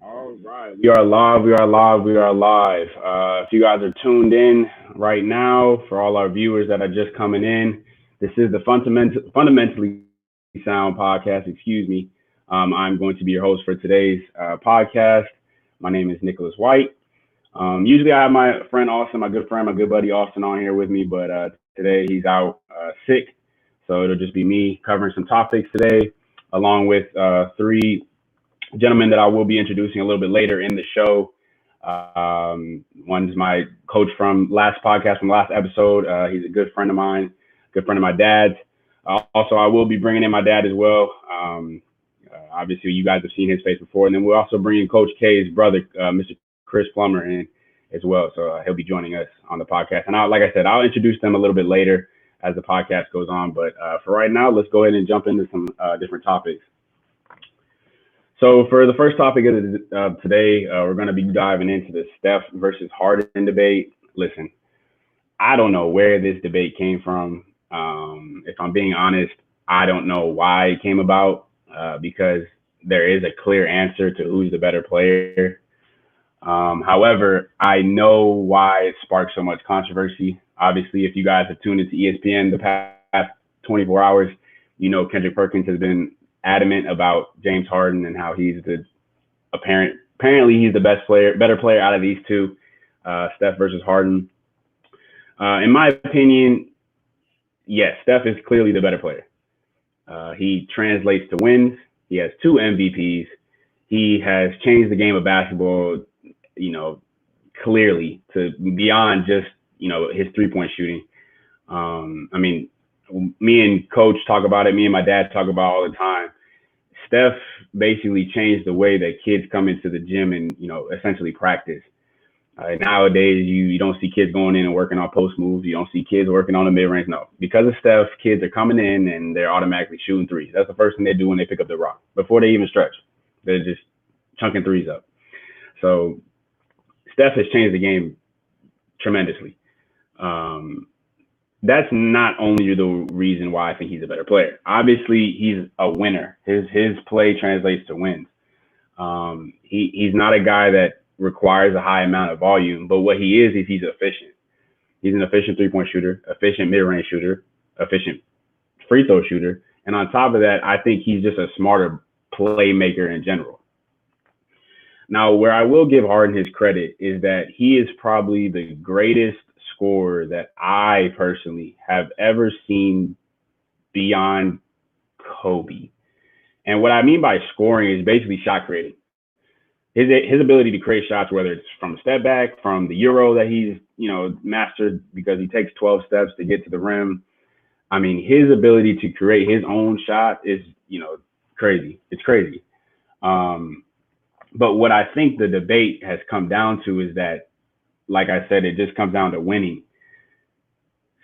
All right, we are live. We are live. We are live. If you guys are tuned in right now, for all our viewers that are just coming in, this is the fundamentally sound podcast. Excuse me. I'm going to be your host for today's podcast. My name is Nicholas White. Usually, I have my friend Austin, my good friend, my good buddy Austin, on here with me, but today he's out sick, so it'll just be me covering some topics today, along with three gentleman that I will be introducing a little bit later in the show. One's my coach from last podcast, from last episode. He's a good friend of mine, good friend of my dad's. Also, I will be bringing in my dad as well. Obviously, you guys have seen his face before. And then we'll also bring in Coach K's brother, Mr. Chris Plummer, in as well. So he'll be joining us on the podcast. And like I said, I'll introduce them a little bit later as the podcast goes on. But for right now, let's go ahead and jump into some different topics. So for the first topic of today, we're going to be diving into the Steph versus Harden debate. Listen, I don't know where this debate came from. If I'm being honest, I don't know why it came about because there is a clear answer to who's the better player. However, I know why it sparked so much controversy. Obviously, if you guys have tuned into ESPN the past 24 hours, you know Kendrick Perkins has been adamant about James Harden and how he's the apparently he's the better player out of these two, Steph versus Harden. In my opinion, yes, Steph is clearly the better player. He translates to wins. He has two MVPs. He has changed the game of basketball, clearly to beyond just, his 3-point shooting. I mean, me and Coach talk about it. Me and my dad talk about it all the time. Steph basically changed the way that kids come into the gym and, essentially practice. Nowadays, you don't see kids going in and working on post moves. You don't see kids working on the mid-range. No. Because of Steph, kids are coming in and they're automatically shooting threes. That's the first thing they do when they pick up the rock. Before they even stretch, they're just chunking threes up. So Steph has changed the game tremendously. That's not only the reason why I think he's a better player. Obviously, he's a winner. His play translates to wins. He's not a guy that requires a high amount of volume, but what he is he's efficient. He's an efficient 3-point shooter, efficient mid-range shooter, efficient free throw shooter. And on top of that, I think he's just a smarter playmaker in general. Now, where I will give Harden his credit is that he is probably the greatest scorer that I personally have ever seen beyond Kobe. And what I mean by scoring is basically shot creating. His ability to create shots, whether it's from a step back, from the Euro that he's, mastered because he takes 12 steps to get to the rim. I mean, his ability to create his own shot is, crazy. It's crazy. But what I think the debate has come down to is that, like I said, it just comes down to winning.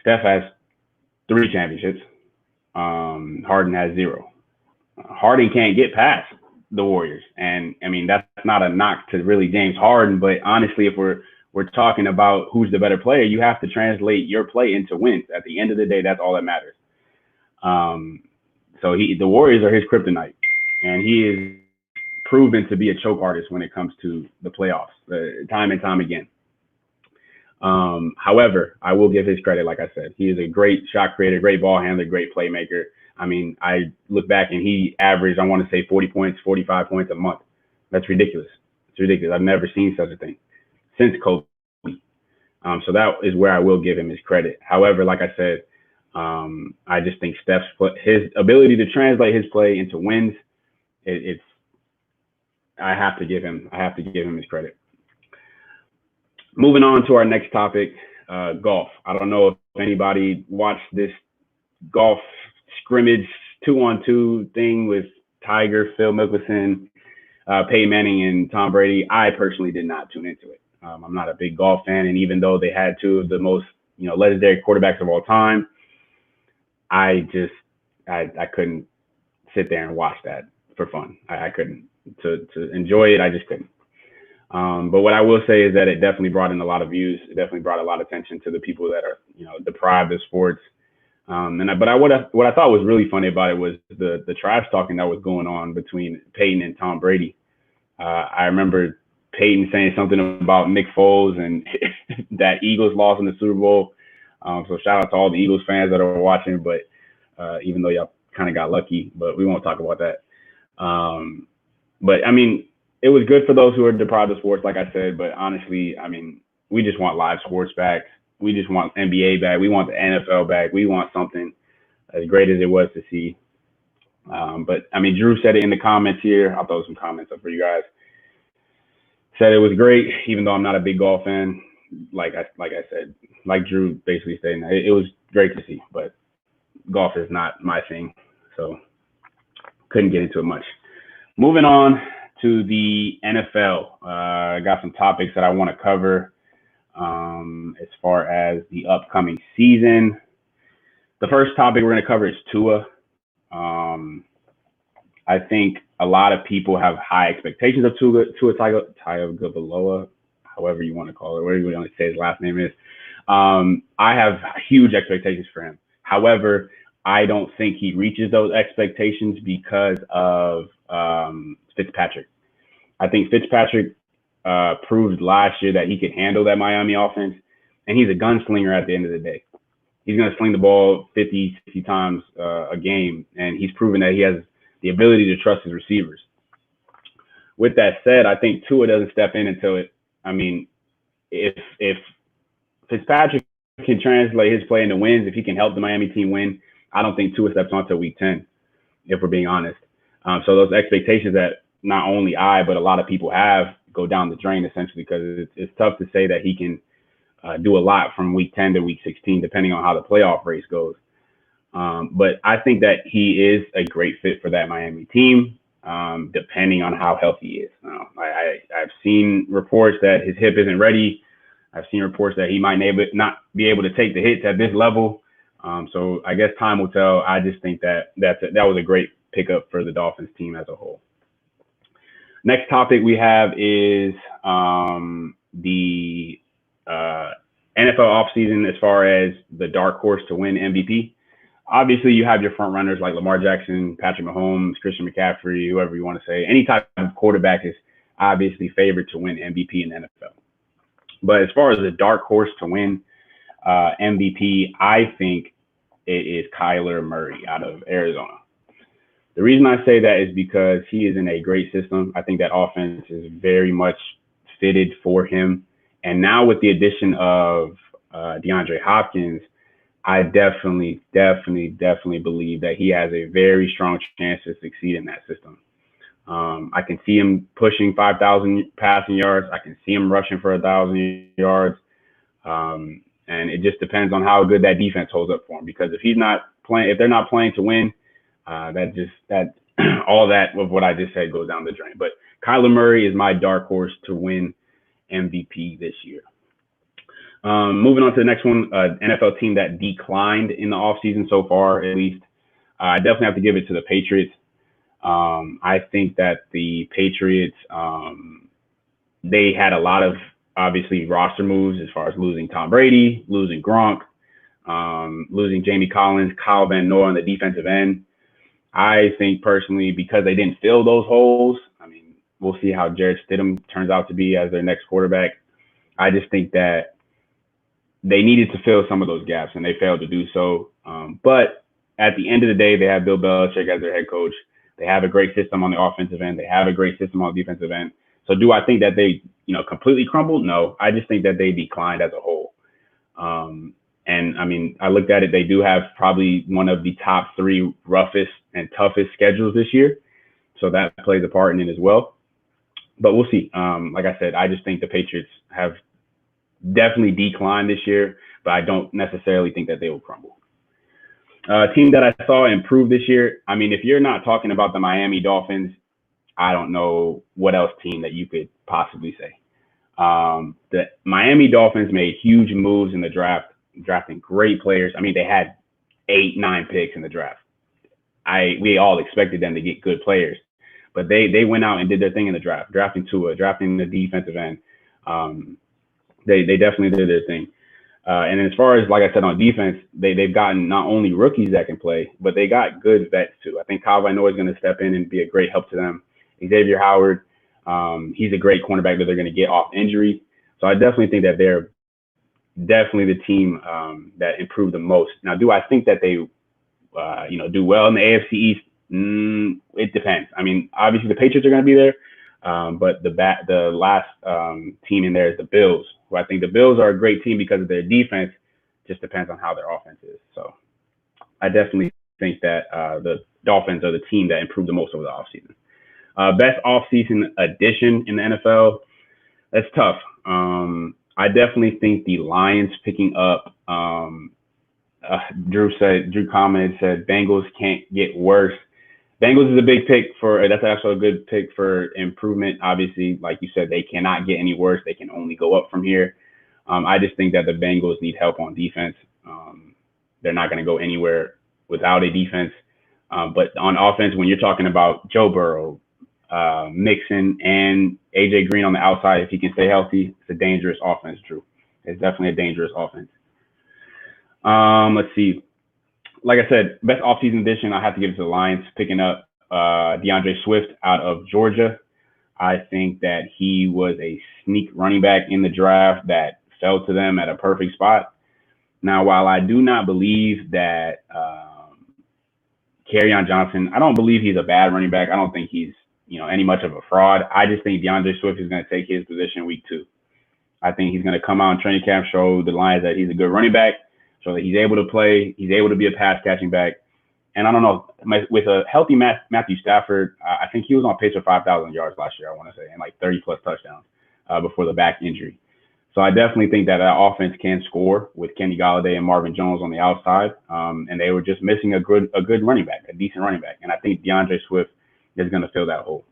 Steph has 3 championships. Harden has 0. Harden can't get past the Warriors. And I mean, that's not a knock to really James Harden, but honestly, if we're talking about who's the better player, you have to translate your play into wins. At the end of the day, that's all that matters. So the Warriors are his kryptonite, and he is proven to be a choke artist when it comes to the playoffs, time and time again. However, I will give his credit. Like I said, he is a great shot creator, great ball handler, great playmaker. I mean, I look back and he averaged, I want to say 40 points, 45 points a month. That's ridiculous. It's ridiculous. I've never seen such a thing since Kobe. So that is where I will give him his credit. However, like I said, I just think his ability to translate his play into wins, I have to give him his credit. Moving on to our next topic, golf. I don't know if anybody watched this golf scrimmage 2-on-2 thing with Tiger, Phil Mickelson, Peyton Manning, and Tom Brady. I personally did not tune into it. I'm not a big golf fan, and even though they had 2 of the most legendary quarterbacks of all time, I couldn't sit there and watch that for fun. I couldn't. To enjoy it, I just couldn't. But what I will say is that it definitely brought in a lot of views. It definitely brought a lot of attention to the people that are, deprived of sports. What I thought was really funny about it was the trash talking that was going on between Peyton and Tom Brady. I remember Peyton saying something about Nick Foles and that Eagles lost in the Super Bowl. So shout out to all the Eagles fans that are watching, but even though y'all kind of got lucky, but we won't talk about that. Um, but I mean, it was good for those who are deprived of sports, like I said. But honestly, I mean, we just want live sports back. We just want NBA back. We want the NFL back. We want something as great as it was to see. But I mean, Drew said it in the comments here. I'll throw some comments up for you guys. Said it was great, even though I'm not a big golf fan. Like I said, like Drew basically saying that it was great to see, but golf is not my thing, so couldn't get into it much. Moving on to the NFL, I got some topics that I want to cover as far as the upcoming season. The first topic we're going to cover is Tua. Um, I think a lot of people have high expectations of Tua Tagovailoa, however you want to call it, whatever you want to say his last name is. I have huge expectations for him. However, I don't think he reaches those expectations because of Fitzpatrick. I think Fitzpatrick proved last year that he could handle that Miami offense, and he's a gunslinger at the end of the day. He's going to sling the ball 50, 60 times a game, and he's proven that he has the ability to trust his receivers. With that said, I think Tua doesn't step in until it. I mean, if Fitzpatrick can translate his play into wins, if he can help the Miami team win, I don't think Tua steps on until week 10, if we're being honest. So those expectations that not only I, but a lot of people have go down the drain essentially because it's tough to say that he can do a lot from week 10 to week 16, depending on how the playoff race goes. But I think that he is a great fit for that Miami team, depending on how healthy he is. I've seen reports that his hip isn't ready. I've seen reports that he might not be able to take the hits at this level. So I guess time will tell. I just think that that was a great pickup for the Dolphins team as a whole. Next topic we have is the NFL offseason as far as the dark horse to win MVP. Obviously, you have your front runners like Lamar Jackson, Patrick Mahomes, Christian McCaffrey, whoever you want to say. Any type of quarterback is obviously favored to win MVP in the NFL. But as far as the dark horse to win MVP, I think it is Kyler Murray out of Arizona. The reason I say that is because he is in a great system. I think that offense is very much fitted for him. And now with the addition of DeAndre Hopkins, I definitely believe that he has a very strong chance to succeed in that system. I can see him pushing 5,000 passing yards. I can see him rushing for 1,000 yards. And it just depends on how good that defense holds up for him. Because if they're not playing to win, that all that of what I just said goes down the drain. But Kyler Murray is my dark horse to win MVP this year. Moving on to the next one, NFL team that declined in the offseason so far, at least. I definitely have to give it to the Patriots. I think that the Patriots, they had a lot of, obviously, roster moves as far as losing Tom Brady, losing Gronk, losing Jamie Collins, Kyle Van Noy on the defensive end. I think personally, because they didn't fill those holes, I mean, we'll see how Jarrett Stidham turns out to be as their next quarterback. I just think that they needed to fill some of those gaps, and they failed to do so. But at the end of the day, they have Bill Belichick as their head coach. They have a great system on the offensive end. They have a great system on the defensive end. So do I think that they, completely crumbled? No. I just think that they declined as a whole. And I mean, I looked at it. They do have probably one of the top 3 roughest and toughest schedules this year. So that plays a part in it as well. But we'll see. Like I said, I just think the Patriots have definitely declined this year, but I don't necessarily think that they will crumble. Team that I saw improve this year. I mean, if you're not talking about the Miami Dolphins, I don't know what else team that you could possibly say. The Miami Dolphins made huge moves in the draft, drafting great players. I mean, they had 8, 9 picks in the draft. We all expected them to get good players, but they went out and did their thing in the draft, drafting Tua, drafting the defensive end. They definitely did their thing. And as far as, like I said, on defense, they've gotten not only rookies that can play, but they got good vets too. I think Kyle Van Noy is going to step in and be a great help to them. Xavier Howard, He's a great cornerback that they're going to get off injury. So I definitely think that they're definitely the team that improved the most. Now, do I think that they, do well in the AFC East? It depends. I mean, obviously the Patriots are going to be there, but the last team in there is the Bills. Who I think the Bills are a great team because of their defense. Just depends on how their offense is. So I definitely think that the Dolphins are the team that improved the most over the offseason. Best offseason addition in the NFL? That's tough. I definitely think the Lions picking up. Drew commented, said Bengals can't get worse. Bengals is a big pick that's actually a good pick for improvement. Obviously, like you said, they cannot get any worse. They can only go up from here. I just think that the Bengals need help on defense. They're not going to go anywhere without a defense. But on offense, when you're talking about Joe Burrow, Mixon, and AJ Green on the outside, if he can stay healthy, it's a dangerous offense, Drew. It's definitely a dangerous offense. Let's see. Like I said, best offseason addition, I have to give it to the Lions, picking up DeAndre Swift out of Georgia. I think that he was a sneak running back in the draft that fell to them at a perfect spot. Now, while I do not believe that Kerryon Johnson, I don't believe he's a bad running back. I don't think he's any much of a fraud. I just think DeAndre Swift is going to take his position week 2. I think he's going to come out in training camp, show the Lions that he's a good running back, so that he's able to play, he's able to be a pass catching back. And I don't know, with a healthy Matthew Stafford, I think he was on pace for 5,000 yards last year, I want to say, and like 30 plus touchdowns before the back injury. So I definitely think that offense can score with Kenny Golladay and Marvin Jones on the outside. And they were just missing a good running back, a decent running back. And I think DeAndre Swift is going to fill that hole.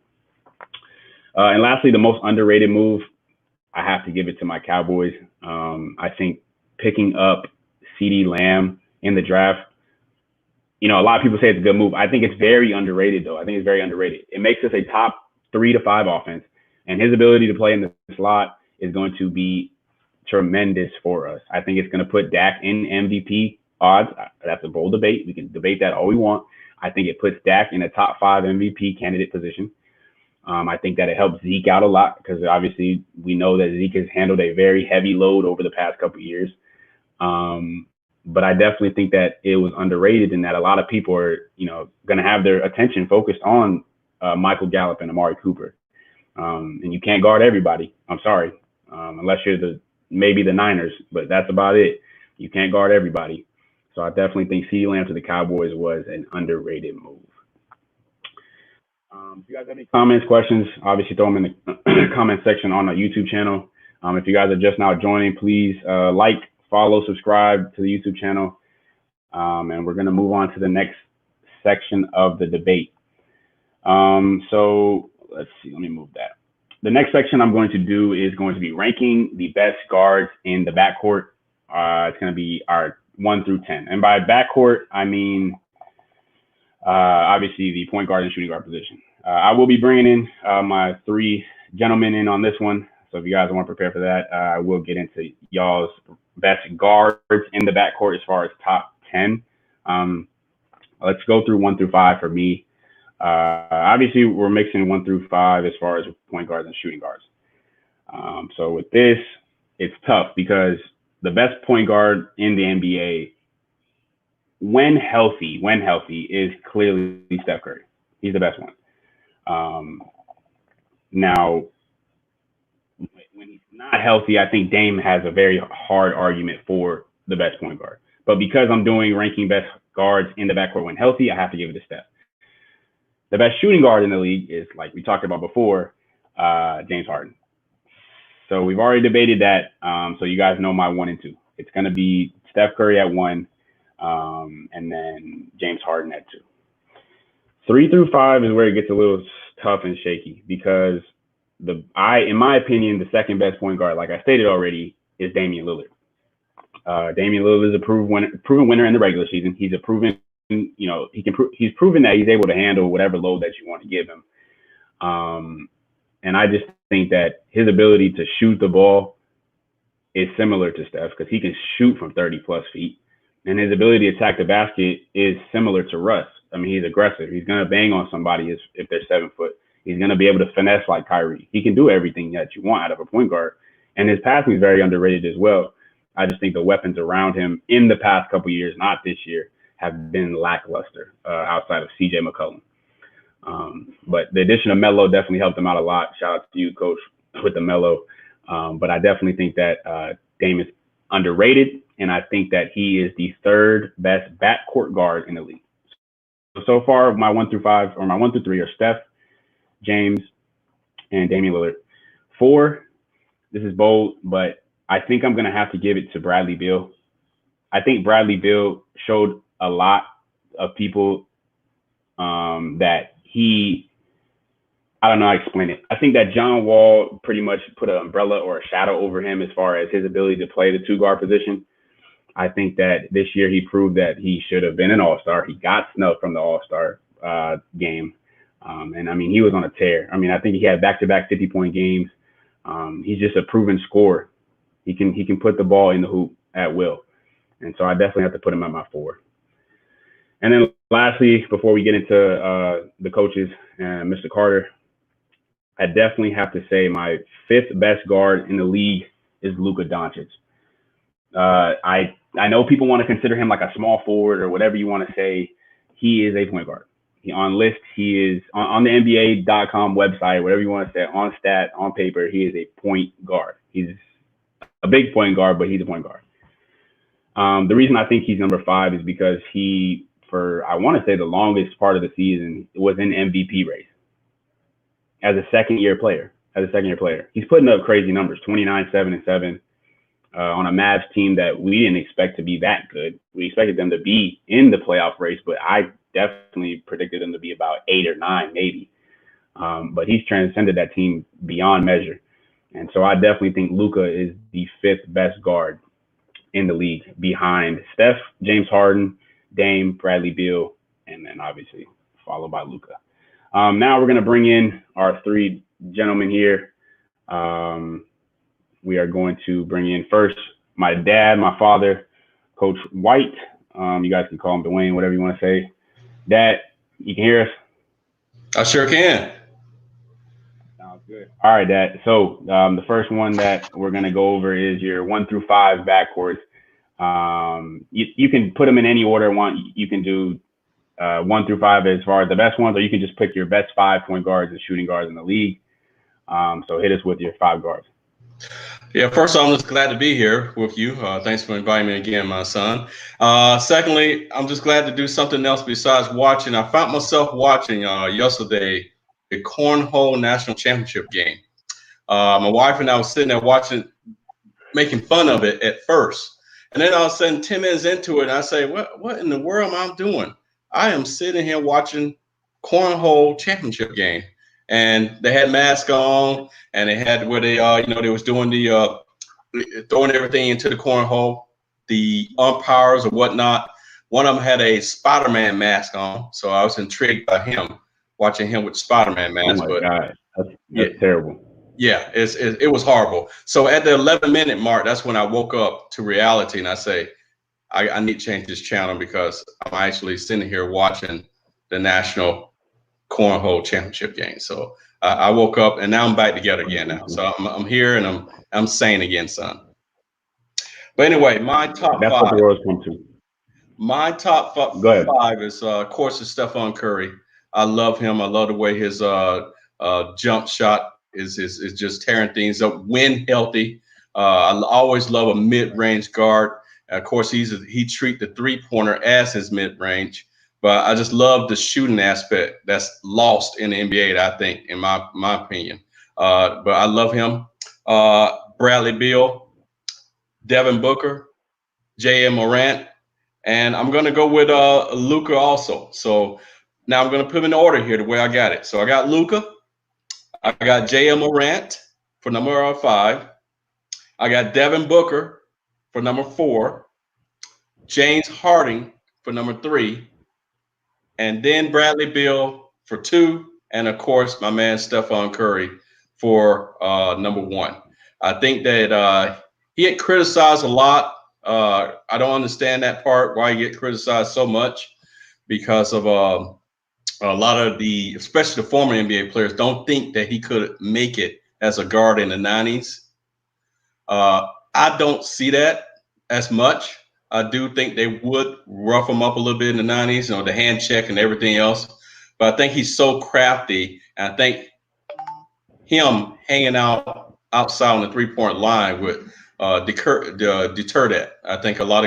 And lastly, the most underrated move, I have to give it to my Cowboys. I think picking up CeeDee Lamb in the draft, a lot of people say it's a good move. I think it's very underrated, though. I think it's very underrated. It makes us a top 3 to 5 offense, and his ability to play in the slot is going to be tremendous for us. I think it's going to put Dak in MVP odds. That's a bold debate. We can debate that all we want. I think it puts Dak in a top 5 MVP candidate position. I think that it helps Zeke out a lot because obviously we know that Zeke has handled a very heavy load over the past couple of years. But I definitely think that it was underrated and that a lot of people are, going to have their attention focused on Michael Gallup and Amari Cooper. And you can't guard everybody. I'm sorry. Unless you're maybe the Niners, but that's about it. You can't guard everybody. So I definitely think CeeDee Lamb to the Cowboys was an underrated move. If you guys have any comments, questions, obviously throw them in the comment section on our YouTube channel. If you guys are just now joining, please like, follow, subscribe to the YouTube channel. And we're going to move on to the next section of the debate. So let's see, let me move that. The next section I'm going to do is going to be ranking the best guards in the backcourt. It's going to be our 1 through 10. And by backcourt, I mean, obviously the point guard and shooting guard position. I will be bringing in my 3 gentlemen in on this one. So if you guys want to prepare for that, I will get into y'all's best guards in the backcourt as far as top 10. Let's go through 1 through 5 for me. Obviously, we're mixing 1 through 5 as far as point guards and shooting guards. So with this, it's tough because the best point guard in the NBA, when healthy, is clearly Steph Curry. He's the best one. Now, when he's not healthy, I think Dame has a very hard argument for the best point guard. But because I'm doing ranking best guards in the backcourt when healthy, I have to give it to Steph. The best shooting guard in the league is, like we talked about before, James Harden. So we've already debated that. So you guys know my 1 and 2. It's going to be Steph Curry at 1, and then James Harden at 2. 3 through 5 is where it gets a little tough and shaky because in my opinion, the second best point guard, like I stated already, is Damian Lillard. Damian Lillard is a proven winner in the regular season. He's a proven, he's proven that he's able to handle whatever load that you want to give him. And I just think that his ability to shoot the ball is similar to Steph because he can shoot from 30 plus feet. And his ability to attack the basket is similar to Russ. I mean, he's aggressive. He's going to bang on somebody if they're 7 foot. He's going to be able to finesse like Kyrie. He can do everything that you want out of a point guard. And his passing is very underrated as well. I just think the weapons around him in the past couple of years, not this year, have been lackluster outside of CJ McCollum. But the addition of Melo definitely helped him out a lot. Shout out to you, Coach, with the Melo. But I definitely think that Dame is underrated, and I think that he is the third best backcourt guard in the league. So far, my 1 through 5, or my 1 through 3 are Steph, James, and Damian Lillard. 4, this is bold, but I think I'm going to have to give it to Bradley Beal. I think Bradley Beal showed a lot of people that I don't know how to explain it. I think that John Wall pretty much put an umbrella or a shadow over him as far as his ability to play the 2-guard position. I think that this year he proved that he should have been an all-star. He got snubbed from the all-star game. And, I mean, he was on a tear. I mean, I think he had back-to-back 50-point games. He's just a proven scorer. He can put the ball in the hoop at will. And so I definitely have to put him at my 4. And then lastly, before we get into the coaches and Mr. Carter, I definitely have to say my 5th best guard in the league is Luka Doncic. I know people want to consider him like a small forward or whatever you want to say. He is a point guard. He is on the NBA.com website, whatever you want to say, on stat, on paper, he is a point guard. He's a big point guard, but he's a point guard. The reason I think he's number 5 is because he, for I want to say the longest part of the season, was in MVP race as a second-year player. He's putting up crazy numbers, 29, 7, and 7 on a Mavs team that we didn't expect to be that good. We expected them to be in the playoff race, but I definitely predicted them to be about 8 or 9, maybe. But he's transcended that team beyond measure. And so I definitely think Luka is the 5th best guard in the league, behind Steph, James Harden, Dame, Bradley Beal, and then obviously followed by Luka. Now we're going to bring in our 3 gentlemen here. We are going to bring in first my dad, my father, Coach White. You guys can call him Dwayne, whatever you want to say. Dad, you can hear us? I sure can. Sounds good. All right, Dad. So the first one that we're going to go over is your 1 through 5 backcourts. You can put them in any order. You can do 1 through 5 as far as the best ones, or you can just pick your best 5 point guards and shooting guards in the league. So hit us with your 5 guards. Yeah, first I'm just glad to be here with you. Thanks for inviting me again, my son. Secondly, I'm just glad to do something else besides watching. I found myself watching yesterday the Cornhole National Championship game. My wife and I was sitting there watching, making fun of it at first. And then all of a sudden, 10 minutes into it, I say, what in the world am I doing? I am sitting here watching Cornhole Championship game. And they had masks on, and they had where they they was doing the throwing everything into the cornhole, the umpires or whatnot. One of them had a Spider-Man mask on, so I was intrigued by him, watching him with Spider-Man mask. Oh my God, that's terrible. Yeah, it was horrible. So at the 11-minute mark, that's when I woke up to reality, and I say, I need to change this channel because I'm actually sitting here watching the National Cornhole Championship game. So I woke up and now I'm back together again now. So I'm here and I'm sane again, son. But anyway, my top 5. That's what the world's come to. My top 5 is, of course, is Stephen Curry. I love him. I love the way his jump shot is just tearing things up when healthy. I always love a mid-range guard. Of course, he treat the 3-pointer as his mid-range. But I just love the shooting aspect that's lost in the NBA, I think, in my opinion. But I love him. Bradley Beal, Devin Booker, J.M. Morant, and I'm going to go with Luka also. So now I'm going to put them in order here the way I got it. So I got Luka. I got J.M. Morant for number 5. I got Devin Booker for number 4. James Harden for number 3. And then Bradley Beal for 2, and of course my man Stephen Curry for number 1. I think that he had criticized a lot. I don't understand that part, why he get criticized so much because of a lot of especially the former NBA players, don't think that he could make it as a guard in the 90s. I don't see that as much. I do think they would rough him up a little bit in the 90s, the hand check and everything else. But I think he's so crafty, and I think him hanging outside on the three-point line would deter that. I think a lot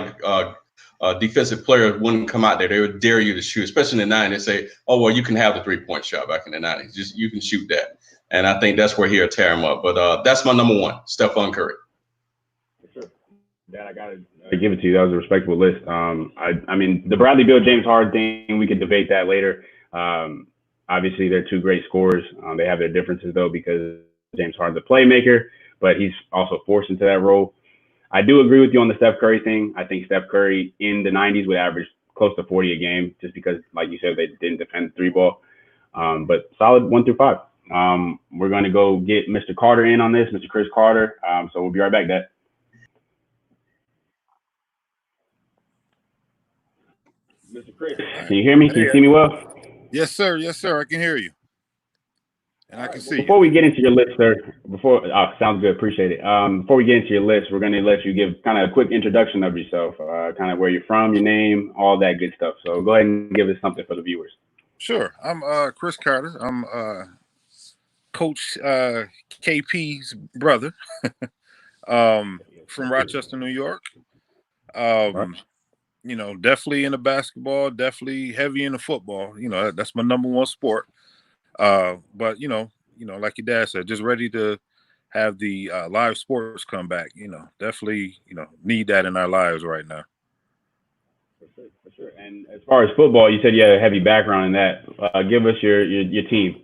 of defensive players wouldn't come out there. They would dare you to shoot, especially in the 90s. They say, oh, well, you can have the three-point shot back in the 90s. Just you can shoot that. And I think that's where he'll tear him up. But that's my number one, Stephen Curry. For sure. Dad, I got to give it to you. That was a respectable list. I mean, the Bradley Beal, James Harden thing, we could debate that later. Obviously, they're two great scorers. They have their differences, though, because James Harden's a playmaker, but he's also forced into that role. I do agree with you on the Steph Curry thing. I think Steph Curry in the 90s would average close to 40 a game just because, like you said, they didn't defend the three ball. But solid 1 through 5. We're going to go get Mr. Carter in on this, Mr. Chris Carter. So we'll be right back, Dad. Mr. Chris, can you hear me? Can you see me well? Yes, sir. Yes, sir. I can hear you. And I can see you. Before we get into your list, sir, sounds good. Appreciate it. Before we get into your list, we're going to let you give kind of a quick introduction of yourself, kind of where you're from, your name, all that good stuff. So go ahead and give us something for the viewers. Sure. I'm Chris Carter. I'm Coach KP's brother from Rochester, New York. Right. Definitely into basketball, definitely heavy into football. That's my number one sport. But like your dad said, just ready to have the live sports come back. Definitely, need that in our lives right now. For sure. And as far as football, you said you had a heavy background in that. Give us your team.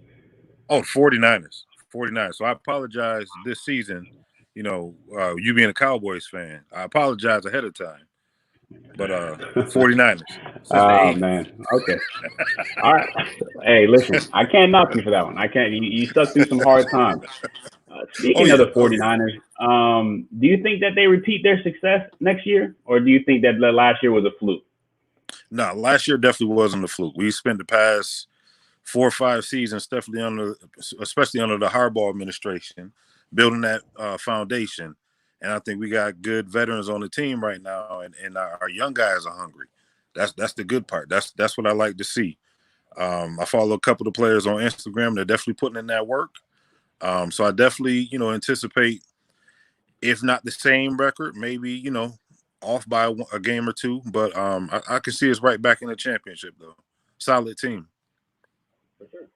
Oh, 49ers. 49ers. So I apologize this season. You being a Cowboys fan, I apologize ahead of time. But 49ers. Oh man. Okay. All right. Hey, listen, I can't knock you for that one. I can't. You stuck through some hard times. Speaking of the 49ers, do you think that they repeat their success next year, or do you think that last year was a fluke? No, last year definitely wasn't a fluke. We spent the past 4 or 5 seasons, definitely especially under the Harbaugh administration, building that foundation. And I think we got good veterans on the team right now, and our young guys are hungry. That's the good part. That's what I like to see. I follow a couple of players on Instagram. They're definitely putting in that work. So I definitely, anticipate, if not the same record, maybe, off by a game or two. But I can see us right back in the championship, though. Solid team.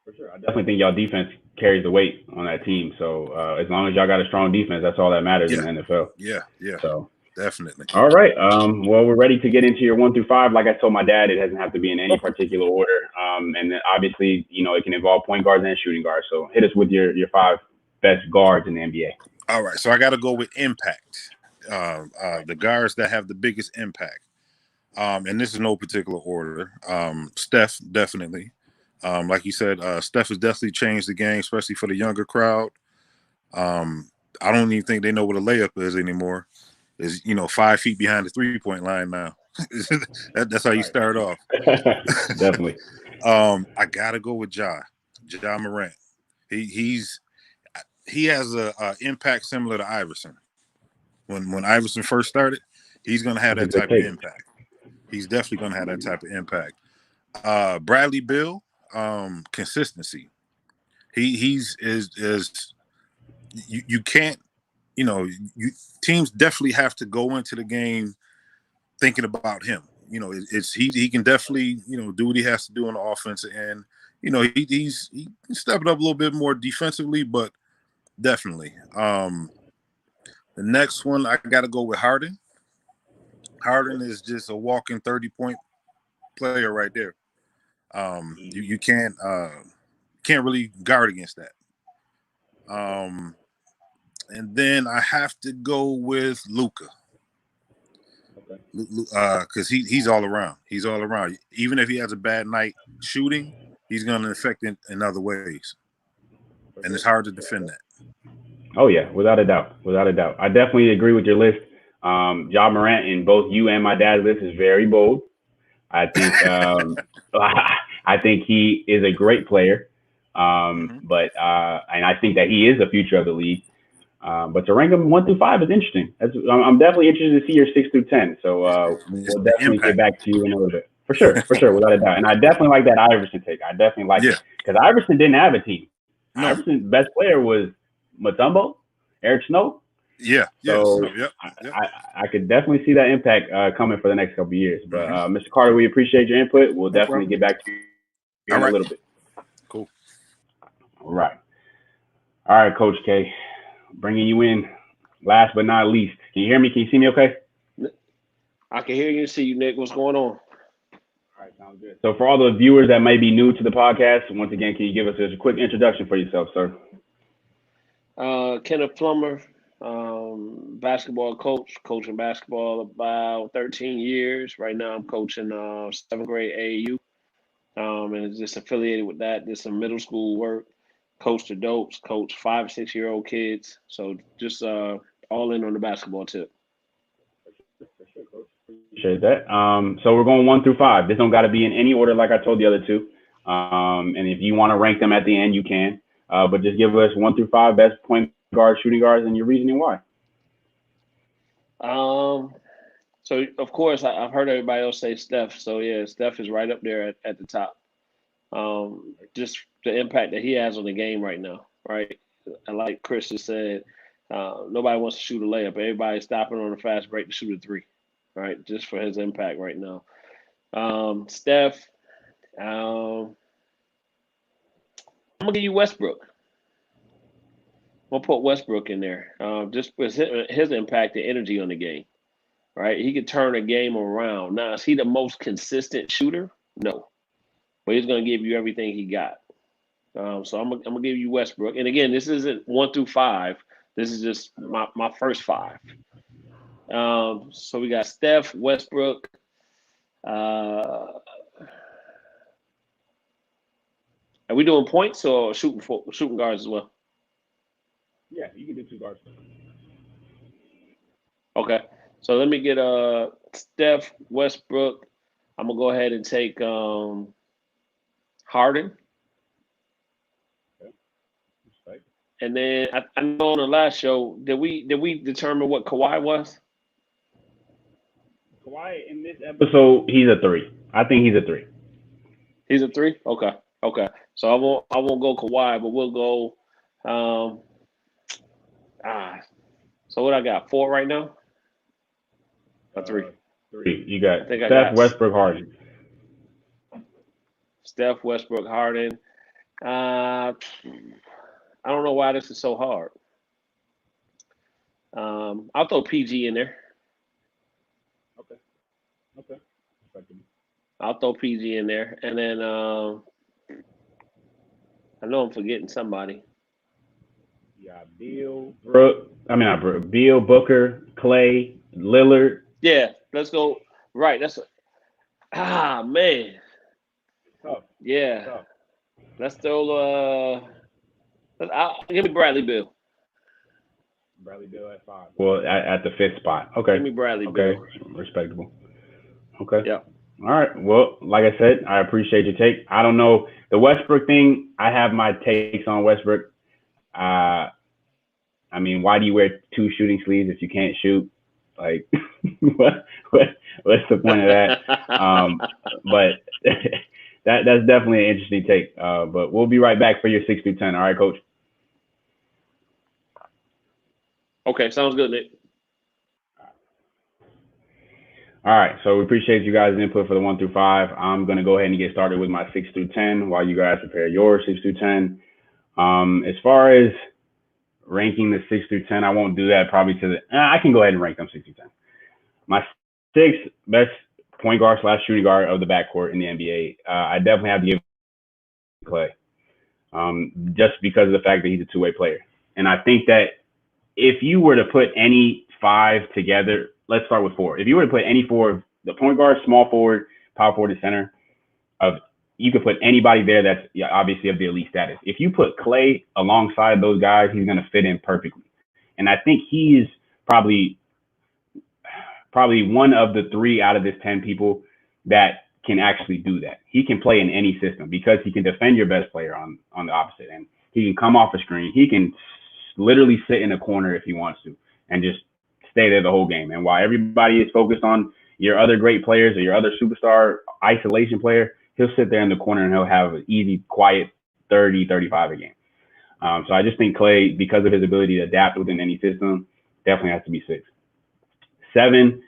For sure. I definitely think y'all defense carries the weight on that team. So as long as y'all got a strong defense, that's all that matters in the NFL. Yeah. So definitely. All right. Well, we're ready to get into your 1 through 5. Like I told my dad, it doesn't have to be in any particular order. And then obviously, it can involve point guards and shooting guards. So hit us with your 5 best guards in the NBA. All right. So I got to go with impact. The guards that have the biggest impact. And this is no particular order. Steph, definitely. Like you said, Steph has definitely changed the game, especially for the younger crowd. I don't even think they know what a layup is anymore. Is 5 feet behind the 3-point line now. That's how you start off. Definitely. I gotta go with Ja Morant. He has a impact similar to Iverson. When Iverson first started, he's gonna have that type of impact. He's definitely gonna have that type of impact. Bradley Beal, consistency. He's you can't. Teams definitely have to go into the game thinking about him. He can definitely do what he has to do on the offensive end. He's stepping up a little bit more defensively, but definitely. The next one I got to go with Harden. Harden is just a walking 30-point player right there. You can't really guard against that. And then I have to go with Luka. Because he's all around. He's all around. Even if he has a bad night shooting, he's going to affect it in other ways. And it's hard to defend that. Oh, yeah, without a doubt. Without a doubt. I definitely agree with your list. Ja Morant in both you and my dad's list is very bold. I think I think he is a great player. But and I think that he is the future of the league. But to rank them 1 through 5 is interesting. I'm definitely interested to see your 6 through 10. So we'll definitely get back to you in a little bit. For sure, without a doubt. And I definitely like that Iverson take. I definitely like it because Iverson didn't have a team. No. Iverson's best player was Mutombo, Eric Snow. Yeah. So I could definitely see that impact coming for the next couple of years. But Mr. Carter, we appreciate your input. We'll definitely get back to you in a little bit. Cool. All right, Coach K, bringing you in. Last but not least, can you hear me? Can you see me? Okay. I can hear you and see you, Nick. What's going on? All right, sounds good. So for all the viewers that may be new to the podcast, once again, can you give us a quick introduction for yourself, sir? Kenneth Plummer, basketball coach, coaching basketball about 13 years. Right now I'm coaching 7th grade AAU, and it's just affiliated with that. Did some middle school work, coach the dopes, coach 5 or 6 year old kids. So just all in on the basketball tip. Appreciate that. So we're going 1 through 5. This don't got to be in any order like I told the other two. And if you want to rank them at the end, you can. But just give us 1 through 5 best point guards, shooting guards, and your reasoning why. So of course I've heard everybody else say Steph. So yeah, Steph is right up there at the top. Just the impact that he has on the game right now, right? And like Chris just said, nobody wants to shoot a layup. Everybody's stopping on a fast break to shoot a 3, right? Just for his impact right now. Steph, I'm gonna give you Westbrook. I'm gonna put Westbrook in there. Just for his impact and energy on the game, right? He could turn a game around. Now, is he the most consistent shooter? No, but he's gonna give you everything he got. So I'm gonna give you Westbrook. And again, this isn't 1 through 5. This is just my first 5. So we got Steph, Westbrook. Are we doing points or shooting guards as well? Yeah, you can do 2 guards. Okay, so let me get Steph, Westbrook. I'm gonna go ahead and take Harden. Okay. And then I know on the last show, did we determine what Kawhi was? Kawhi in this episode, he's a 3. I think he's a 3. He's a 3? Okay. So I won't go Kawhi, but we'll go so what I got? 4 right now? Or 3? 3. You got Steph, Westbrook, Harden. Steph, Westbrook, Harden. I don't know why this is so hard. I'll throw PG in there. Okay. I'll throw PG in there. And then I know I'm forgetting somebody. Yeah, Beal, Booker, Clay, Lillard. Yeah, let's go. Right, man. Tough. Yeah. Tough. Let's throw give me Bradley Beal. Bradley Beal at 5. Well, at the 5th spot. Okay. Give me Bradley Beal. Okay, respectable. Okay. Yeah. All right. Well, like I said, I appreciate your take. I don't know the Westbrook thing. I have my takes on Westbrook. I mean, why do you wear 2 shooting sleeves if you can't shoot? Like, what's the point of that? But that's definitely an interesting take. But we'll be right back for your 6 through 10. All right, Coach. Okay, sounds good, Nick. All right, so we appreciate you guys' input for the 1 through 5. I'm going to go ahead and get started with my 6 through 10 while you guys prepare your 6 through 10. As far as ranking the 6 through 10, I won't do that probably I can go ahead and rank them 6 through 10. My 6th best point guard / shooting guard of the backcourt in the NBA, I definitely have to give Clay, just because of the fact that he's a 2-way player. And I think that if you were to put any 5 together, let's start with 4. If you were to put any 4, the point guard, small forward, power forward, and center, you could put anybody there that's obviously of the elite status. If you put Clay alongside those guys, he's going to fit in perfectly. And I think he's probably one of the 3 out of this 10 people that can actually do that. He can play in any system because he can defend your best player on the opposite end. He can come off a screen. He can literally sit in a corner if he wants to and just stay there the whole game. And while everybody is focused on your other great players or your other superstar isolation player, he'll sit there in the corner and he'll have an easy, quiet 30, 35 a game. So I just think Clay, because of his ability to adapt within any system, definitely has to be 6. 7,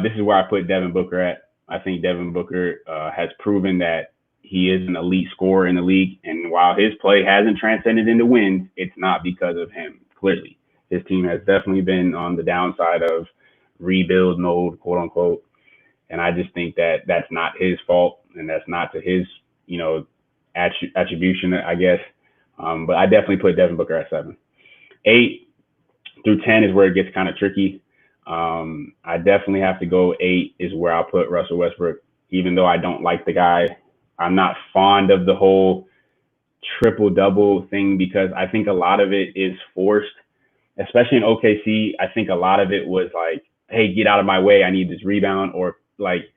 this is where I put Devin Booker at. I think Devin Booker has proven that he is an elite scorer in the league. And while his play hasn't transcended into wins, it's not because of him, clearly. His team has definitely been on the downside of rebuild mode, quote unquote. And I just think that that's not his fault and that's not to his, attribution, I guess. But I definitely put Devin Booker at 7. 8 through 10 is where it gets kind of tricky. I definitely have to go 8 is where I'll put Russell Westbrook, even though I don't like the guy. I'm not fond of the whole triple-double thing because I think a lot of it is forced, especially in OKC. I think a lot of it was like, hey, get out of my way. I need this rebound. Or like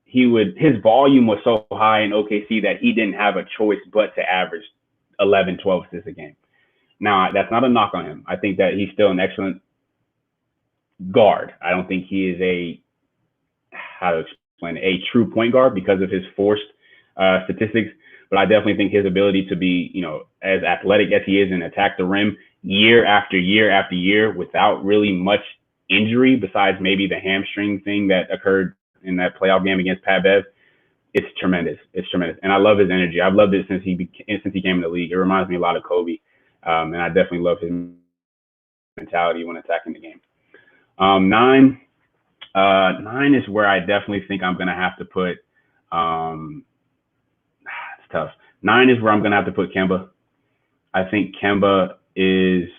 his volume was so high in OKC that he didn't have a choice but to average 11, 12 assists a game. Now, that's not a knock on him. I think that he's still an excellent guard. I don't think he is a true point guard because of his forced statistics, but I definitely think his ability to be, as athletic as he is and attack the rim year after year after year without really much injury besides maybe the hamstring thing that occurred in that playoff game against Pat Bev, it's tremendous. It's tremendous. And I love his energy. I've loved it since he came in the league. It reminds me a lot of Kobe. And I definitely love his mentality when attacking the game. 9 is where I definitely think I'm going to have to put, it's tough. 9 is where I'm going to have to put Kemba. I think Kemba is,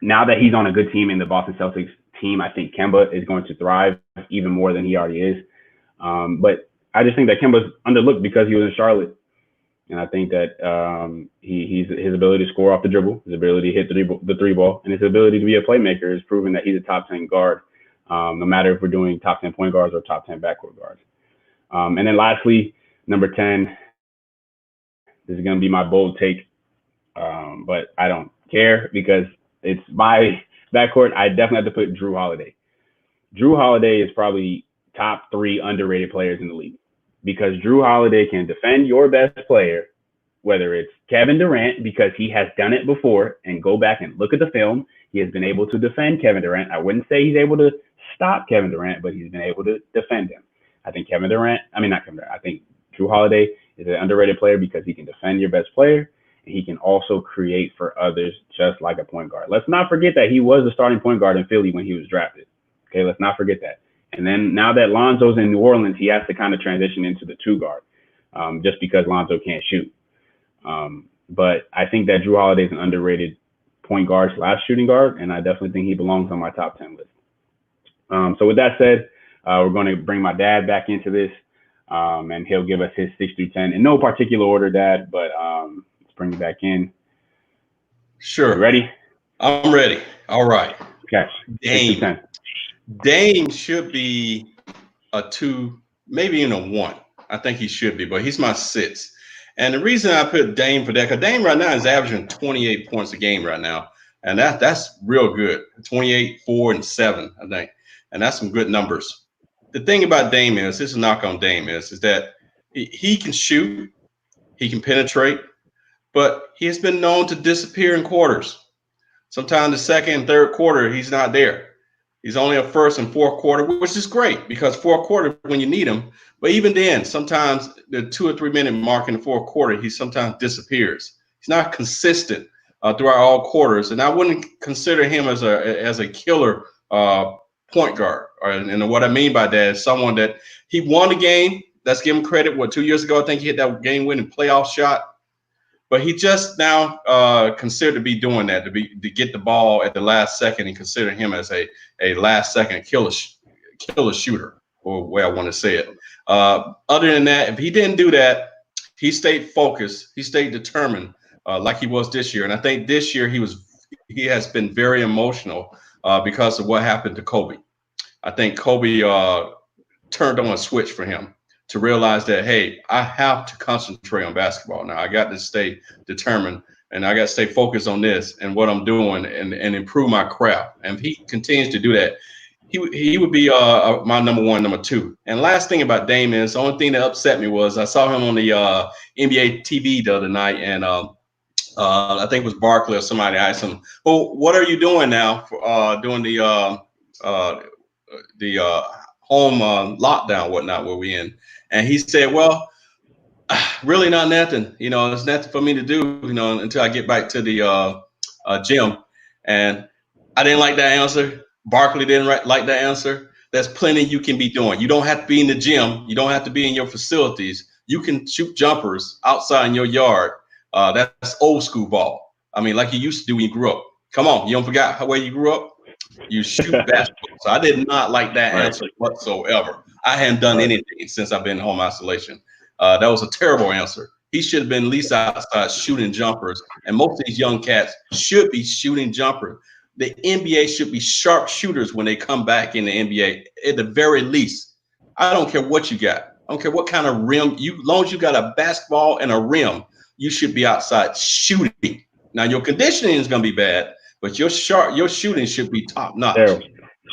now that he's on a good team in the Boston Celtics team, I think Kemba is going to thrive even more than he already is. But I just think that Kemba's underlooked because he was in Charlotte. And I think that his ability to score off the dribble, his ability to hit the three ball, and his ability to be a playmaker is proven that he's a top 10 guard, no matter if we're doing top 10 point guards or top 10 backcourt guards. And then lastly, number 10, this is going to be my bold take, but I don't care because it's my backcourt. I definitely have to put Jrue Holiday. Jrue Holiday is probably top 3 underrated players in the league, because Jrue Holiday can defend your best player, whether it's Kevin Durant, because he has done it before, and go back and look at the film. He has been able to defend Kevin Durant. I wouldn't say he's able to stop Kevin Durant, but he's been able to defend him. I think I think Jrue Holiday is an underrated player because he can defend your best player, and he can also create for others just like a point guard. Let's not forget that he was the starting point guard in Philly when he was drafted. Okay, let's not forget that. And then now that Lonzo's in New Orleans, he has to kind of transition into the 2 guard, just because Lonzo can't shoot. But I think that Jrue Holiday is an underrated point guard / shooting guard, and I definitely think he belongs on my top 10 list. So with that said, we're going to bring my dad back into this, and he'll give us his 6 through 10 in no particular order, Dad, but let's bring you back in. Sure. You ready? I'm ready. All right. Okay. Dame should be a 2, maybe even a 1. I think he should be, but he's my 6. And the reason I put Dame for that, because Dame right now is averaging 28 points a game right now. And that's real good. 28, 4, and 7, I think. And that's some good numbers. The thing about Dame is, this is a knock on Dame is that he can shoot, he can penetrate, but he has been known to disappear in quarters. Sometimes the second and third quarter, he's not there. He's only a first and fourth quarter, which is great because fourth quarter when you need him. But even then, sometimes the 2 or 3 minute mark in the fourth quarter, he sometimes disappears. He's not consistent throughout all quarters, and I wouldn't consider him as a killer point guard. And what I mean by that is someone that he won a game. Let's give him credit. 2 years ago, I think he hit that game-winning playoff shot. But he just now considered to be doing that, to get the ball at the last second, and consider him as a last second killer shooter, or the way I want to say it. Other than that, if he didn't do that, he stayed focused, he stayed determined, like he was this year. And I think this year he has been very emotional because of what happened to Kobe. I think Kobe turned on a switch for him. to realize that, hey, I have to concentrate on basketball now. I got to stay determined, and I got to stay focused on this and what I'm doing, and improve my craft. And if he continues to do that, he would be my number one, number two. And last thing about Dame is, the only thing that upset me was I saw him on the NBA TV the other night, and I think it was Barkley or somebody asked him, "Well, what are you doing now for doing the home lockdown, whatnot, where we in?" And he said, "Well, really not nothing. You know, it's nothing for me to do. You know, until I get back to the gym." And I didn't like that answer. Barkley didn't like that answer. There's plenty you can be doing. You don't have to be in the gym. You don't have to be in your facilities. You can shoot jumpers outside in your yard. That's old school ball. I mean, like you used to do when you grew up. Come on, you don't forget how where you grew up? You shoot basketball. So I did not like that answer whatsoever. I hadn't done anything since I've been home isolation. That was a terrible answer. He should have been at least outside shooting jumpers. And most of these young cats should be shooting jumpers. The NBA should be sharp shooters when they come back in the NBA, at the very least. I don't care what you got. I don't care what kind of rim. As long as you got a basketball and a rim, you should be outside shooting. Now, your conditioning is going to be bad, but your shooting should be top notch.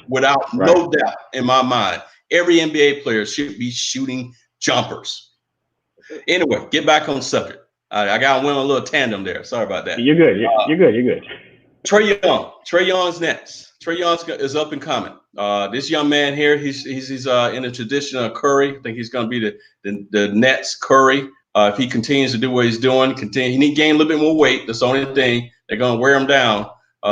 Without no doubt in my mind, every NBA player should be shooting jumpers. Anyway, get back on subject. I got one a little tandem there. Sorry about that. You're good. You're good. Trae Young. Trae Young's next. Trae Young is up and coming. This young man here, he's in the tradition of Curry. I think he's going to be the Nets Curry. If he continues to do what he's doing, he need to gain a little bit more weight. That's the only thing. They're going to wear him down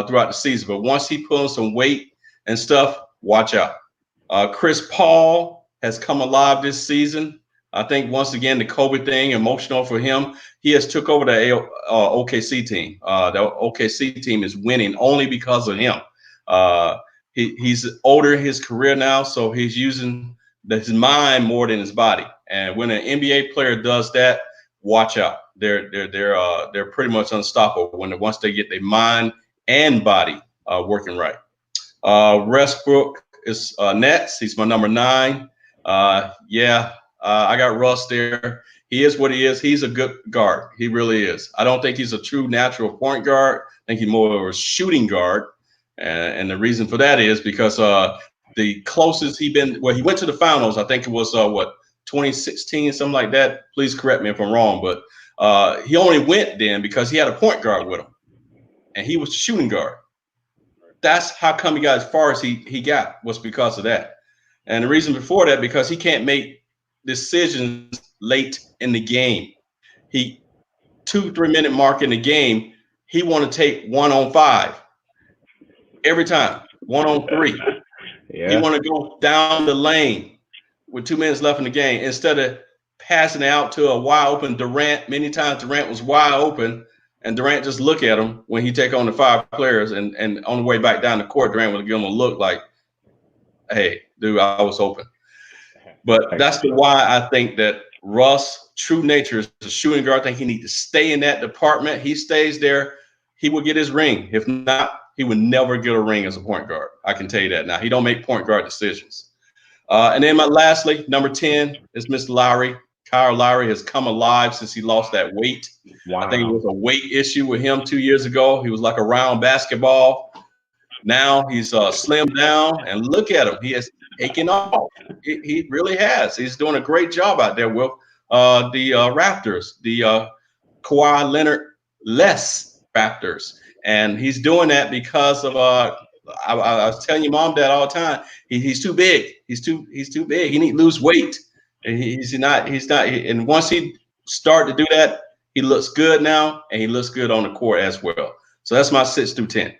throughout the season. But once he pulls on some weight and stuff, watch out. Chris Paul has come alive this season. I think once again, the COVID thing, emotional for him. He has took over the OKC team. The OKC team is winning only because of him. He's older in his career now, so he's using his mind more than his body. And when an NBA player does that, watch out. They're pretty much unstoppable once they get their mind and body working right. Westbrook is next. He's my number 9. I got Russ there. He is what he is. He's a good guard. He really is. I don't think he's a true natural point guard. I think he's more of a shooting guard. And the reason for that is because the closest he went to the finals, I think it was 2016, something like that. Please correct me if I'm wrong, but he only went then because he had a point guard with him, and he was a shooting guard. That's how come he got as far as he got, was because of that. And the reason before that, because he can't make decisions late in the game. 2-3 minute mark in the game, he want to take 1-on-5 every time, 1-on-3. He want to go down the lane with 2 minutes left in the game instead of passing it out to a wide open Durant. Many times Durant was wide open, and Durant just look at him when he take on the 5 players, and on the way back down the court, Durant would give him a look like, "Hey, dude, I was open." But that's why I think that Russ, true nature, is a shooting guard. I think he needs to stay in that department. He stays there, he will get his ring. If not, he would never get a ring as a point guard. I can tell you that now. He don't make point guard decisions. And then lastly, number 10 is Mr. Lowry. Kyle Lowry has come alive since he lost that weight. Wow. I think it was a weight issue with him 2 years ago. He was like a round basketball. Now he's slimmed down, and look at him. He has taken off. He really has. He's doing a great job out there with the Raptors, the Kawhi Leonard-less Raptors. And he's doing that because of I was telling your mom that all the time. He's too big. He's too big. He need to lose weight. And he's not. And once he start to do that, he looks good now, and he looks good on the court as well. So that's my 6 through 10.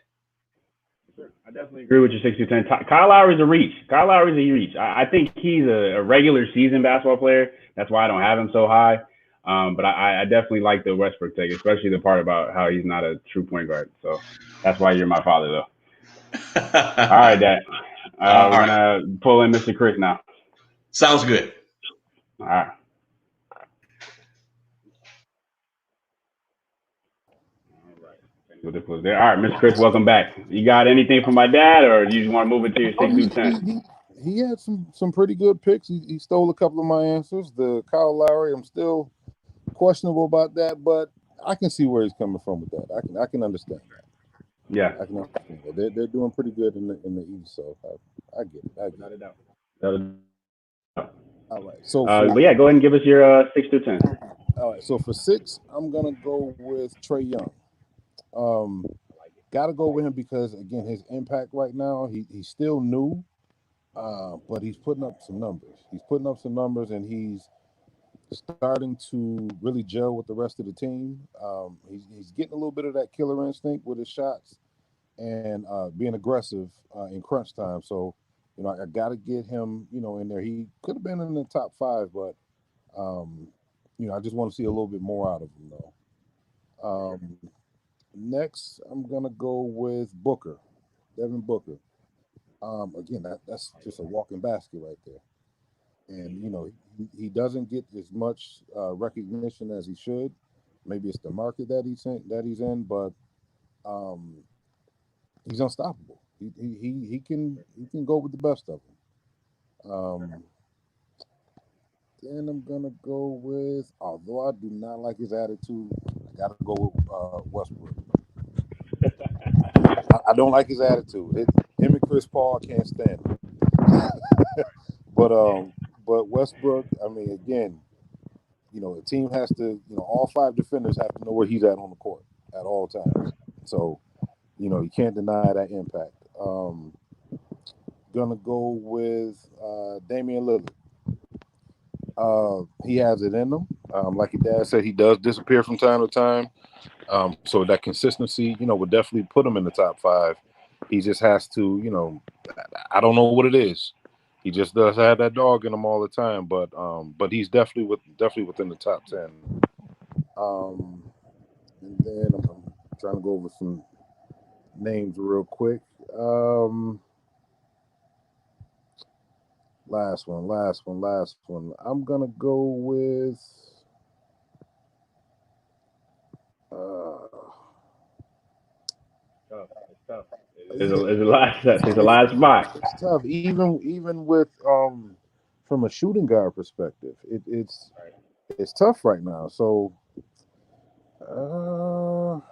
I definitely agree with your 6 through 10. Kyle Lowry's a reach. I think he's a regular season basketball player. That's why I don't have him so high. But I definitely like the Westbrook take, especially the part about how he's not a true point guard. So that's why you're my father, though. All right, Dad. We're gonna pull in Mr. Chris now. Sounds good. All right. All right, Mr. Chris, welcome back. You got anything for my dad, or do you just want to move it to your 6 through 10? he had some pretty good picks. He stole a couple of my answers. The Kyle Lowry, I'm still questionable about that, but I can see where he's coming from with that. I can understand that. Yeah, I can understand that. They're doing pretty good in the East, so I get it. not a doubt. All right. So but yeah, go ahead and give us your 6 through 10. all right. So for 6, I'm gonna go with Trae Young. Got to go with him because again, his impact right now, he's still new, but he's putting up some numbers. He's putting up some numbers, and he's starting to really gel with the rest of the team. He's getting a little bit of that killer instinct with his shots and being aggressive in crunch time. So, I got to get him, in there. He could have been in the top 5, but I just want to see a little bit more out of him, though. Next, I'm gonna go with Booker, Devin Booker. Again, that's just a walking basket right there. And he doesn't get as much recognition as he should. Maybe it's the market that he's in, but he's unstoppable. He can go with the best of them. Then I'm gonna go with, although I do not like his attitude, I gotta go with Westbrook. I don't like his attitude. Him and Chris Paul, I can't stand him. But Westbrook, I mean, again, the team has to, all 5 defenders have to know where he's at on the court at all times. So, you can't deny that impact. Gonna go with Damian Lillard. He has it in him. Like your dad said, he does disappear from time to time. So that consistency, would definitely put him in the top 5. He just has to, I don't know what it is. He just does have that dog in him all the time, but he's definitely within the top 10. And then I'm trying to go over some names real quick. Last one. I'm gonna go with It's tough. It's the last spot. It's tough, even with from a shooting guard perspective. It's tough right now. So, all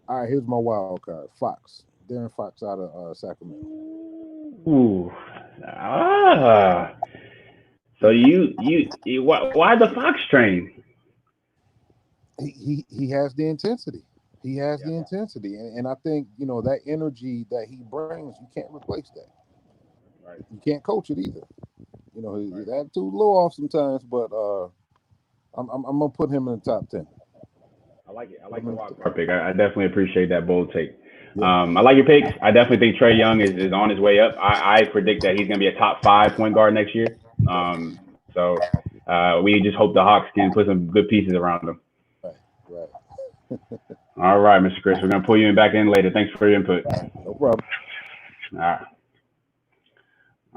right, here's my wild card: Darren Fox out of Sacramento. Ooh. So why the Fox train? He has the intensity. He has the intensity, and I think that energy that he brings, you can't replace that. Right. You can't coach it either. His attitude low off sometimes, but I'm gonna put him in the top 10. I like it. I like the wild card pick. I definitely appreciate that bold take. Yeah. I like your picks. I definitely think Trae Young is on his way up. I predict that he's going to be a top 5 point guard next year. So we just hope the Hawks can put some good pieces around him. Right. All right, Mr. Chris. We're going to pull you back in later. Thanks for your input. No problem.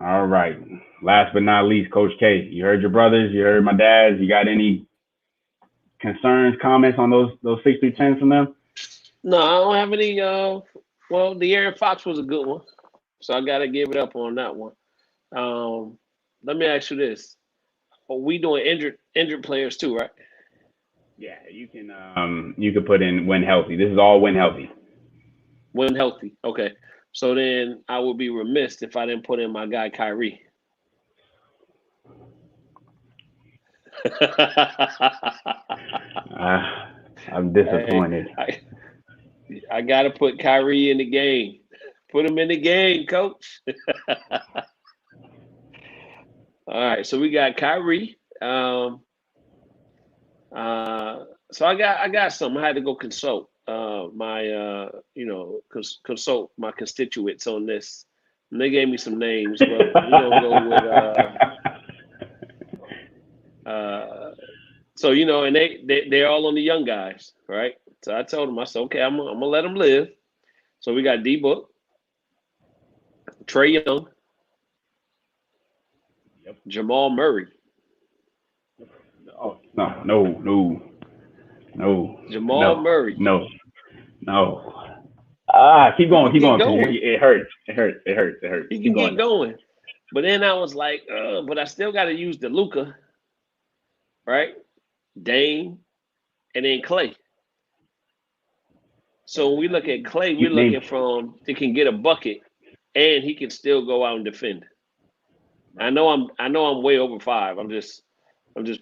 All right. Last but not least, Coach K. You heard your brothers. You heard my dads. You got any concerns, comments on those 6 through 10 from them? No, I don't have any. Well, the Aaron Fox was a good one, so I got to give it up on that one. Let me ask you this: are we doing injured players too, right? Yeah, you can put in when healthy. This is all when healthy. When healthy, okay. So then I would be remiss if I didn't put in my guy Kyrie. I'm disappointed. I got to put Kyrie in the game. Put him in the game, coach. All right, so we got Kyrie. So I got something. I had to go consult consult my constituents on this. And they gave me some names, but we're gonna go with so and they're all on the young guys, right? So I told them, I said, okay, I'm gonna let them live. So we got D-Book, Trae Young, Jamal Murray. Oh no. Jamal Murray. No. Keep going. It hurts. He can keep going. But then I was like, but I still got to use the Luka, right? Dame, and then Clay. So when we look at Clay, we're looking from he can get a bucket, and he can still go out and defend. I know I'm way over 5. I'm just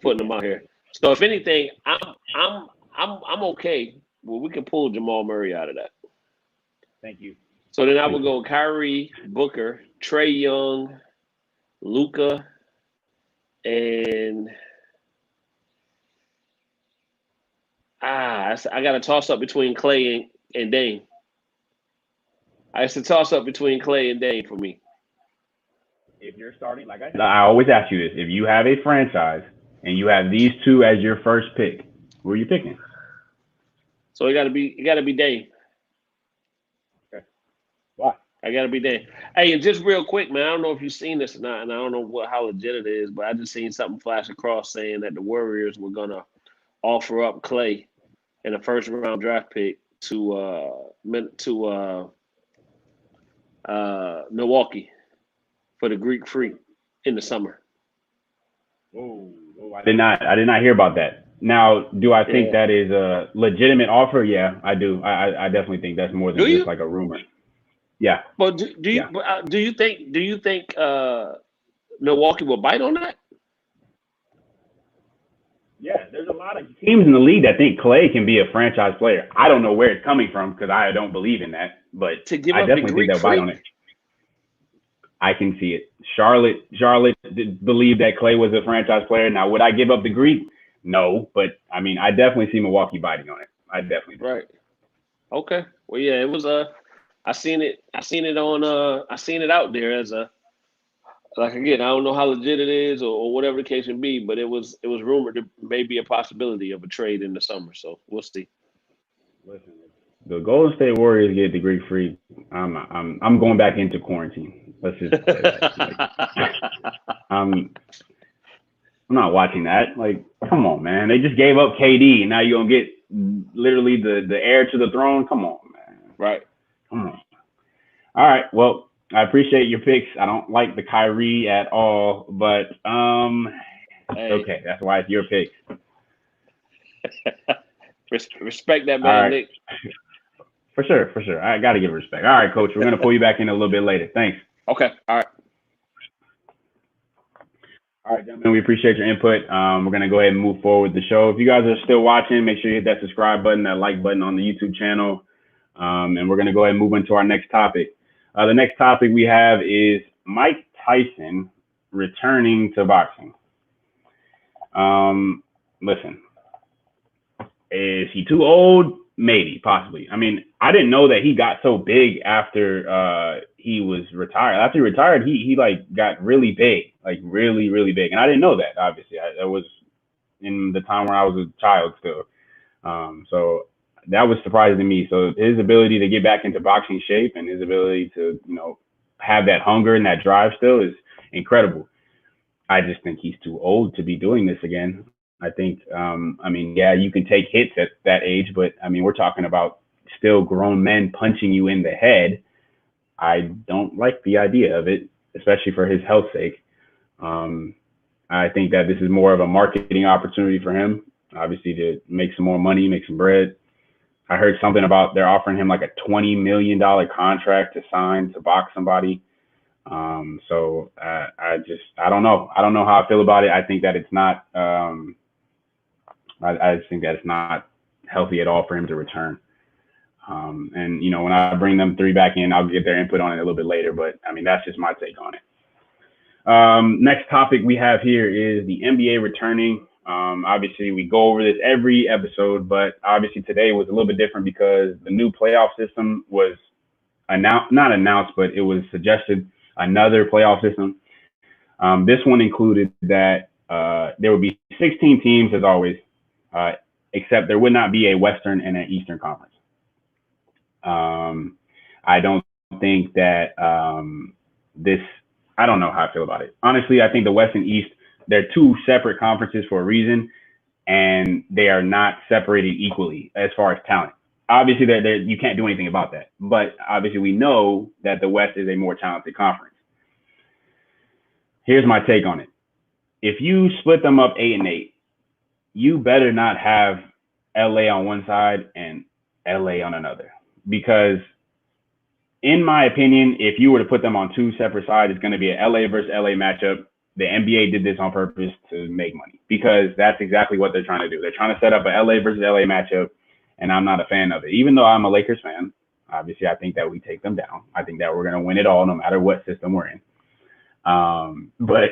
putting them out here. So if anything, I'm okay. Well, we can pull Jamal Murray out of that. Thank you. So then I would go Kyrie, Booker, Trae Young, Luka, and I got to toss up between Clay and Dame. It's a toss up between Clay and Dame for me. If you're starting, like I said, I always ask you this: if you have a franchise and you have these two as your first pick, who are you picking? So it got to be Dame. Okay. Why? I got to be Dame. Hey, and just real quick, man, I don't know if you've seen this or not, and I don't know how legit it is, but I just seen something flash across saying that the Warriors were gonna offer up Clay in a first round draft pick to Milwaukee for the Greek Freak in the summer. Whoa, I did not hear about that. Now, do I think that is a legitimate offer? Yeah, I do. I definitely think that's more than just like a rumor. Yeah. But do you think Milwaukee will bite on that? Yeah, there's a lot of teams in the league that think Clay can be a franchise player. I don't know where it's coming from because I don't believe in that, but I definitely think they'll bite on it. I can see it. Charlotte believed that Clay was a franchise player. Now, would I give up the Greek? No, but I mean, I definitely see Milwaukee biting on it. I definitely do. Right. Okay. Well, yeah, it was I seen it out there as a, like, again, I don't know how legit it is or whatever the case may be, but it was rumored to maybe a possibility of a trade in the summer. So we'll see. Listen, the Golden State Warriors get the Greek Freak. I'm going back into quarantine. Let's just say that. I'm not watching that. Like, come on, man. They just gave up KD, and now you're gonna get literally the heir to the throne. Come on, man. Right. Come on. All right. Well, I appreciate your picks. I don't like the Kyrie at all, but okay, that's why it's your pick. Respect that, man, right. Nick. For sure. I got to give respect. All right, Coach. We're gonna pull you back in a little bit later. Thanks. Okay. All right. All right, gentlemen, we appreciate your input. We're going to go ahead and move forward with the show. If you guys are still watching, make sure you hit that subscribe button, that like button on the YouTube channel. And we're going to go ahead and move into our next topic. The next topic we have is Mike Tyson returning to boxing. Listen, is he too old? Maybe, possibly. I mean, I didn't know that he got so big after he was retired. After he retired, he like got really big, like really, really big. And I didn't know that, obviously. That was in the time where I was a child still. So that was surprising to me. So his ability to get back into boxing shape and his ability to, have that hunger and that drive still is incredible. I just think he's too old to be doing this again. I think, you can take hits at that age, but I mean, we're talking about still grown men punching you in the head. I don't like the idea of it, especially for his health's sake. I think that this is more of a marketing opportunity for him, obviously, to make some more money, make some bread. I heard something about they're offering him like a $20 million contract to sign to box somebody. So I don't know. I don't know how I feel about it. I think that it's not, I just think that it's not healthy at all for him to return. And when I bring them three back in, I'll get their input on it a little bit later, but I mean, that's just my take on it. Next topic we have here is the NBA returning. Obviously we go over this every episode, but obviously today was a little bit different because the new playoff system was not announced, but it was suggested, another playoff system. This one included that there would be 16 teams as always, except there would not be a Western and an Eastern Conference. I don't think that I don't know how I feel about it. Honestly, I think the West and East, they're two separate conferences for a reason, and they are not separated equally as far as talent. obviously you can't do anything about that. But obviously we know that the West is a more talented conference. Here's my take on it. If you split them up 8-8, you better not have LA on one side and LA on another. Because in my opinion, if you were to put them on two separate sides, it's going to be an LA versus LA matchup. The NBA did this on purpose to make money because that's exactly what they're trying to do. They're trying to set up an LA versus LA matchup, and I'm not a fan of it. Even though I'm a Lakers fan, obviously I think that we take them down. I think that we're going to win it all no matter what system we're in. But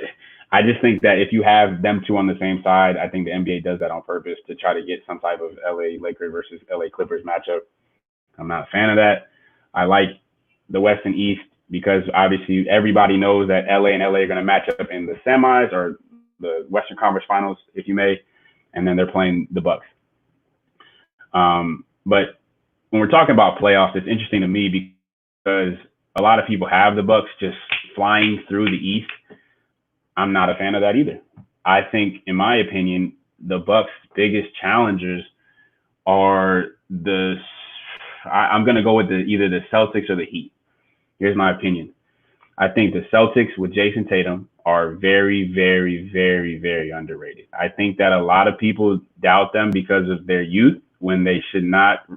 I just think that if you have them two on the same side, I think the NBA does that on purpose to try to get some type of LA Lakers versus LA Clippers matchup. I'm not a fan of that. I like the West and East because obviously everybody knows that LA and LA are going to match up in the semis or the Western Conference Finals, if you may, and then they're playing the Bucks. But when we're talking about playoffs, it's interesting to me because a lot of people have the Bucks just flying through the East. I'm not a fan of that either. I think, in my opinion, the Bucks' biggest challengers are I'm going to go with either the Celtics or the Heat. Here's my opinion. I think the Celtics with Jason Tatum are very, very, very, very underrated. I think that a lot of people doubt them because of their youth when they should not.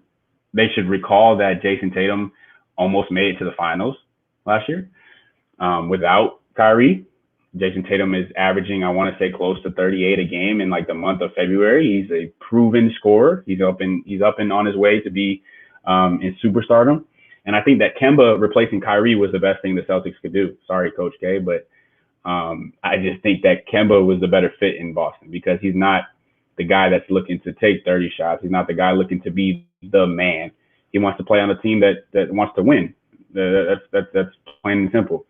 They should recall that Jason Tatum almost made it to the finals last year without Kyrie. Jason Tatum is averaging, I want to say, close to 38 a game in like the month of February. He's a proven scorer. He's up and on his way to be in superstardom. And I think that Kemba replacing Kyrie was the best thing the Celtics could do. Sorry, Coach K, but I just think that Kemba was the better fit in Boston because he's not the guy that's looking to take 30 shots. He's not the guy looking to be the man. He wants to play on a team that wants to win. That's plain and simple.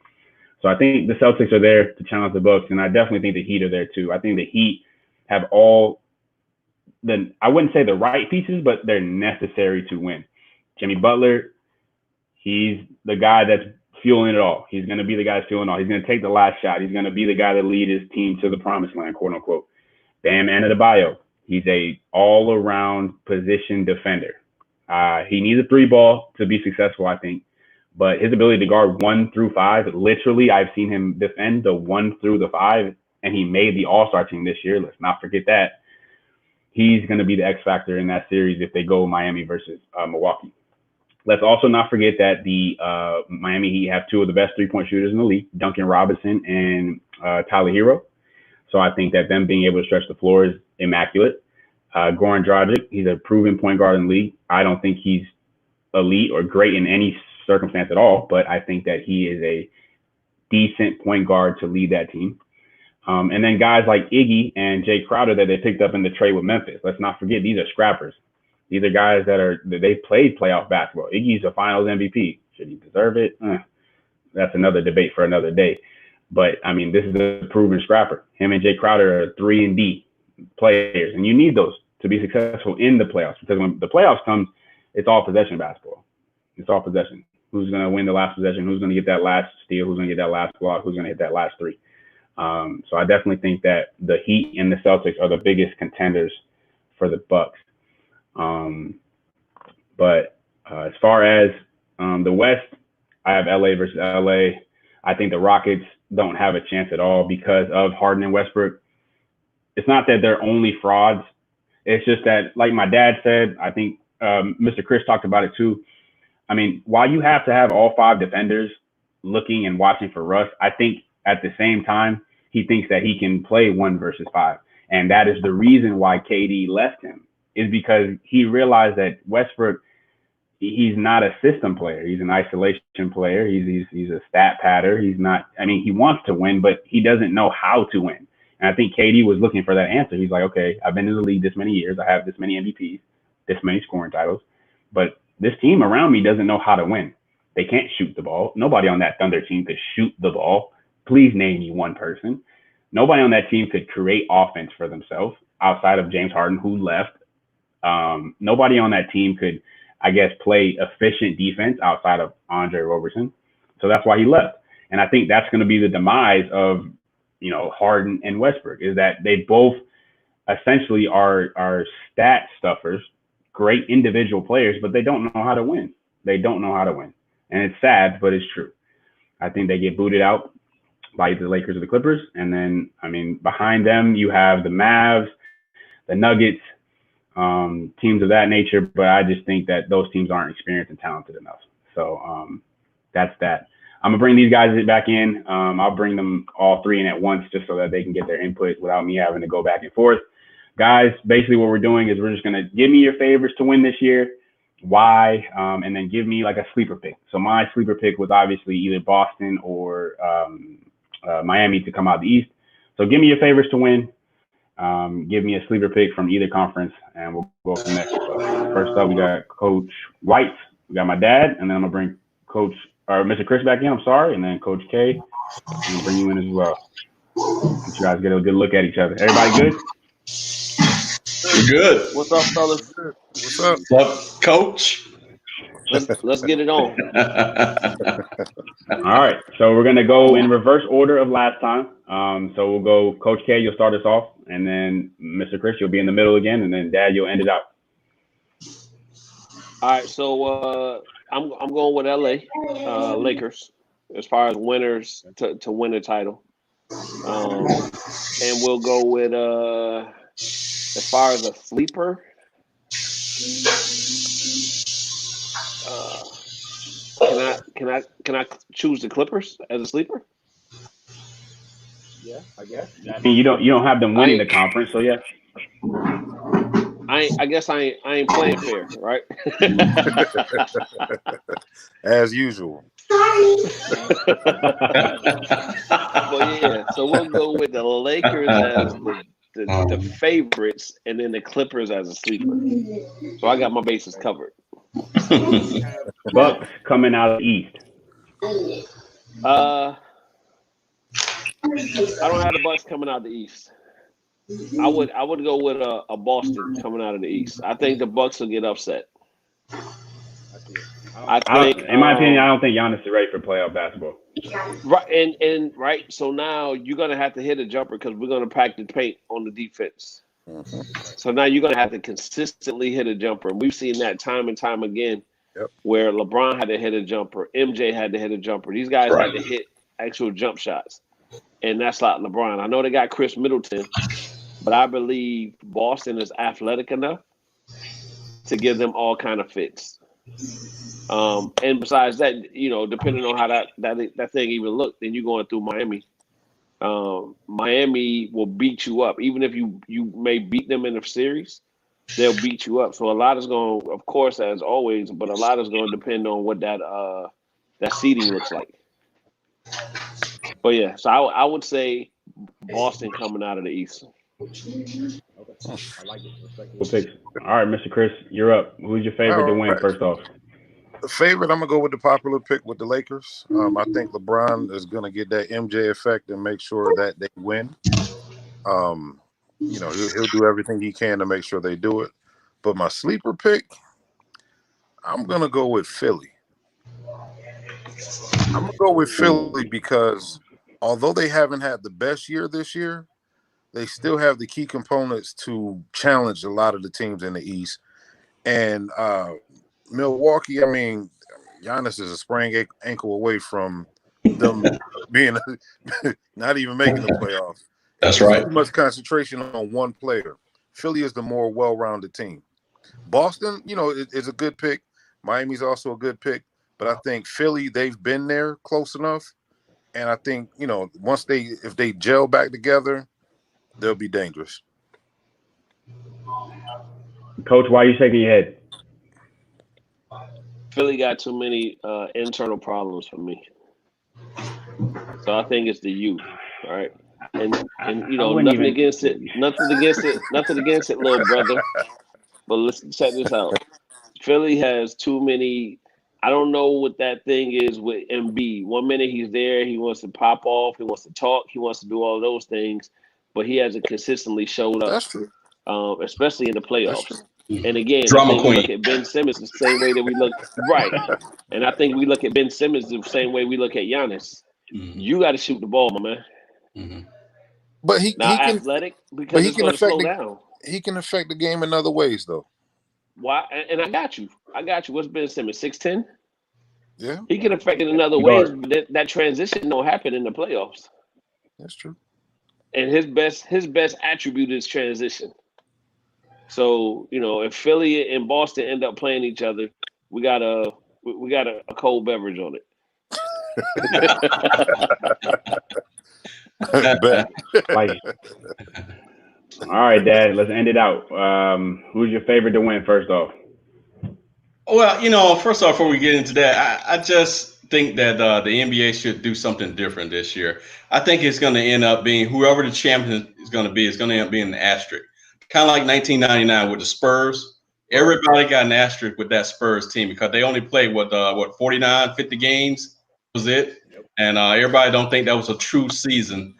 So I think the Celtics are there to challenge the Bucks, and I definitely think the Heat are there too. I think the Heat have I wouldn't say the right pieces, but they're necessary to win. Jimmy Butler, he's the guy that's fueling it all. He's going to be the guy that's fueling it all. He's going to take the last shot. He's going to be the guy that lead his team to the promised land, quote unquote. Bam Adebayo, he's a all-around position defender. He needs a three ball to be successful, I think. But his ability to guard 1 through 5, literally, I've seen him defend the 1 through the 5, and he made the All-Star team this year. Let's not forget that. He's going to be the X factor in that series if they go Miami versus Milwaukee. Let's also not forget that the Miami Heat have two of the best three-point shooters in the league, Duncan Robinson and Tyler Hero. So I think that them being able to stretch the floor is immaculate. Goran Dragic, he's a proven point guard in the league. I don't think he's elite or great in any circumstance at all, but I think that he is a decent point guard to lead that team. And then guys like Iggy and Jay Crowder that they picked up in the trade with Memphis. Let's not forget, these are scrappers. These are guys they played playoff basketball. Iggy's a finals MVP. Should he deserve it? That's another debate for another day. But I mean, this is a proven scrapper. Him and Jay Crowder are 3-and-D players, and you need those to be successful in the playoffs, because when the playoffs comes, it's all possession basketball. It's all possession. Who's going to win the last possession? Who's going to get that last steal? Who's going to get that last block? Who's going to hit that last three? So I definitely think that the Heat and the Celtics are the biggest contenders for the Bucks. But as far as the West, I have LA versus LA. I think the Rockets don't have a chance at all because of Harden and Westbrook. It's not that they're only frauds. It's just that, like my dad said, I think Mr. Chris talked about it too. I mean, while you have to have all 5 defenders looking and watching for Russ, I think at the same time, he thinks that he can play 1 versus 5. And that is the reason why KD left him, is because he realized that Westbrook, he's not a system player. He's an isolation player. He's a stat padder. He's not, I mean, he wants to win, but he doesn't know how to win. And I think KD was looking for that answer. He's like, okay, I've been in the league this many years. I have this many MVPs, this many scoring titles, but this team around me doesn't know how to win. They can't shoot the ball. Nobody on that Thunder team could shoot the ball. Please name me one person. Nobody on that team could create offense for themselves outside of James Harden, who left. Nobody on that team could, I guess, play efficient defense outside of Andre Roberson. So that's why he left. And I think that's going to be the demise of, Harden and Westbrook, is that they both essentially are stat stuffers, great individual players, but they don't know how to win. They don't know how to win. And it's sad, but it's true. I think they get booted out by the Lakers or the Clippers. And then, I mean, behind them, you have the Mavs, the Nuggets, teams of that nature. But I just think that those teams aren't experienced and talented enough. So that's that. I'm going to bring these guys back in. I'll bring them all three in at once just so that they can get their input without me having to go back and forth. Guys, basically what we're doing is we're just going to give me your favorites to win this year, why, and then give me like a sleeper pick. So my sleeper pick was obviously either Boston or Miami to come out the East. So give me your favorites to win. Give me a sleeper pick from either conference, and we'll go from there. So first up, we got Coach White. We got my dad, and then I'm going to bring Mr. Chris back in, I'm sorry, and then Coach K. I'm going to bring you in as well. Let you guys get a good look at each other. Everybody good? We're good. What's up, fellas? What's up? What's up, Coach? Let's get it on. All right, so we're going to go in reverse order of last time. So we'll go Coach K, you'll start us off, and then Mr. Chris, you'll be in the middle again, and then Dad, you'll end it out. All right, so I'm going with LA Lakers as far as winners to win the title, and we'll go with as far as a sleeper. Can I choose the Clippers as a sleeper? Yeah, I guess. I mean, you don't have them winning the conference, so yeah. I guess I ain't playing fair, right? As usual. But yeah, so we'll go with the Lakers as the favorites, and then the Clippers as a sleeper. So I got my bases covered. Bucks coming out of the East. I don't have the Bucks coming out of the East. I would go with a Boston coming out of the East. I think the Bucks will get upset. I think, in my opinion, I don't think Giannis is ready for playoff basketball. Right, and right. So now you're gonna have to hit a jumper because we're gonna pack the paint on the defense. Mm-hmm. So now you're gonna have to consistently hit a jumper, and we've seen that time and time again. Yep. Where LeBron had to hit a jumper, MJ had to hit a jumper. These guys had to hit actual jump shots, and that's like LeBron. I know they got Chris Middleton, but I believe Boston is athletic enough to give them all kind of fits. And besides that, depending on how that thing even looked, then you're going through Miami. Miami will beat you up, even if you may beat them in the series. They'll beat you up. So a lot is going, of course, as always, but a lot is going to depend on what that seeding looks like. But yeah, so I would say Boston coming out of the East. Okay. I like it. Respectable picks. All right, Mr. Chris, you're up. Who's your favorite to win first off? The favorite, I'm gonna go with the popular pick with the Lakers. I think LeBron is gonna get that MJ effect and make sure that they win. He'll do everything he can to make sure they do it. But my sleeper pick, I'm gonna go with Philly. I'm gonna go with Philly because although they haven't had the best year this year, they still have the key components to challenge a lot of the teams in the East. And Milwaukee, I mean, Giannis is a sprained ankle away from them being not even making the playoffs. That's right. Too much concentration on one player. Philly is the more well-rounded team. Boston, is a good pick. Miami's also a good pick. But I think Philly, they've been there close enough. And I think, if they gel back together, they'll be dangerous. Coach, why are you shaking your head? Philly got too many internal problems for me. So I think it's the youth, all right? And nothing against it, little brother. But listen, check this out. Philly has too many. I don't know what that thing is with Embiid. 1 minute he's there, he wants to pop off, he wants to talk, he wants to do all those things, but he hasn't consistently showed up. That's true. Especially in the playoffs. And again, Drama I think queen. we look at Ben Simmons the same way that we look right. And I think we look at Ben Simmons the same way we look at Giannis. Mm-hmm. You got to shoot the ball, my man. Mm-hmm. But he can athletic because he can affect He can affect the game in other ways, though. Why? And I got you. What's Ben Simmons? 6'10"? Yeah, He can affect it in other ways, but that transition don't happen in the playoffs. that's true. And his best attribute is transition. So, if Philly and Boston end up playing each other, we got a cold beverage on it. All right, Dad, let's end it out. Who's your favorite to win first off? Well, first off, before we get into that, I just think that the NBA should do something different this year. I think it's going to end up being whoever the champion is going to be. It's going to end up being an asterisk, kind of like 1999 with the Spurs. Everybody got an asterisk with that Spurs team because they only played 49, 50 games was it, and everybody don't think that was a true season.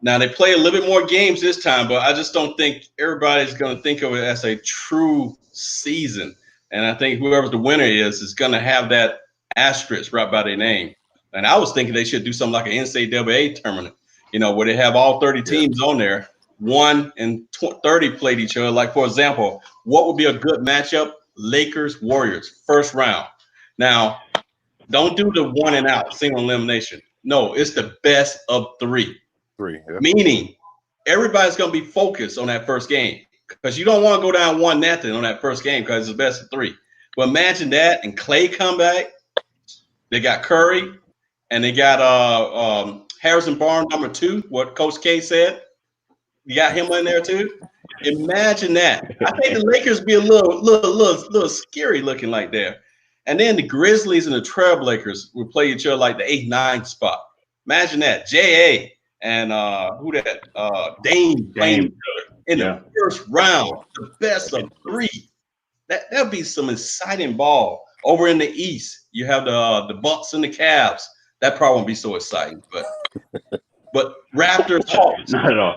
Now they play a little bit more games this time, but I just don't think everybody's going to think of it as a true season. And I think whoever the winner is going to have that asterisk right by their name. And I was thinking they should do something like an NCAA tournament, where they have all 30 teams on there. 1 and 30 played each other. Like, for example, what would be a good matchup? Lakers, Warriors, first round. Now, don't do the 1 and out, single elimination. No, it's the best of 3. Yeah. Meaning everybody's going to be focused on that first game. Because you don't want to go down 1-0 on that first game because it's the best of 3. But imagine that and Clay come back. They got Curry and they got Harrison Barnes, number 2, what Coach K said. You got him in there too. Imagine that. I think the Lakers be a little scary looking like that. And then the Grizzlies and the Trailblazers will play each other like the 8-9 spot. Imagine that. J.A. and Dame playing each other in the first round, the best of 3. That'll be some exciting ball. Over in the East, you have the Bucks and the Cavs. That probably won't be so exciting, but Raptors, Hawks. Not at all.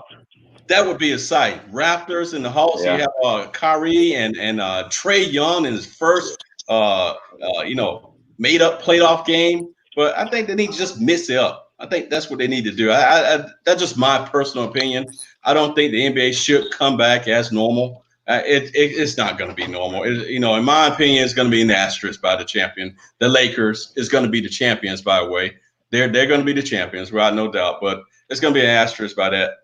That would be exciting. Raptors and the Hawks. Yeah. You have Kyrie and Trae Young in his first made up playoff game. But I think they need to just mix it up. I think that's what they need to do. That's just my personal opinion. I don't think the NBA should come back as normal. It's not going to be normal. In my opinion, it's going to be an asterisk by the champion. The Lakers is going to be the champions, by the way. They're going to be the champions, without no doubt. But it's going to be an asterisk by that.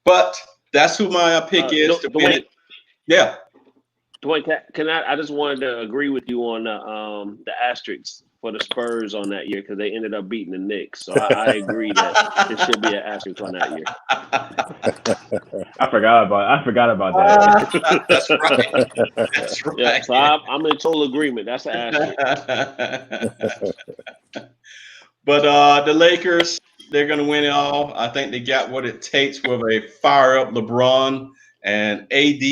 But that's who my pick is to win it. Yeah. Dwayne, I just wanted to agree with you on the asterisks for the Spurs on that year because they ended up beating the Knicks. So I agree that there should be an asterisk on that year. I forgot about that. That's right. That's right. Yeah, so I'm in total agreement. That's an asterisk. But the Lakers, they're going to win it all. I think they got what it takes with a fire-up LeBron and AD.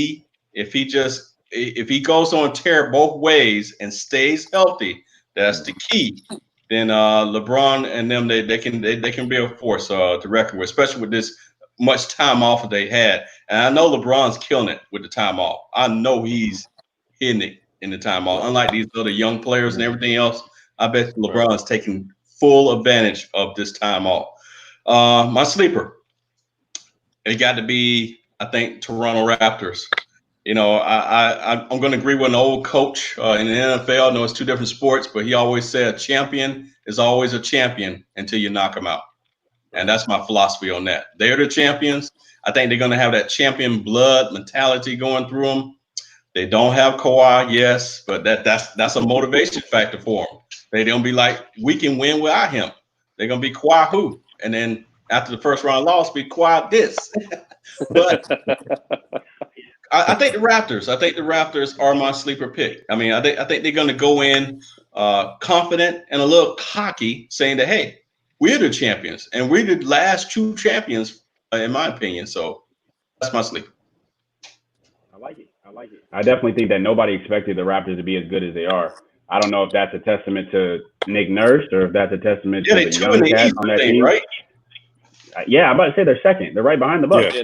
If he goes on tear both ways and stays healthy, that's the key. Then LeBron and them, they can be a force to reckon with, especially with this much time off that they had. And I know LeBron's killing it with the time off. I know he's hitting it in the time off. Unlike these other young players and everything else, I bet LeBron's taking full advantage of this time off. My sleeper, it got to be, I think, Toronto Raptors. I'm going to agree with an old coach in the NFL. I know it's 2 different sports, but he always said a champion is always a champion until you knock him out. And that's my philosophy on that. They're the champions. I think they're going to have that champion blood mentality going through them. They don't have Kawhi, yes, but that's a motivation factor for them. They're going to be like, we can win without him. They're going to be Kawhi who? And then after the first round loss, be Kawhi this. But I think the Raptors are my sleeper pick. I mean, I think they're going to go in confident and a little cocky, saying that, hey, we're the champions, and we're the last true champions, in my opinion. So that's my sleeper. I like it. I definitely think that nobody expected the Raptors to be as good as they are. I don't know if that's a testament to Nick Nurse or if that's a testament to the young cats on that team. Right? Yeah, I'm about to say they're second. They're right behind the Bucks.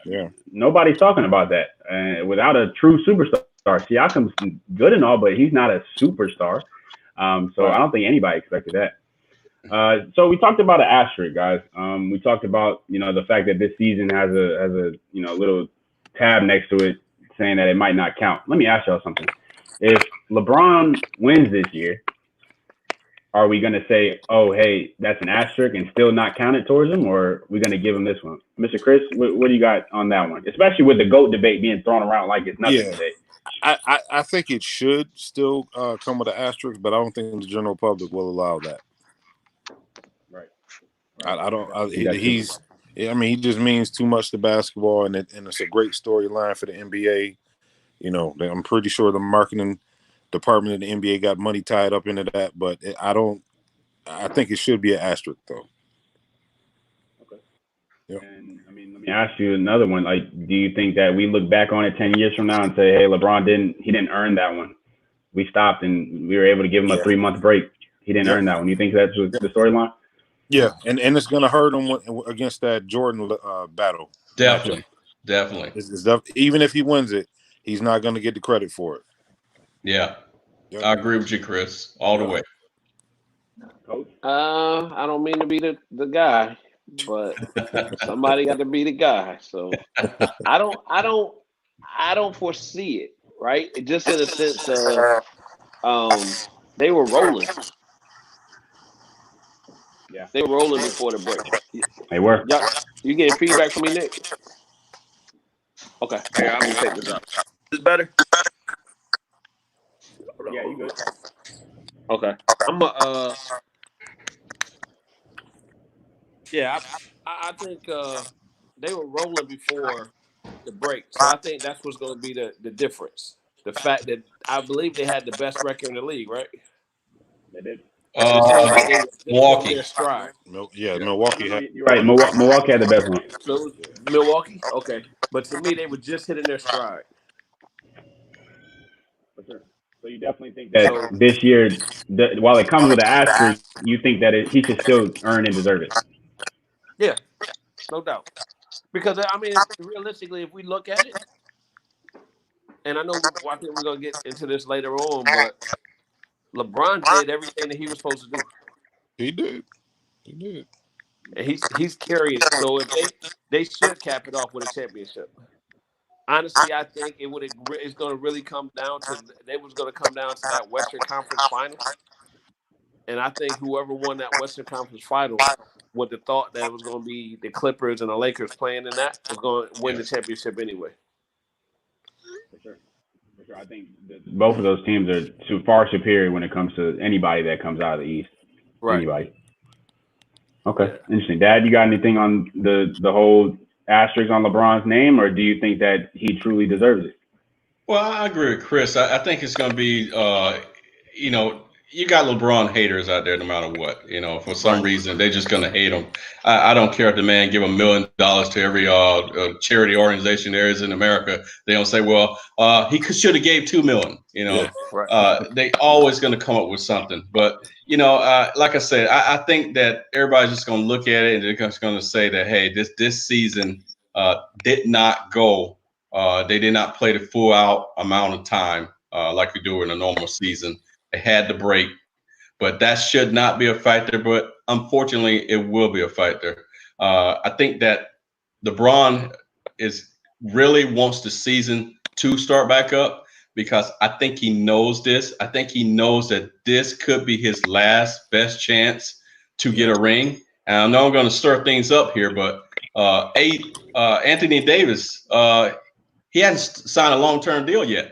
Yeah. Nobody's talking about that. Without a true superstar, Siakam's good and all, but he's not a superstar. So I don't think anybody expected that. So we talked about an asterisk, guys. We talked about the fact that this season has a little tab next to it saying that it might not count. Let me ask y'all something. If LeBron wins this year, are we going to say, oh, hey, that's an asterisk and still not count it towards him, or are we going to give him this one? Mr. Chris, what do you got on that one? Especially with the GOAT debate being thrown around like it's nothing today. I think it should still come with an asterisk, but I don't think the general public will allow that. Right. I don't. He just means too much to basketball, and it's a great storyline for the NBA. You know, I'm pretty sure the marketing department of the NBA got money tied up into that, but I think it should be an asterisk, though. Okay. Yep. And I mean, let me ask you another one. Like, do you think that we look back on it 10 years from now and say, hey, LeBron didn't earn that one? We stopped and we were able to give him a 3-month break. He didn't earn that one. You think that's the storyline? Yeah, and it's going to hurt him against that Jordan battle. Definitely. Even if he wins it, he's not going to get the credit for it. Yeah, I agree with you, Chris, all the way. I don't mean to be the guy, but somebody got to be the guy. So I don't foresee it, right? Just in a sense of they were rolling. Yeah, they were rolling before the break. They were. You getting feedback from me, Nick? Okay, here, I'm gonna take this up. Is better? Yeah, you good. Okay. I think they were rolling before the break. So I think that's what's going to be the difference. The fact that I believe they had the best record in the league, right? They did. Milwaukee. Their stride. Milwaukee had. You're right. Milwaukee had the best one. So Milwaukee? Okay. But to me, they were just hitting their stride. For sure. So you definitely think that this year, while it comes with an asterisk, you think that he should still earn and deserve it? Yeah, no doubt. Because, I mean, realistically, if we look at it, and I think we're going to get into this later on, but LeBron did everything that he was supposed to do. He did. And he's carrying it. So if they should cap it off with a championship. Honestly, I think it's going to really come down to that Western Conference Finals, and I think whoever won that Western Conference Finals, with the thought that it was going to be the Clippers and the Lakers playing in that, was going to win the championship anyway. For sure. I think both of those teams are far superior when it comes to anybody that comes out of the East. Right. Anybody. Okay, interesting. Dad, you got anything on the whole asterisk on LeBron's name, or do you think that he truly deserves it? Well, I agree with Chris. I think it's going to be, you got LeBron haters out there no matter what. For some reason, they're just going to hate him. I don't care if the man give $1 million to every charity organization there is in America. They don't say, well, he should have gave $2 million. They always going to come up with something. But, like I said, I think that everybody's just going to look at it and they're just going to say that, hey, this season did not go. They did not play the full out amount of time like we do in a normal season. They had the break, but that should not be a factor. But unfortunately, it will be a factor. I think that LeBron really wants the season to start back up because I think he knows this. I think he knows that this could be his last best chance to get a ring. And I know I'm going to stir things up here, but Anthony Davis, he hasn't signed a long-term deal yet.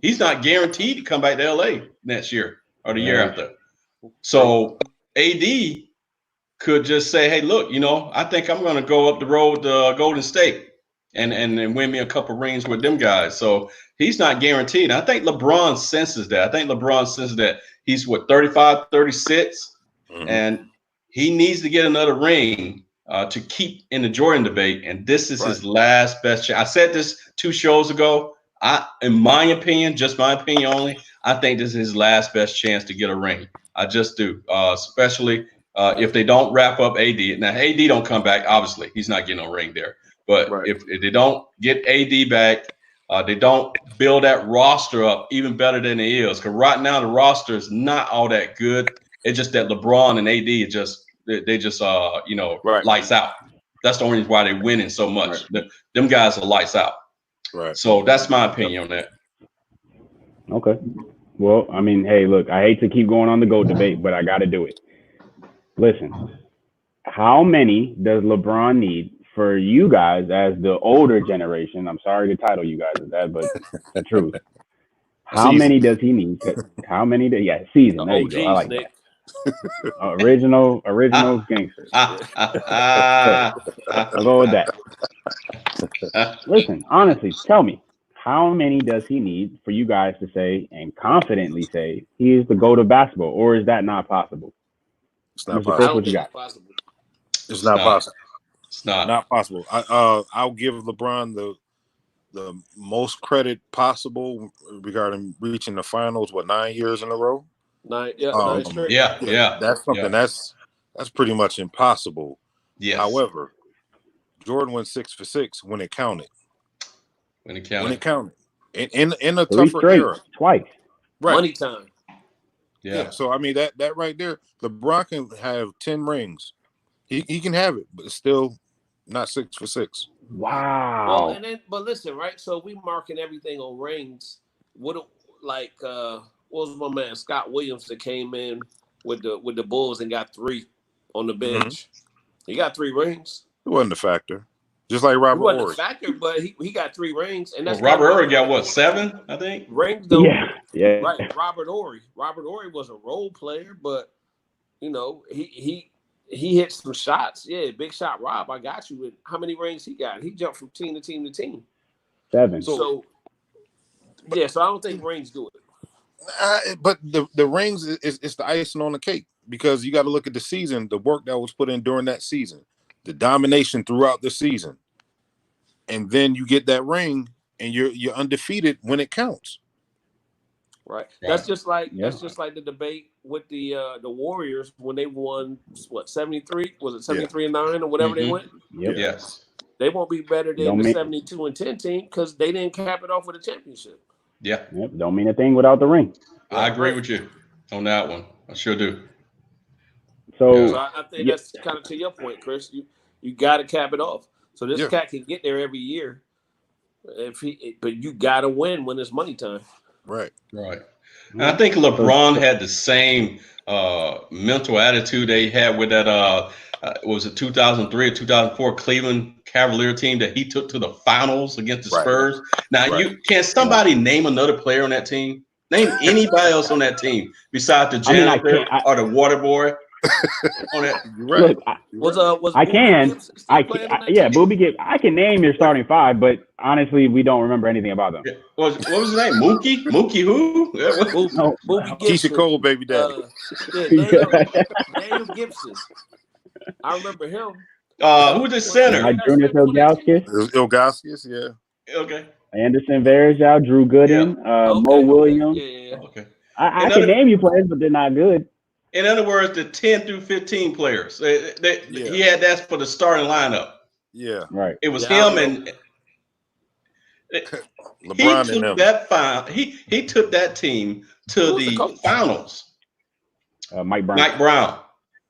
He's not guaranteed to come back to LA next year or the year after. So AD could just say, hey, look, I think I'm going to go up the road to Golden State and win me a couple rings with them guys. So he's not guaranteed. I think LeBron senses that. I think LeBron senses that he's 35, 36, and he needs to get another ring to keep in the Jordan debate. And this is his last best chance. I said this 2 shows ago. In my opinion, just my opinion only, I think this is his last best chance to get a ring. I just do, especially if they don't wrap up AD. Now, AD don't come back. Obviously, he's not getting a ring there. But if they don't get AD back, they don't build that roster up even better than it is. Because right now, the roster is not all that good. It's just that LeBron and AD lights out. That's the only reason why they're winning so much. Them guys are lights out. Right. So that's my opinion on that. Okay. Well, I mean, hey, look, I hate to keep going on the GOAT debate, but I got to do it. Listen, how many does LeBron need for you guys as the older generation? I'm sorry to title you guys as that, but the truth. How many does he need? How many? Yeah, season. There you go. I like Nick. that. Original gangsters. I'll go with that. Listen, honestly, tell me, how many does he need for you guys to say and confidently say he is the GOAT of basketball, or is that not possible? It's not Mr. possible. Chris, what you got? Possible. It's not possible. It's not. Not possible. I'll give LeBron the most credit possible regarding reaching the finals. 9 years in a row? 9 straight. Yeah. That's something that's pretty much impossible. Yes. However, Jordan went 6 for 6 when it counted. In a tougher era. Twice. Right. Money time. Yeah. So I mean that right there, LeBron can have 10 rings. He can have it, but it's still not 6 for 6. Wow. Well, but listen, right? So we marking everything on rings. What was my man Scott Williams that came in with the Bulls and got 3 on the bench? He got 3 rings. It wasn't a factor. Just like Robert Horry. It wasn't a factor, but he got 3 rings, and that's Robert Horry got what, 7? I think rings. Though, yeah. Right, Robert Horry. Robert Horry was a role player, but he hit some shots. Yeah, big shot, Rob. I got you. And how many rings he got? He jumped from team to team to team. 7. So I don't think rings do it. But the rings is the icing on the cake, because you got to look at the season, the work that was put in during that season, the domination throughout the season, and then you get that ring and you're undefeated when it counts. Right. That's just like the debate with the Warriors when they won 73? Was it 73-9 or whatever they went? Yep. Yes. They won't be better than the 72-10 team because they didn't cap it off with a championship. Yeah. Yep. Don't mean a thing without the ring. I agree with you on that one. I sure do. So I think that's kind of to your point, Chris. You got to cap it off. So this cat can get there every year, but you got to win when it's money time. Right. And I think LeBron had the same mental attitude they had with that was it 2003 or 2004 Cleveland Cavalier team that he took to the finals against the Spurs. Now, can somebody name another player on that team? Name anybody else on that team besides the janitor or the water boy? On that, right. Look, I can. Booby Gibbs. I can name your starting 5, but honestly, we don't remember anything about them. Yeah. What was his name? Mookie? Mookie who? Keisha Cole, baby daddy. Daniel Gibson. I remember him. Who's the center? Jonas Ilgauskas, yeah. Okay. Anderson Varejao, Drew Gooden, Mo Williams. Yeah. Okay. I can name you players, but they're not good. In other words, the 10 through 15 players. He had that for the starting lineup. Yeah. Right. It was him and LeBron he took that he took that team to the finals. Mike Brown.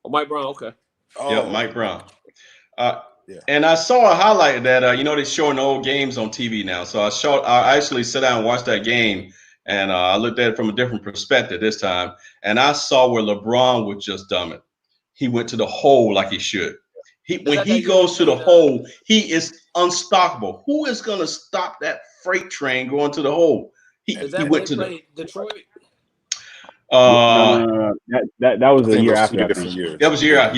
Oh, Mike Brown, okay. Yeah, Mike Brown. And I saw a highlight that they're showing old games on TV now. So I actually sat down and watched that game, and I looked at it from a different perspective this time. And I saw where LeBron was just dumb it. He went to the hole like he should. When he goes to the hole, he is unstoppable. Who is going to stop that freight train going to the hole? He went to Detroit. No. That was a year after. That was a year after.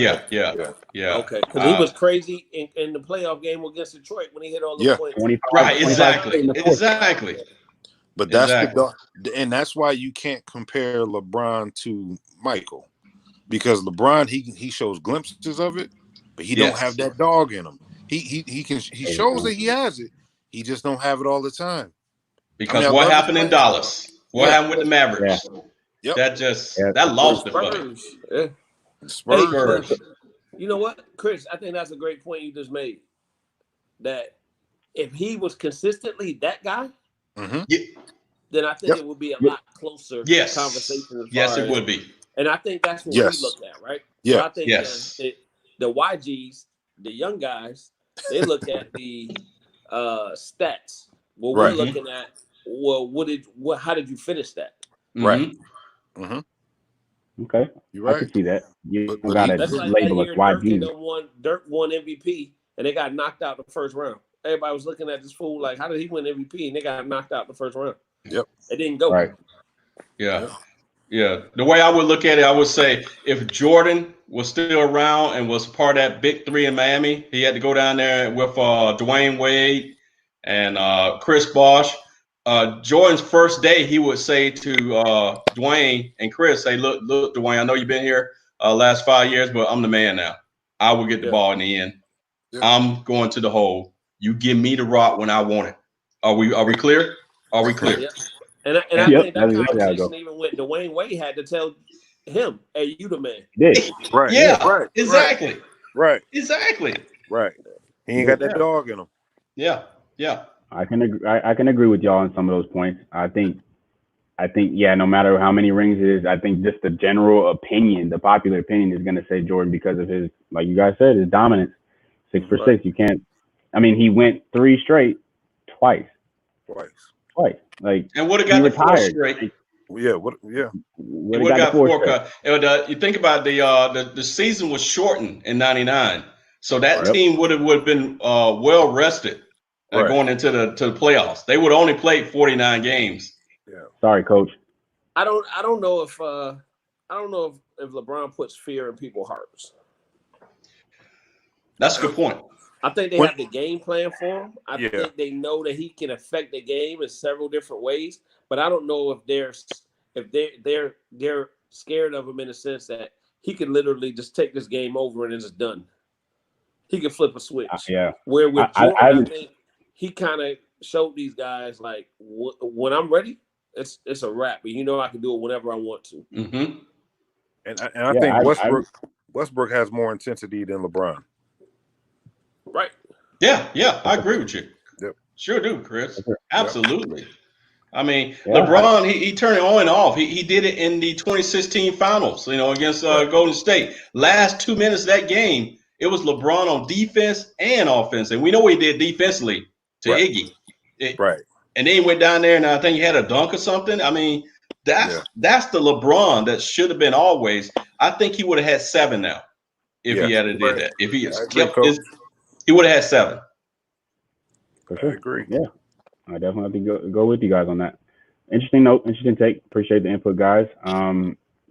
Yeah. Okay, because he was crazy in the playoff game against Detroit when he hit all those points. 25, right, exactly. But and that's why you can't compare LeBron to Michael, because LeBron he shows glimpses of it, but he don't have that dog in him. He shows that he has it. He just don't have it all the time. Because what happened in Dallas? What happened with the Mavericks? Yep. That lost the fight. Spurs. Hey, you know what, Chris? I think that's a great point you just made. That if he was consistently that guy, then I think it would be a lot closer conversation. Yes, it would be. And I think that's what we look at, right? Yeah. So I think the YGs, the young guys, they look at the stats, What we're looking at, well, how did you finish that? Right. Mm-hmm. Okay. You're right. I can see that. You But got to That's like label that us year YG. Dirk won MVP, and they got knocked out the first round. Everybody was looking at this fool like, how did he win MVP? And they got knocked out the first round. Yep. It didn't go. Right. Yeah. The way I would look at it, I would say if Jordan was still around and was part of that big three in Miami, he had to go down there with Dwayne Wade and Chris Bosh. Jordan's first day, he would say to Dwayne and Chris, say, look, Dwayne, I know you've been here last 5 years, but I'm the man now. I will get the ball in the end. Yep. I'm going to the hole. You give me the rock when I want it. Are we clear? Are we clear? Yep. And I think that conversation even with Dwayne Wade had to tell him, hey, you the man. Right. Yeah. Right. Exactly. Right. Exactly. Right. He ain't got that dog in him. Yeah. Yeah. I can agree with y'all on some of those points. I think, no matter how many rings it is, I think just the general opinion, the popular opinion is going to say Jordan because of his, like you guys said, his dominance. 6 for 6. You can't. I mean, he went 3 straight, twice. Like, and would have got the 4 straight. Yeah. He would have got 4 cut. You think about the season was shortened in '99, so that team would have been well rested going into the playoffs. They would only play 49 games. Yeah. Sorry, coach. I don't know if LeBron puts fear in people's hearts. That's a good point. I think they have the game plan for him. I think they know that he can affect the game in several different ways. But I don't know if they're scared of him in the sense that he could literally just take this game over and it's done. He could flip a switch. Where with Jordan, I think he kind of showed these guys like, when I'm ready, it's a wrap. And I can do it whenever I want to. Mm-hmm. And I think Westbrook has more intensity than LeBron. Right. Yeah, I agree with you. Yep. Sure do, Chris. Absolutely. I mean, LeBron, he turned it on and off. He did it in the 2016 finals, against Golden State. Last 2 minutes of that game, it was LeBron on defense and offense. And we know what he did defensively to Iggy. And then he went down there and I think he had a dunk or something. I mean, that's the LeBron that should have been always. I think he would have had 7 now if he had did that. If he kept he would have had 7. For sure. I agree. Yeah. I definitely have to go with you guys on that. Interesting note, interesting take. Appreciate the input, guys.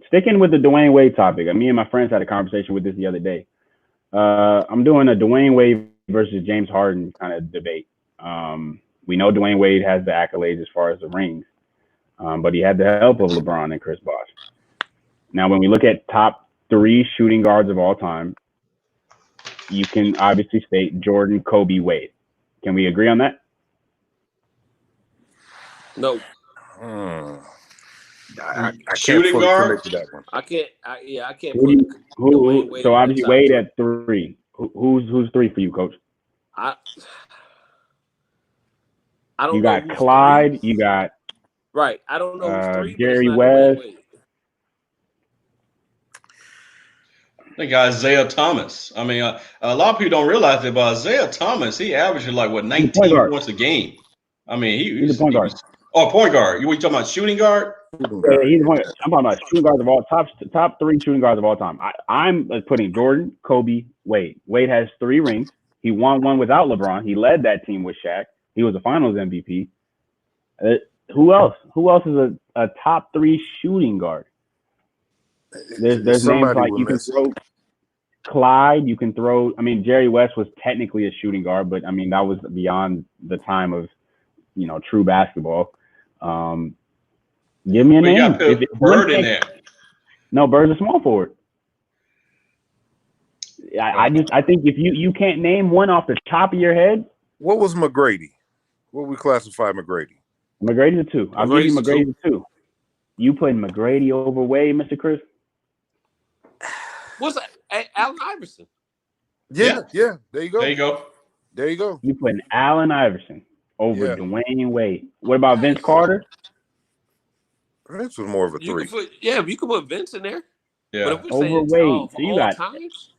Sticking with the Dwayne Wade topic, me and my friends had a conversation with this the other day. I'm doing a Dwayne Wade versus James Harden kind of debate. We know Dwayne Wade has the accolades as far as the rings, but he had the help of LeBron and Chris Bosh. Now, when we look at top 3 shooting guards of all time, you can obviously state Jordan, Kobe, Wade. Can we agree on that? No. I shooting guard. I can't. I can't. So obviously Wade at 3. Who's 3 for you, Coach? I don't. You got Clyde. You got right. I don't know who's 3. Jerry West. I think Isaiah Thomas. I mean, a lot of people don't realize it, but Isaiah Thomas, he averaged 19 points a game. I mean, he's a point guard. Point guard. You talking about shooting guard? Yeah, he's I'm talking about shooting guards of all top 3 shooting guards of all time. I'm putting Jordan, Kobe, Wade. Wade has 3 rings. He won 1 without LeBron. He led that team with Shaq. He was a Finals MVP. Who else? Who else is a top 3 shooting guard? There's names like you can throw Clyde. You can throw. I mean, Jerry West was technically a shooting guard, but I mean that was beyond the time of true basketball. Give me a name. Bird in there. No, Bird's a small forward. I think if you can't name one off the top of your head. What was McGrady? What we classify McGrady? McGrady's a 2. I'll give you McGrady's a 2. You putting McGrady over Wade, Mr. Chris? What's that? Allen Iverson. Yeah. There you go. You putting Allen Iverson over Dwayne Wade. What about Vince Carter? Vince was more of a 3. You can put Vince in there. Yeah. But if over Wade. So you got times?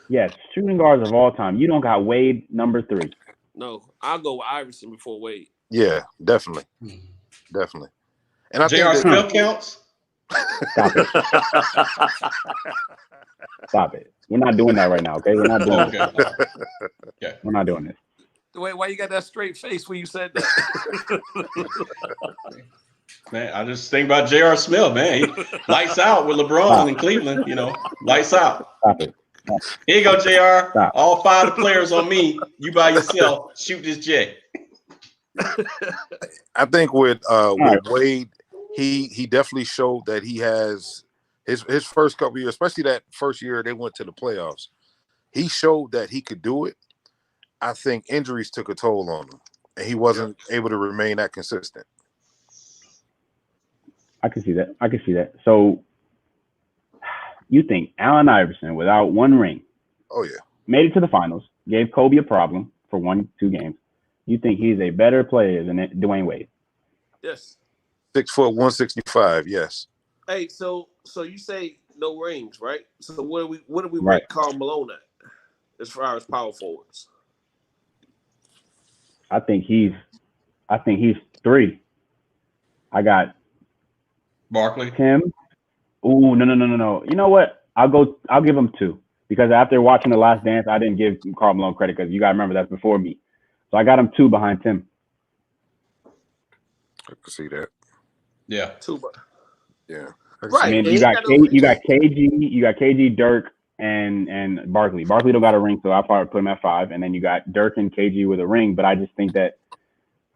Yes, shooting guards of all time. You don't got Wade number 3. No, I'll go with Iverson before Wade. Yeah, definitely. And I J.R. think Smith counts. Stop it. Stop it. We're not doing that right now, okay? We're not doing Okay. this. Okay. We're not doing this. Wait, why you got that straight face when you said that? Man, I just think about J.R. Smith, man. He lights out with LeBron in Cleveland, lights out. Stop it. Here you go, JR. Stop. All 5 of the players on me. You by yourself. Shoot this J. I think with Wade, he definitely showed that he has his first couple years, especially that first year they went to the playoffs. He showed that he could do it. I think injuries took a toll on him, and he wasn't able to remain that consistent. I can see that. So you think Allen Iverson, without one ring, made it to the finals, gave Kobe a problem for 1-2 games. You think he's a better player than Dwayne Wade? Yes. 6 foot 165. Yes. Hey, so you say no rings, right? So what do we Right. rank Karl Malone at as far as power forwards? I think he's 3. I got Barkley. Tim. Ooh, no. You know what? I'll give him 2 because after watching The Last Dance, I didn't give Karl Malone credit because you got to remember that's before me. So I got him 2 behind Tim. I can see that. Yeah. 2. Yeah. Right. I mean, you got KG, Dirk, and Barkley. Barkley don't got a ring, so I'll probably put him at 5. And then you got Dirk and KG with a ring. But I just think that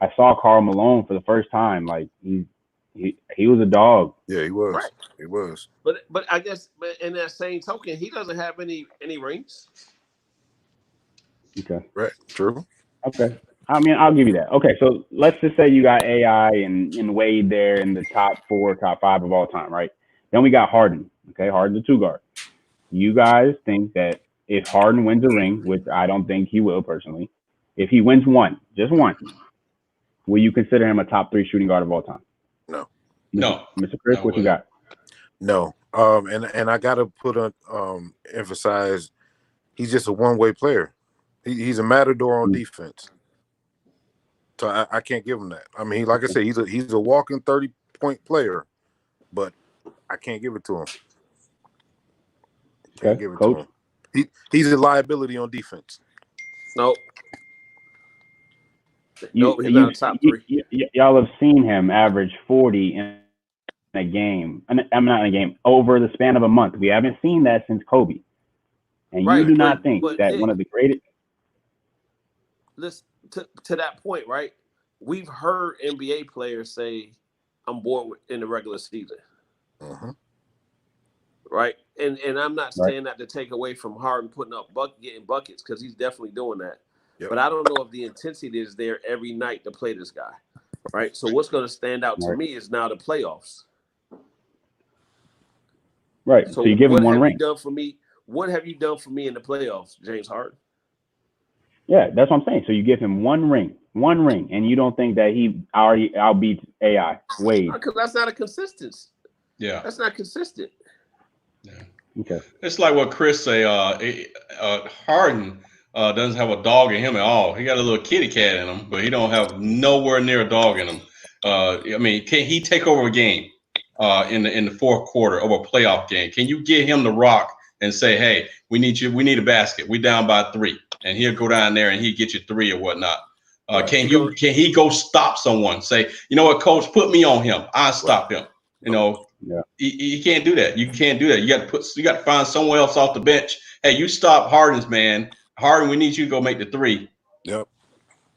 I saw Karl Malone for the first time. Like he was a dog. Yeah, he was. Right. He was. But I guess in that same token, he doesn't have any rings. Okay. Right. True. Okay. I mean, I'll give you that. Okay, so let's just say you got AI and Wade there in the top 4, top 5 of all time, right? Then we got Harden. Okay, Harden's a 2 guard. You guys think that if Harden wins a ring, which I don't think he will personally, if he wins one, just one, will you consider him a top 3 shooting guard of all time? No. No. Mr. Chris, what you got? No. And I gotta emphasize he's just a one-way player. He's a matador on defense. So I can't give him that. I mean, like I said, he's a walking 30-point player, but I can't give it to him. Can't give it Coach? to him. He's a liability on defense. Nope. Nope, he's not a top 3. Y'all have seen him average 40 in a game. I'm not in a game over the span of a month. We haven't seen that since Kobe. And you do not think that one of the greatest. Listen to that point, right? We've heard NBA players say, "I'm bored in the regular season." Right, and I'm not saying that to take away from Harden putting up getting buckets because he's definitely doing that. Yep. But I don't know if the intensity is there every night to play this guy, right? So what's going to stand out to me is now the playoffs. Right. So you give him one ring. What have you done for me in the playoffs, James Harden? Yeah, that's what I'm saying. So you give him one ring, and you don't think that he already outbeats AI Wade? Because that's not a consistency. Yeah, that's not consistent. Yeah. Okay. It's like what Chris say. Harden doesn't have a dog in him at all. He got a little kitty cat in him, but he don't have nowhere near a dog in him. I mean, can he take over a game in the fourth quarter of a playoff game? Can you get him the rock and say, "Hey, we need you. We need a basket. We down by 3," and he'll go down there and he'll get you 3 or whatnot. Can he go stop someone? Say, "You know what, coach, put me on him. I'll stop him." You know, he can't do that. You can't do that. You got to find someone else off the bench. Hey, you stop Harden's man. Harden, we need you to go make the 3. Yep.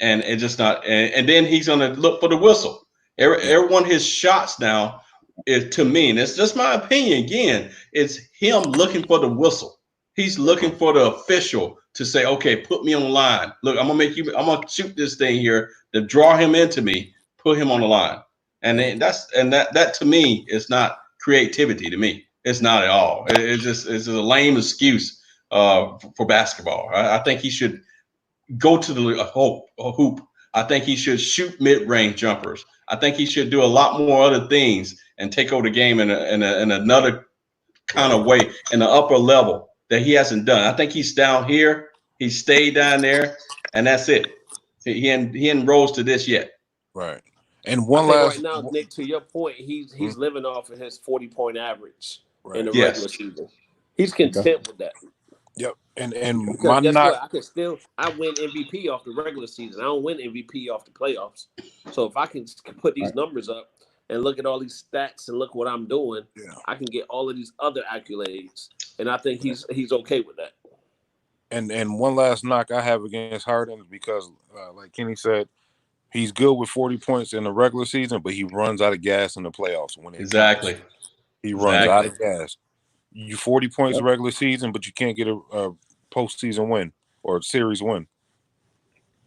And it's just not. And then he's gonna look for the whistle. Every one of his shots now is, to me, and it's just my opinion. Again, it's him looking for the whistle. He's looking for the official to say, "Okay, put me on the line. Look, I'm gonna shoot this thing here to draw him into me. Put him on the line." And then that to me is not creativity. To me, it's not at all. It's just a lame excuse for basketball. I think he should go to the hoop. I think he should shoot mid-range jumpers. I think he should do a lot more other things and take over the game in another kind of way, in the upper level that he hasn't done. I think he's down here. He stayed down there, and that's it. He hadn't rose to this yet. Right. And one I think last right now, Nick, to your point, he's living off of his 40-point average in the Yes. regular season. He's content with that. Yep. And Because my guess knock. what? I win MVP off the regular season. I don't win MVP off the playoffs. So if I can put these numbers up and look at all these stats and look what I'm doing, I can get all of these other accolades. And I think he's okay with that. And one last knock I have against Harden is because, like Kenny said, he's good with 40 points in the regular season, but he runs out of gas in the playoffs. When it Exactly. counts. He runs out of gas. You 40 points regular season, but you can't get a postseason win or a series win.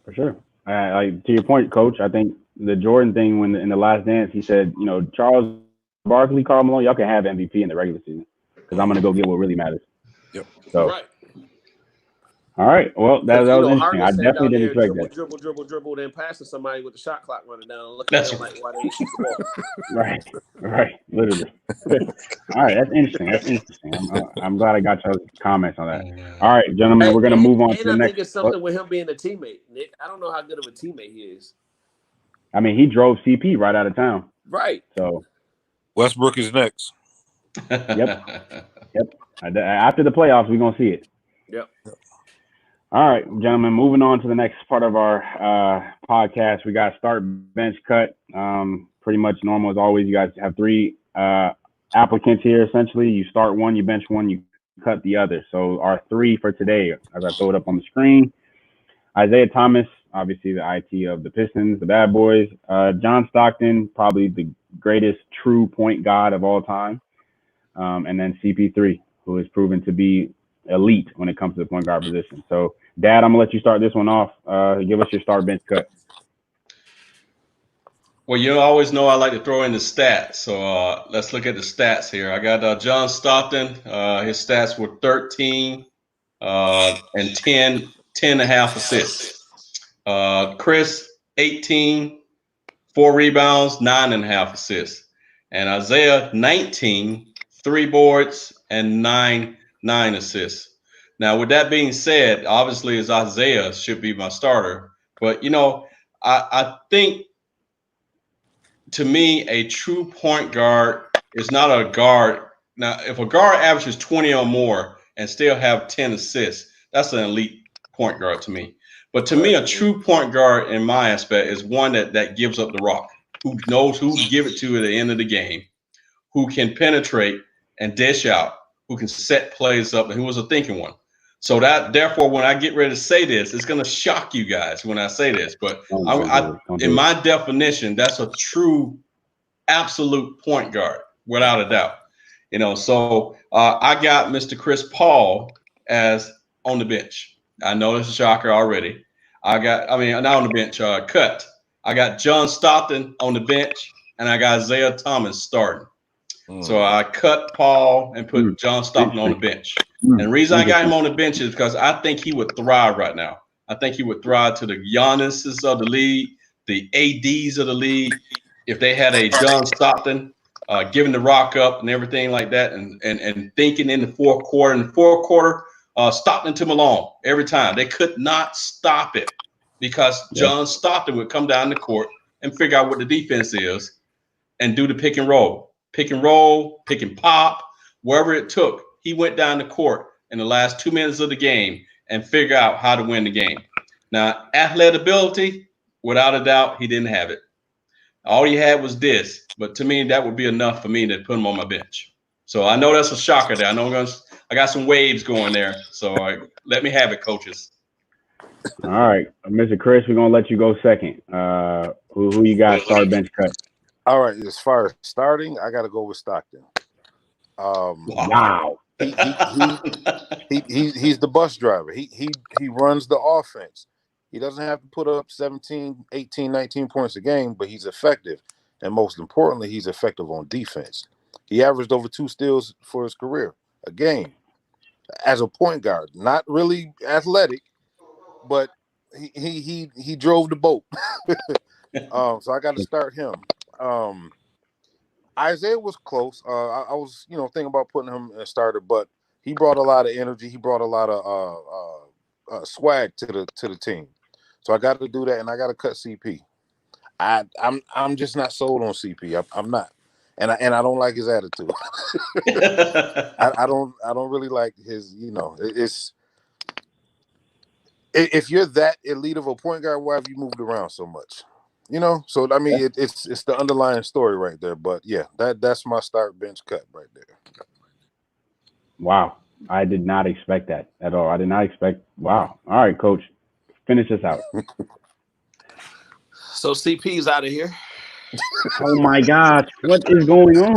For sure. To your point, Coach, I think the Jordan thing when in the Last Dance, he said, Charles Barkley, Karl Malone, y'all can have MVP in the regular season because I'm going to go get what really matters. Yep. So, right. All right. Well, that was interesting. I definitely didn't expect that. Dribble, then passing somebody with the shot clock running down. Looking That's at them like, why they ain't shoot the ball? Right. Literally. All right. That's interesting. I'm glad I got your comments on that. All right, gentlemen, we're going to move on to the next. And I think it's something with him being a teammate, Nick. I don't know how good of a teammate he is. I mean, he drove CP right out of town. Right. So Westbrook is next. Yep. After the playoffs, we're going to see it. Yep. All right, gentlemen, moving on to the next part of our podcast. We got start, bench, cut. Pretty much normal as always. You guys have 3 applicants here, essentially. You start one, you bench one, you cut the other. So our 3 for today, as I throw it up on the screen, Isaiah Thomas, obviously the IT of the Pistons, the Bad Boys. John Stockton, probably the greatest true point guard of all time. And then CP3, who has proven to be elite when it comes to the point guard position. So, Dad, I'm gonna let you start this one off. Give us your start, bench, cut. Well, you always know I like to throw in the stats. So let's look at the stats here. I got John Stockton. His stats were 13 and 10 and a half assists. Chris, 18, 4 rebounds, 9.5 assists. And Isaiah, 19, 3 boards, and 9 assists. Now, with that being said, obviously, as Isaiah should be my starter. But, I think, to me, a true point guard is not a guard. Now, if a guard averages 20 or more and still have 10 assists, that's an elite point guard to me. But to me, a true point guard in my aspect is one that gives up the rock, who knows who to give it to at the end of the game, who can penetrate and dish out, who can set plays up, and who was a thinking one. So therefore, when I get ready to say this, it's going to shock you guys when I say this. But in my definition, that's a true, absolute point guard, without a doubt. So I got Mr. Chris Paul as on the bench. I know it's a shocker already. Not on the bench, cut. I got John Stockton on the bench, and I got Isaiah Thomas starting. So I cut Paul and put John Stockton on the bench. And the reason I got him on the bench is because I think he would thrive right now. I think he would thrive to the Giannis's of the league, the ADs of the league. If they had a John Stockton giving the rock up and everything like that, and thinking in the fourth quarter. In the fourth quarter, Stockton to Malone every time. They could not stop it because John Stockton would come down the court and figure out what the defense is and do the pick and roll, pick and pop, wherever it took. He went down the court in the last 2 minutes of the game and figure out how to win the game. Now, athletic ability, without a doubt, he didn't have it. All he had was this, but to me, that would be enough for me to put him on my bench. So I know that's a shocker there. I got some waves going there. So let me have it, coaches. All right, Mr. Chris, we're gonna let you go second. Who you got start, bench, cut? All right, as far as starting, I got to go with Stockton. Wow. He's the bus driver. He runs the offense. He doesn't have to put up 17, 18, 19 points a game, but he's effective. And most importantly, he's effective on defense. He averaged over 2 steals for his career a game as a point guard. Not really athletic, but he drove the boat. So I got to start him. Isaiah was close. I was, thinking about putting him in a starter, but he brought a lot of energy. He brought a lot of swag to the team. So I got to do that, and I got to cut CP. I'm just not sold on CP. I'm not, and I don't like his attitude. I don't really like his. It's if you're that elite of a point guard, why have you moved around so much? So I mean, it's the underlying story right there. But yeah, that's my start bench cut right there. Wow, I did not expect that at all. I did not expect. Wow. All right, Coach, finish this out. So CP's out of here. Oh my gosh, what is going on?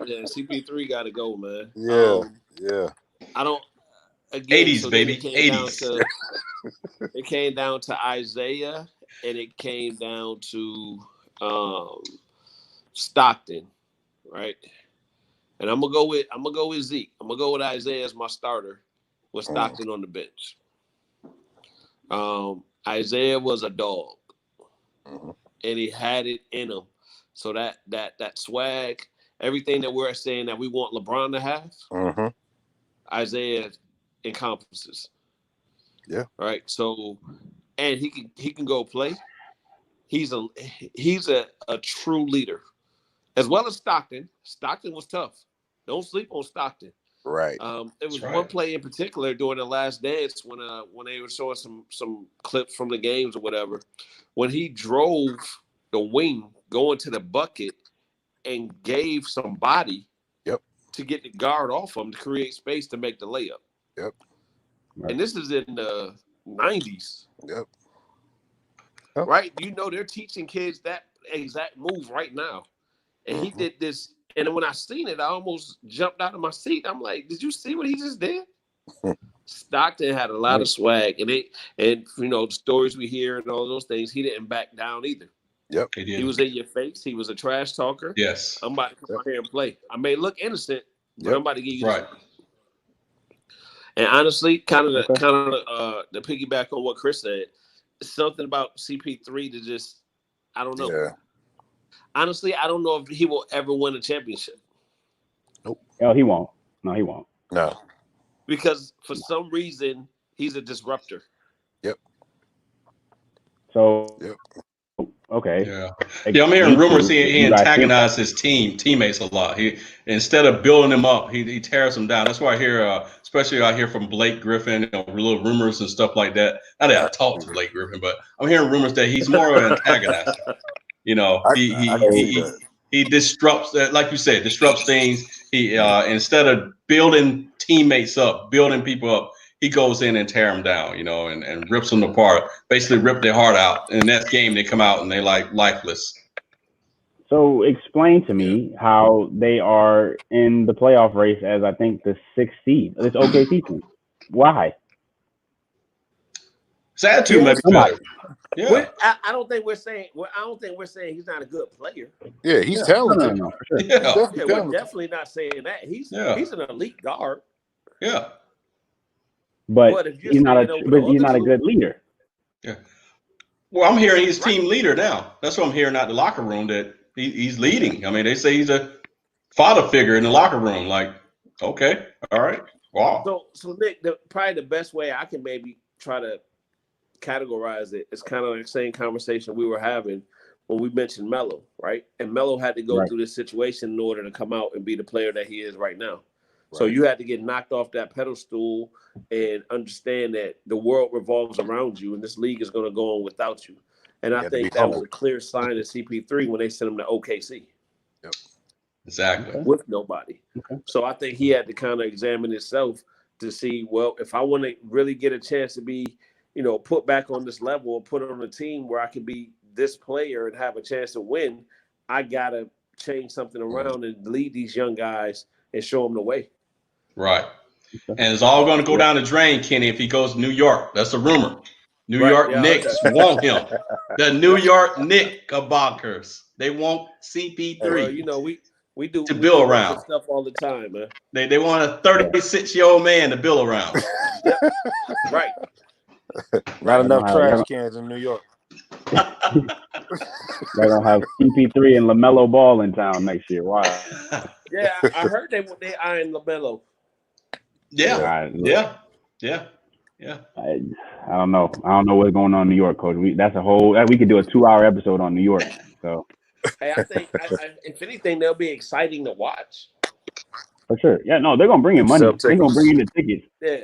Yeah, CP3 got to go, man. Yeah. I don't. Again, 80s, baby. 80s. It came down to Isaiah, and it came down to Stockton, right? And I'm gonna go with Zeke. I'm gonna go with Isaiah as my starter, with Stockton on the bench. Isaiah was a dog, and he had it in him. So that swag, everything that we're saying that we want LeBron to have, Isaiah encompasses. Yeah. Right. So, and he can go play. He's a true leader, as well as Stockton. Stockton was tough. Don't sleep on Stockton. Right. There was one play in particular during the Last Dance when they were showing some clips from the games or whatever, when he drove the wing going to the bucket and gave some body to get the guard off him to create space to make the layup. Yep. Right. And this is in the 90s. Yep. Right? They're teaching kids that exact move right now. And he did this. And when I seen it, I almost jumped out of my seat. I'm like, did you see what he just did? Stockton had a lot of swag. And the stories we hear and all those things, he didn't back down either. Yep. He was in your face. He was a trash talker. Yes. I'm about to come out here and play. I may look innocent, but I'm about to give you right. And honestly, kind of the piggyback on what Chris said, something about CP3 to just, I don't know. Yeah. Honestly, I don't know if he will ever win a championship. Nope. Oh, he won't. No, he won't. No. Because for some reason, he's a disruptor. Yep. So. Yep. Okay. Yeah. I'm hearing rumors he antagonized his teammates a lot. He, instead of building them up, he tears them down. That's why I hear, especially I hear from Blake Griffin, little rumors and stuff like that. Not that I talked to Blake Griffin, but I'm hearing rumors that he's more of an antagonizer. He disrupts, like you said, disrupts things. He instead of building teammates up, building people up, he goes in and tear them down, and rips them apart. Basically, rip their heart out. And next game, they come out and they like lifeless. So explain to me how they are in the playoff race as I think the 6th seed. This OKC team. Why? His attitude might be better. Yeah. I don't think we're saying. I don't think we're saying he's not a good player. Yeah, he's talented. No, for sure. We're definitely not saying that. He's an elite guard. Yeah. But he's not a good leader. Yeah. Well, I'm hearing he's team leader now. That's what I'm hearing out the locker room, that he's leading. I mean, they say he's a father figure in the locker room. Like, okay, all right, wow. So Nick, probably the best way I can maybe try to categorize it is kind of like the same conversation we were having when we mentioned Melo, right? And Melo had to go through this situation in order to come out and be the player that he is right now. Right. So you had to get knocked off that pedestal and understand that the world revolves around you and this league is going to go on without you. And I think that was a clear sign of CP3 when they sent him to OKC. Yep. Exactly. With nobody. Okay. So I think he had to kind of examine himself to see, well, if I want to really get a chance to be, put back on this level or put on a team where I can be this player and have a chance to win, I got to change something around and lead these young guys and show them the way. Right. And it's all going to go down the drain, Kenny, if he goes to New York. That's a rumor. New York Knicks want him. The New York Knickerbockers. They want CP3. We do to build around stuff all the time, man. They want a 36-year-old man to build around. Right. Not enough trash cans in New York. They're gonna have CP3 and LaMelo Ball in town next year. Why? Yeah, I heard they eyeing LaMelo. Yeah. Yeah. I don't know. I don't know what's going on in New York, Coach. We could do a 2-hour episode on New York. So Hey, I think if anything, they'll be exciting to watch. for sure, yeah, no, they're gonna bring in money. They're gonna bring in the tickets. Yeah.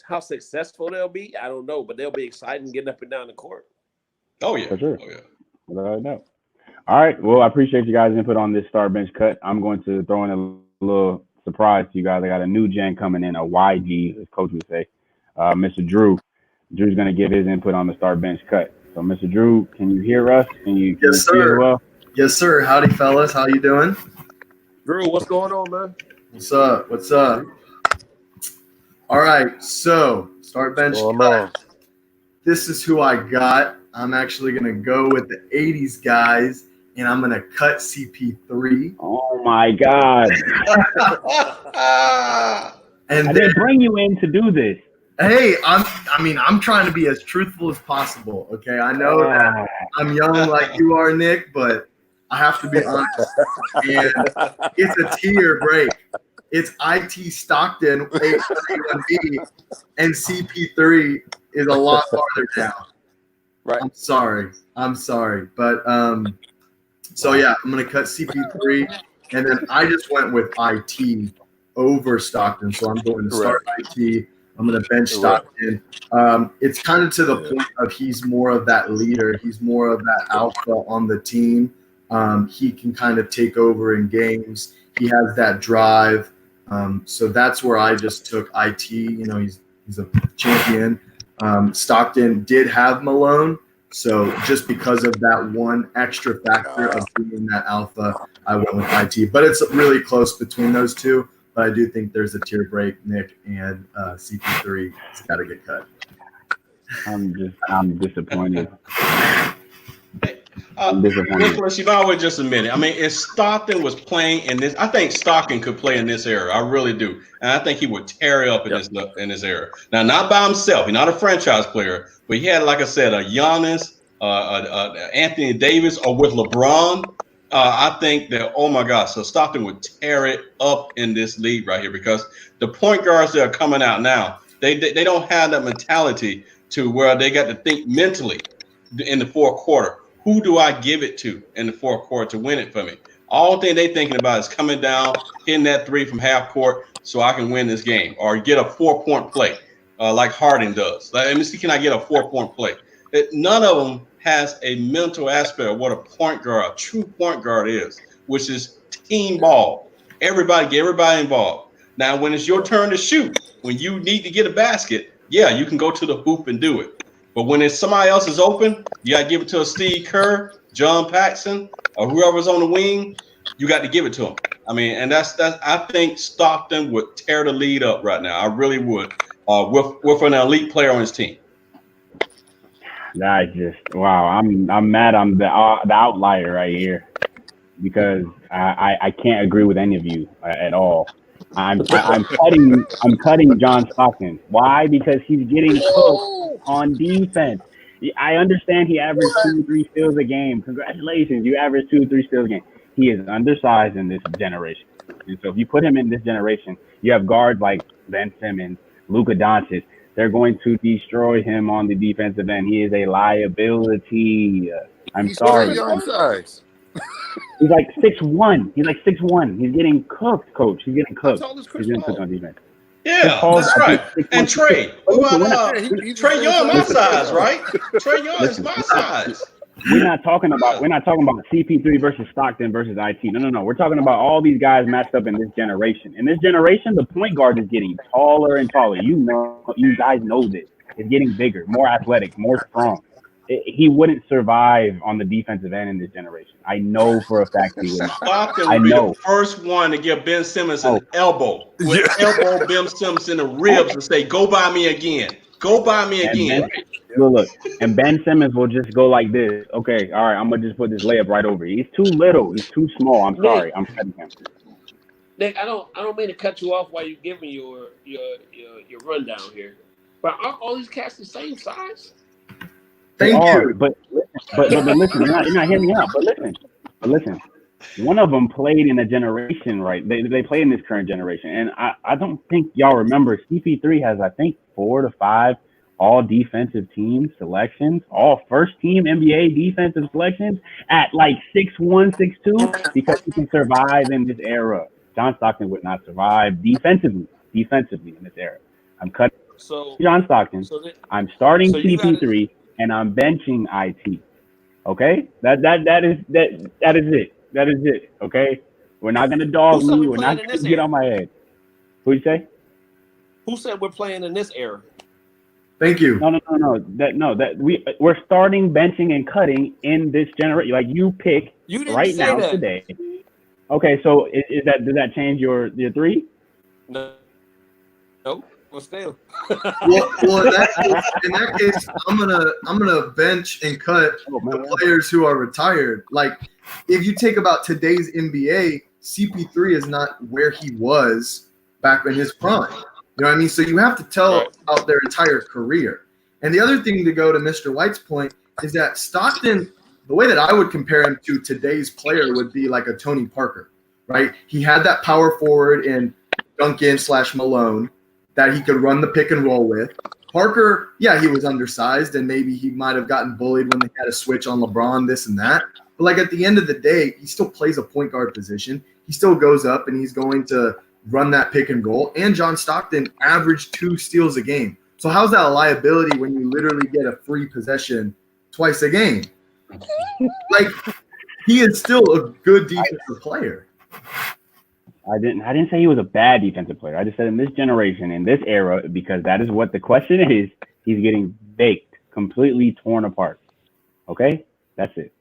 How successful they'll be, I don't know, but they'll be exciting getting up and down the court. Oh yeah. For sure. Oh yeah. Without a doubt. All right. Well, I appreciate you guys' input on this start bench cut. I'm going to throw in a little surprise to you guys. I got a new gen coming in, a YG, as Coach would say. Mr. Drew. Drew's going to give his input on the start bench cut. So, Mr. Drew, can you hear us? Can you Yes, see us sir. well? Yes, sir. Howdy, fellas. How you doing? Drew, what's going on, man? What's up? What's up? All right. So, start bench cut. This is who I got. I'm actually going to go with the 80s guys, and I'm going to cut CP3. Oh, my God. And I then, didn't bring you in to do this. hey, I'm trying to be as truthful as possible, okay? I know that I'm young like you are, Nick, but I have to be honest. And it's a tier break. It's IT Stockton, 831B, and CP3 is a lot farther down. Right. I'm sorry. But so yeah, I'm gonna cut CP3, and then I just went with IT over Stockton. So I'm going to start IT. I'm gonna bench Stockton. It's kind of to the point of he's more of that leader. He's more of that alpha on the team. He can kind of take over in games. He has that drive. So that's where I just took IT. You know, he's a champion. Stockton did have Malone, so just because of that one extra factor of being that alpha, I went with IT. But it's really close between those two. But I do think there's a tier break. Nick and CP3 has got to get cut. I'm disappointed. Nicholas, you've always just a minute. I mean, if Stockton was playing in this, I think Stockton could play in this era. I really do, and I think he would tear it up in this era. Now, not by himself. He's not a franchise player, but he had, like I said, a Giannis, Anthony Davis, or with LeBron. I think that, oh my gosh, so Stockton would tear it up in this league right here, because the point guards that are coming out now, they don't have that mentality to where they got to think mentally in the fourth quarter. Who do I give it to in the fourth quarter to win it for me? All thing they thinking about is coming down, hitting that three from half court so I can win this game, or get a 4-point play like Harden does. Let me see, can I get a 4-point play? None of them has a mental aspect of what a point guard, a true point guard is, which is team ball. Everybody, get everybody involved. Now, when it's your turn to shoot, when you need to get a basket, yeah, you can go to the hoop and do it. But when it's somebody else is open, you got to give it to a Steve Kerr, John Paxson, or whoever's on the wing. You got to give it to them. I mean, and that's. I think Stockton would tear the lead up right now. I really would, with an elite player on his team. Wow. I'm mad. I'm the outlier right here, because I can't agree with any of you at all. I'm cutting John Stockton. Why? Because he's getting cooked on defense. I understand he averaged 2-3 steals a game. Congratulations, you averaged 2-3 steals a game. He is undersized in this generation, and so if you put him in this generation, you have guards like Ben Simmons, Luka Doncic. They're going to destroy him on the defensive end. He is a liability. He's sorry. He's like 6'1". He's like 6'1". He's getting cooked, Coach. He's getting cooked. He's getting cooked on defense. Yeah, that's right. And Trey, Trey Young, my size, right? Trey Young is my size. We're not talking about CP3 versus Stockton versus IT. No. We're talking about all these guys matched up in this generation. In this generation, the point guard is getting taller and taller. You guys know this. It's getting bigger, more athletic, more strong. He wouldn't survive on the defensive end in this generation. I know for a fact he would. Stockton would be the first one to give Ben Simmons an elbow. Elbow Ben Simmons in the ribs and say, "Go by me again. Go by me again." Look, and Ben Simmons will just go like this. Okay, all right, I'm gonna just put this layup right over. He's too little. He's too small. I'm sorry. I'm cutting him. Nick, I don't mean to cut you off while you're giving your rundown here, but aren't all these cats the same size? Thank you. But listen, you're not hearing me out. But listen. one of them played in a generation, right? They play in this current generation, and I don't think y'all remember. CP3 has, I think, 4 to 5 all defensive team selections, all first team NBA defensive selections at like 6'1", 6'2", because he can survive in this era. John Stockton would not survive defensively in this era. I'm cutting John Stockton. I'm starting CP3, and I'm benching IT. Okay, that is it. That is it. Okay, we're not gonna dog me. We're not gonna get on my head. Who'd you say? Who said we're playing in this era? Thank you. No. We're starting benching and cutting in this generation. Like you pick right now today. Okay, so does that change your 3? No. Well, still. well, in that case, I'm gonna bench and cut the players who are retired. Like, if you take about today's NBA, CP3 is not where he was back in his prime. You know what I mean? So you have to tell about their entire career. And the other thing, to go to Mr. White's point, is that Stockton, the way that I would compare him to today's player would be like a Tony Parker, right? He had that power forward in Duncan/Malone that he could run the pick and roll with. Parker, yeah, he was undersized, and maybe he might have gotten bullied when they had a switch on LeBron, this and that. But like at the end of the day, he still plays a point guard position. He still goes up and he's going to run that pick and roll. And John Stockton averaged 2 steals a game. So how's that a liability when you literally get a free possession twice a game? Like, he is still a good defensive player. I didn't say he was a bad defensive player. I just said in this generation, in this era, because that is what the question is, he's getting baked, completely torn apart. Okay? That's it.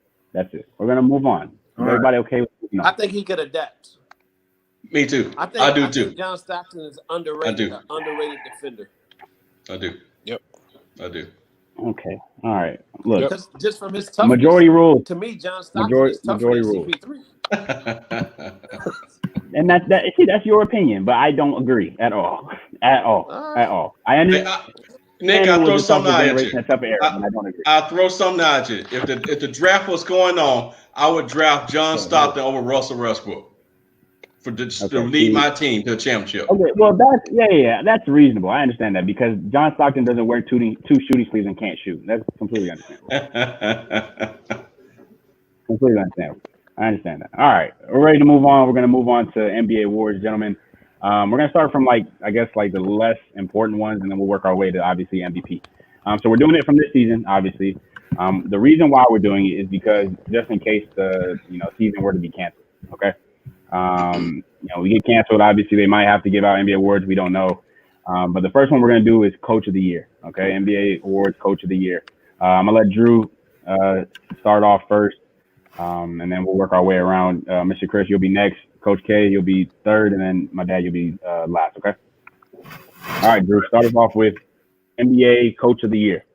We're going to move on. Everybody okay with it? No. I think he could adapt. Me too. I do too. John Stockton is underrated. Underrated defender. I do. Yep. I do. Okay. All right. Look. Just from his toughness. Majority rule. To me, John Stockton is tougher than CP3. And that's your opinion, but I don't agree at all. At all. I understand. Nick, I'll throw something at you. I don't agree. I'll throw something at you. If the draft was going on, I would draft John Stockton over Russell Westbrook to lead my team to a championship. Okay, well that's reasonable. I understand that, because John Stockton doesn't wear two shooting sleeves and can't shoot. That's completely understandable. Completely understandable. I understand that. All right, we're ready to move on. We're going to move on to NBA awards, gentlemen. We're going to start from the less important ones, and then we'll work our way to obviously MVP. So we're doing it from this season, obviously. The reason why we're doing it is because just in case the season were to be canceled. Okay. We get canceled. Obviously, they might have to give out NBA awards. We don't know. But the first one we're going to do is Coach of the Year. Okay, NBA awards, Coach of the Year. I'm gonna let Drew start off first. And then we'll work our way around. Mr. Chris, you'll be next. Coach K, you'll be third, and then my dad, you'll be last. Okay. All right, Drew. Start us off with NBA Coach of the Year.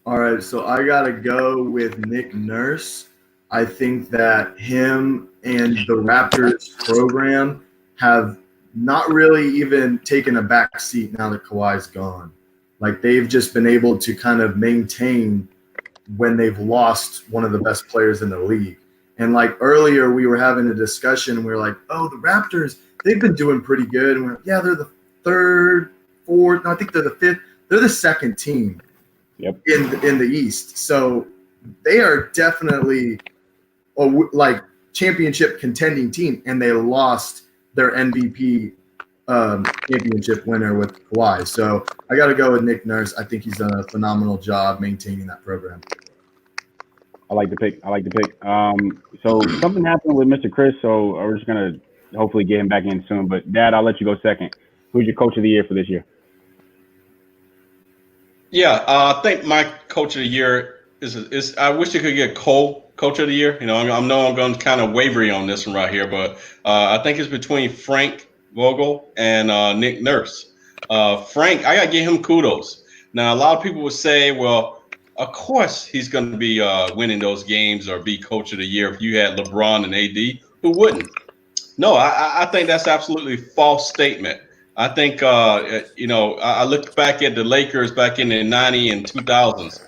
All right, so I gotta go with Nick Nurse. I think that him and the Raptors program have not really even taken a back seat now that Kawhi's gone. Like, they've just been able to kind of maintain when they've lost one of the best players in the league. And like earlier, we were having a discussion, and we were like, oh, the Raptors, they've been doing pretty good. And we're like, yeah, they're the third, fourth. No, I think they're the fifth. They're the second team in the East. So they are definitely a championship contending team, and they lost their MVP championship winner with Kawhi. So I got to go with Nick Nurse. I think he's done a phenomenal job maintaining that program. I like the pick. So something happened with Mr. Chris, so we're just going to hopefully get him back in soon. But, Dad, I'll let you go second. Who's your Coach of the Year for this year? Yeah, I think my Coach of the Year is I wish you could get Cole Coach of the Year. I'm going to kind of wavery on this one right here, but I think it's between Frank Vogel and Nick Nurse. Frank, I got to give him kudos. Now, a lot of people would say, well, of course he's going to be winning those games or be Coach of the Year if you had LeBron and AD. Who wouldn't? No, I think that's absolutely false statement. I think, I look back at the Lakers back in the 90s and 2000s.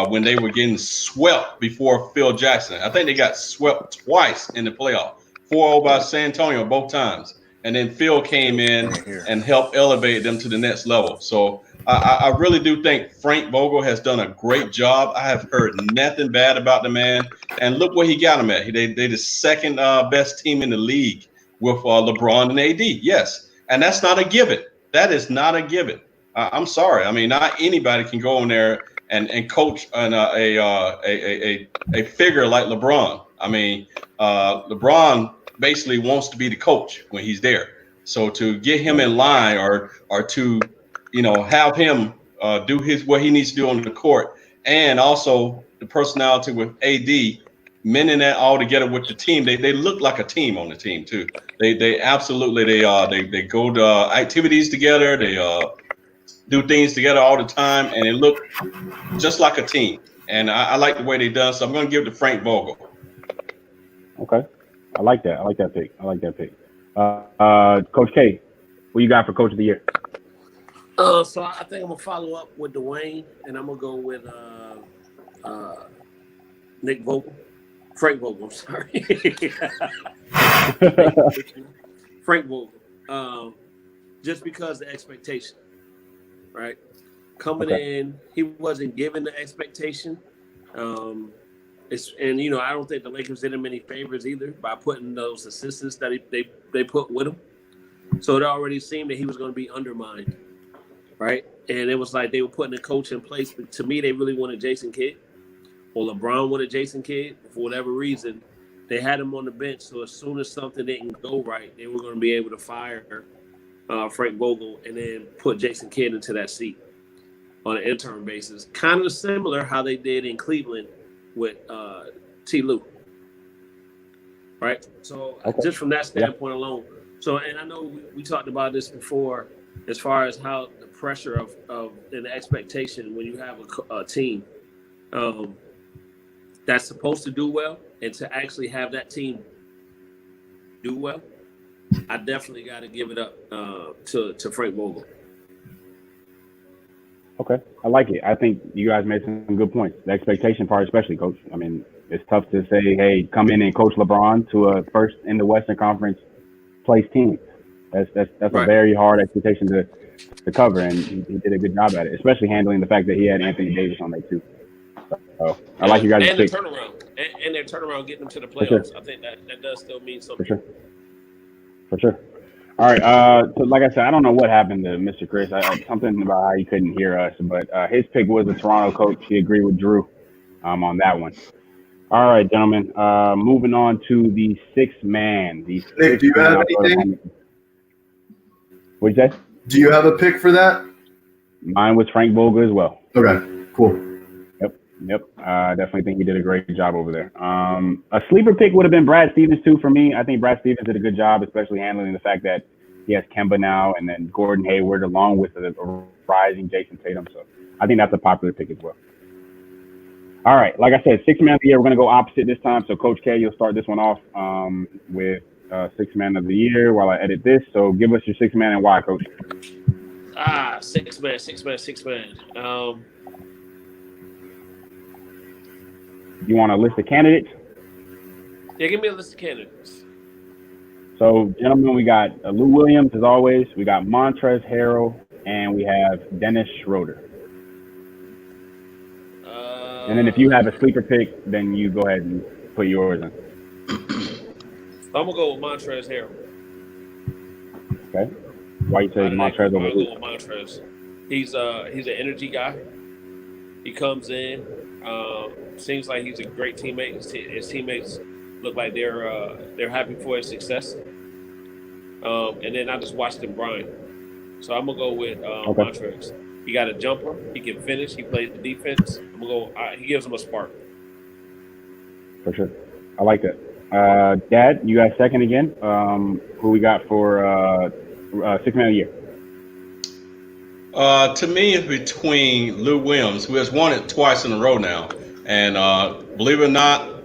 when they were getting swept before Phil Jackson. I think they got swept twice in the playoff, 4-0 by San Antonio both times. And then Phil came in and helped elevate them to the next level. So I really do think Frank Vogel has done a great job. I have heard nothing bad about the man. And look where he got him at. They the second best team in the league with LeBron and AD. Yes. And that's not a given. That is not a given. I'm sorry. I mean, not anybody can go in there and coach a figure like LeBron. I mean, LeBron basically wants to be the coach when he's there. So to get him in line or to, have him do what he needs to do on the court, and also the personality with AD, mending that all together with the team. They look like a team on the team too. They absolutely they go to activities together. They do things together all the time, and they look just like a team. And I like the way they done. So I'm going to give it to Frank Vogel. Okay. I like that. I like that pick. Coach K, what you got for Coach of the Year? So I think I'm going to follow up with Dwayne, and I'm going to go with Nick Vogel. Frank Vogel, I'm sorry. Frank Vogel. Just because the expectation, right? Coming in, he wasn't given the expectation. I don't think the Lakers did him any favors either by putting those assistants that they put with him. So it already seemed that he was going to be undermined, right? And it was like they were putting a coach in place. But to me, they really wanted Jason Kidd, or LeBron wanted Jason Kidd. For whatever reason, they had him on the bench. So as soon as something didn't go right, they were going to be able to fire Frank Vogel and then put Jason Kidd into that seat on an interim basis. Kind of similar how they did in Cleveland with T. Lue, right? So just from that standpoint alone. So, and I know we talked about this before, as far as how the pressure of and the expectation when you have a team that's supposed to do well, and to actually have that team do well, I definitely got to give it up to Frank Vogel. Okay, I like it. I think you guys made some good points. The expectation part, especially, Coach. I mean, it's tough to say, hey, come in and coach LeBron to a first in the Western Conference place team. That's right. A very hard expectation to cover, and he did a good job at it, especially handling the fact that he had Anthony Davis on there too. So I like you guys' and pick. their turnaround, getting them to the playoffs. Sure. I think that does still mean something. For sure. All right. So like I said, I don't know what happened to Mr. Chris. Something about how he couldn't hear us, but his pick was the Toronto coach. He agreed with Drew on that one. All right, gentlemen. Moving on to the sixth man. Nick, do you have anything? What'd you say? Do you have a pick for that? Mine was Frank Vogel as well. Okay, cool. Yep. I definitely think he did a great job over there. A sleeper pick would have been Brad Stevens too for me. I think Brad Stevens did a good job, especially handling the fact that he has Kemba now and then Gordon Hayward along with the rising Jason Tatum. So I think that's a popular pick as well. All right. Like I said, sixth man of the year. We're going to go opposite this time. So Coach K, you'll start this one off with sixth man of the year while I edit this. So give us your sixth man and why, Coach. Six man. You want a list of candidates? Yeah, give me a list of candidates. So, gentlemen, we got Lou Williams, as always. We got Montrezl Harrell, and we have Dennis Schroeder. And then if you have a sleeper pick, then you go ahead and put yours in. I'm going to go with Montrezl Harrell. Okay. Why you say Montrezl over Lou? Montrezl. He's an energy guy. He comes in. Seems like he's a great teammate. His teammates look like they're happy for his success. And then I just watched him grind. So I'm gonna go with Montrezl. He got a jumper. He can finish. He plays the defense. I'm gonna go. He gives him a spark. For sure, I like that. Dad, you guys second again. Who we got for sixth man of the year? To me, it's between Lou Williams, who has won it twice in a row now, and believe it or not,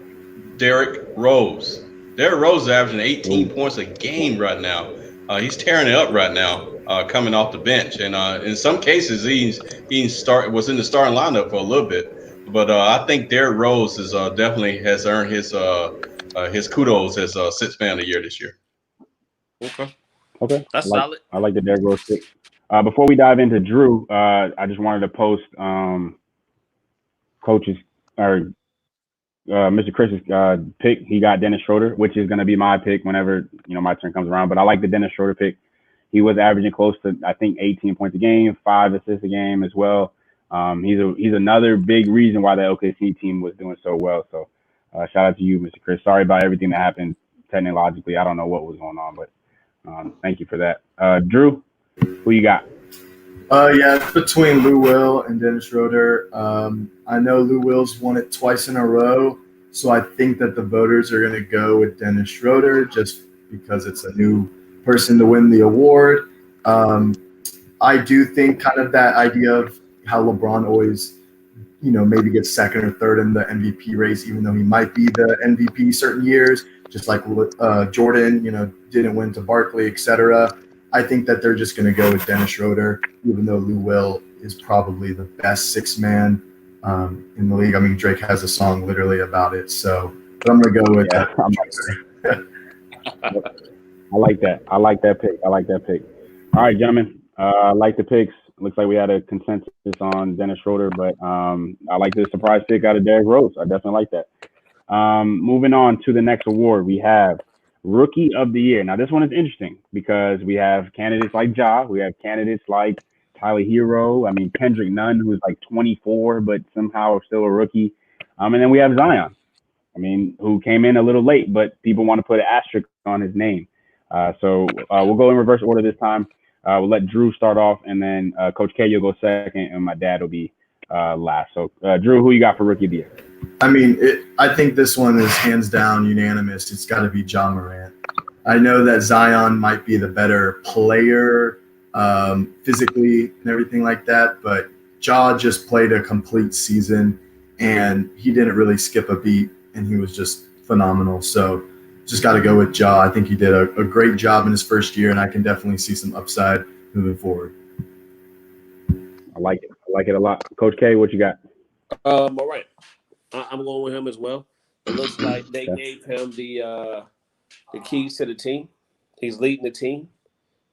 Derrick Rose. Derrick Rose is averaging 18 points a game right now. He's tearing it up right now, coming off the bench, and in some cases, he was in the starting lineup for a little bit. but I think Derrick Rose is definitely has earned his kudos as Sixth Man of the Year this year. Okay, That's solid. I like the Derrick Rose pick. Before we dive into Drew, I just wanted to post coach's or Mr. Chris's pick. He got Dennis Schroeder, which is going to be my pick whenever my turn comes around. But I like the Dennis Schroeder pick. He was averaging close to, I think, 18 points a game, 5 assists a game as well. He's another big reason why the OKC team was doing so well. So shout out to you, Mr. Chris. Sorry about everything that happened technologically. I don't know what was going on, but thank you for that. Drew, who you got? Yeah, it's between Lou Will and Dennis Schroeder. I know Lou Will's won it twice in a row, so I think that the voters are going to go with Dennis Schroeder just because it's a new person to win the award. I do think kind of that idea of how LeBron always, maybe gets second or third in the MVP race, even though he might be the MVP certain years, just like Jordan, didn't win to Barkley, etc. I think that they're just going to go with Dennis Schroeder, even though Lou Will is probably the best sixth man in the league. I mean, Drake has a song literally about it. So, but I'm going to go with that. I like that. I like that pick. All right, gentlemen. I like the picks. Looks like we had a consensus on Dennis Schroeder, but I like the surprise pick out of Derrick Rose. I definitely like that. Moving on to the next award, we have Rookie of the Year. Now, this one is interesting because we have candidates like Ja. We have candidates like Tyler Hero. I mean, Kendrick Nunn, who's like 24, but somehow still a rookie. And then we have Zion. I mean, who came in a little late, but people want to put an asterisk on his name. So we'll go in reverse order this time. We'll let Drew start off, and then Coach K, you'll go second, and my dad will be last. So, Drew, who you got for Rookie of the Year? I mean, I think this one is hands down unanimous. It's got to be Ja Morant. I know that Zion might be the better player physically and everything like that, but Ja just played a complete season, and he didn't really skip a beat, and he was just phenomenal. So just got to go with Ja. I think he did a great job in his first year, and I can definitely see some upside moving forward. I like it. I like it a lot. Coach K, what you got? All right. I'm going with him as well. It looks like they gave him the keys to the team. He's leading the team.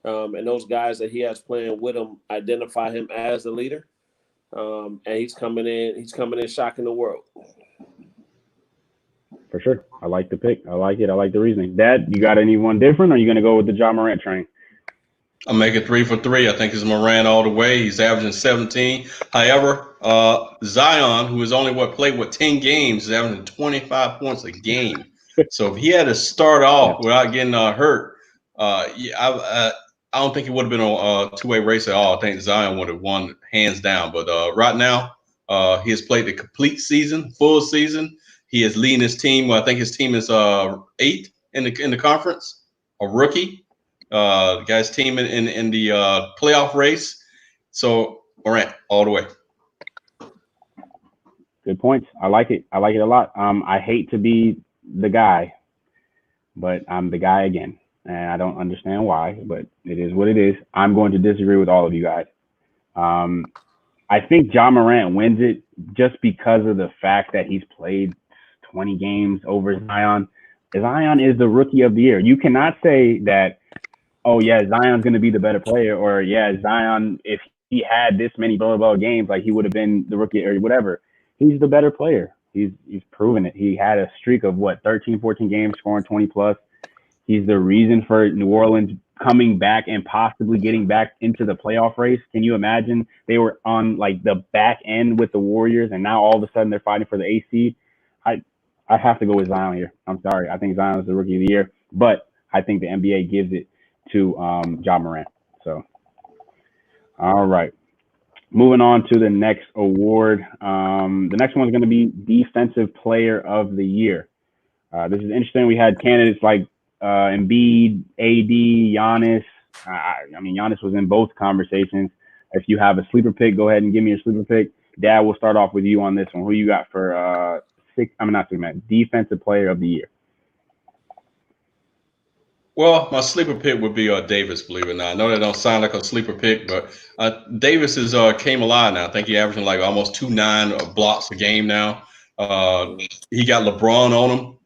And those guys that he has playing with him identify him as the leader. And he's coming in shocking the world. For sure. I like the pick. I like it. I like the reasoning. Dad, you got anyone different, or are you going to go with the Ja Morant train? I'm making 3 for 3. I think it's Morant all the way. He's averaging 17. However, Zion, who has only played 10 games, is averaging 25 points a game. So if he had to start off without getting hurt, I don't think it would have been a two-way race at all. I think Zion would have won hands down. But right now, he has played the complete season, full season. He is leading his team. I think his team is 8th in the conference, a rookie. The guy's team in the playoff race. So Morant all the way. Good points. I like it. I like it a lot. I hate to be the guy, but I'm the guy again. And I don't understand why, but it is what it is. I'm going to disagree with all of you guys. I think Ja Morant wins it just because of the fact that he's played 20 games over Zion. Zion is the Rookie of the Year. You cannot say that, oh, yeah, Zion's going to be the better player, or, yeah, Zion, if he had this many blah, blah, blah games, like he would have been the rookie or whatever. He's the better player. He's proven it. He had a streak of, 13, 14 games, scoring 20+. He's the reason for New Orleans coming back and possibly getting back into the playoff race. Can you imagine? They were on, the back end with the Warriors, and now all of a sudden they're fighting for the 8th seed. I have to go with Zion here. I'm sorry. I think Zion is the Rookie of the Year, but I think the NBA gives it to Ja Morant. So, all right. Moving on to the next award. The next one is going to be Defensive Player of the Year. This is interesting. We had candidates like Embiid, AD, Giannis. I mean, Giannis was in both conversations. If you have a sleeper pick, go ahead and give me your sleeper pick. Dad, we'll start off with you on this one. Who you got for Defensive Player of the Year? Well, my sleeper pick would be Davis, believe it or not. I know that don't sound like a sleeper pick, but Davis is came alive now. I think he averaging like almost 2.9 blocks a game now. He got LeBron on him,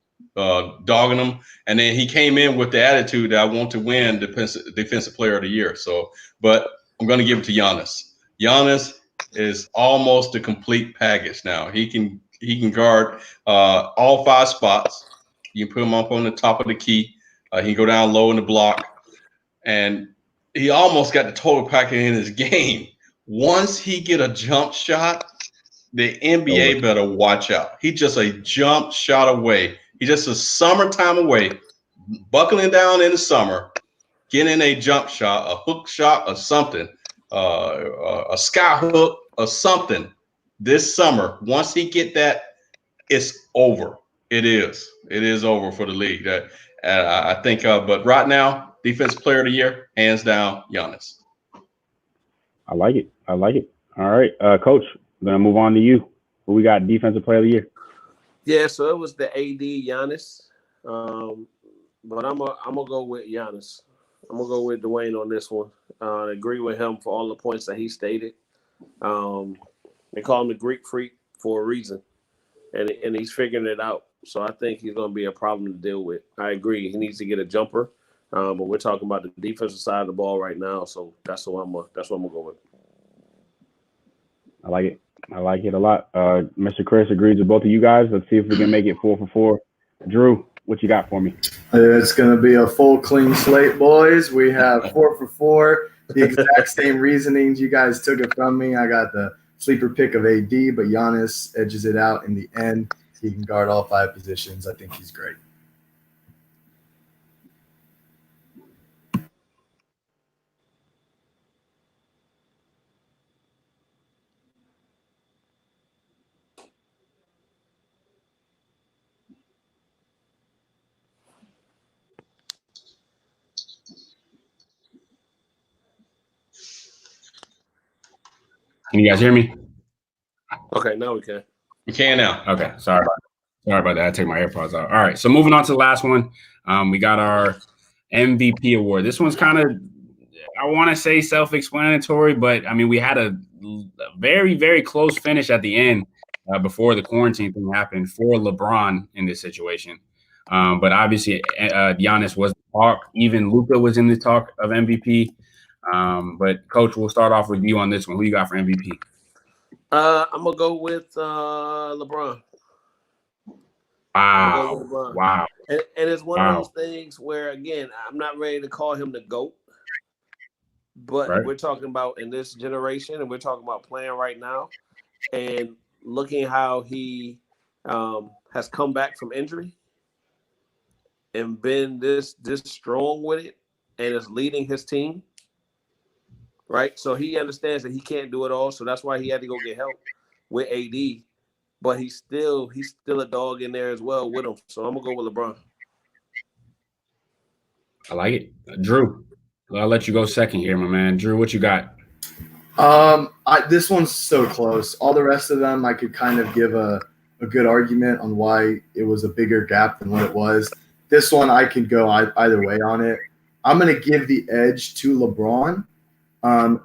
dogging him, and then he came in with the attitude that I want to win defensive player of the year. So, but I'm going to give it to Giannis. Giannis is almost the complete package now. He can guard all 5 spots. You can put him up on the top of the key. He can go down low in the block, and he almost got the total package in his game. Once he get a jump shot, the NBA better watch out. He's just a jump shot away. He's just a summertime away, buckling down in the summer, getting a jump shot, a hook shot, or something, a sky hook or something this summer. Once he get that, it's over. It is over for the league. I think, but right now, defensive player of the year, hands down, Giannis. I like it. All right, Coach, we're gonna move on to you. Who we got defensive player of the year? Yeah, so it was the AD Giannis, but I'm gonna go with Giannis. I'm gonna go with Dwayne on this one. I agree with him for all the points that he stated. They call him the Greek freak for a reason, and he's figuring it out. So I think he's going to be a problem to deal with. I agree. He needs to get a jumper, but we're talking about the defensive side of the ball right now. So that's what I'm going to go with. I like it a lot. Mr. Chris agrees with both of you guys. Let's see if we can make it 4 for 4. Drew, what you got for me? It's going to be a full clean slate, boys. We have 4 for 4. The exact same reasonings. You guys took it from me. I got the sleeper pick of AD, but Giannis edges it out in the end. He can guard all 5 positions. I think he's great. Can you guys hear me? Okay, now we can. You can now. Okay, sorry about that. I take my AirPods out. All right, so moving on to the last one. We got our MVP award. This one's kind of, I want to say self-explanatory, but I mean, we had a very, very close finish at the end before the quarantine thing happened for LeBron in this situation. But obviously, Giannis was the talk. Even Luka was in the talk of MVP. But Coach, we'll start off with you on this one. Who you got for MVP? I'm gonna go with LeBron. Wow. And it's one of those things where, again, I'm not ready to call him the GOAT, but we're talking about in this generation, and we're talking about playing right now, and looking how he has come back from injury and been this strong with it, and is leading his team. Right, so he understands that he can't do it all, so that's why he had to go get help with AD. But he's still a dog in there as well with him. So I'm gonna go with LeBron. I like it, Drew. I'll let you go second here, my man. Drew, what you got? This one's so close. All the rest of them, I could kind of give a good argument on why it was a bigger gap than what it was. This one, I can go either way on it. I'm gonna give the edge to LeBron.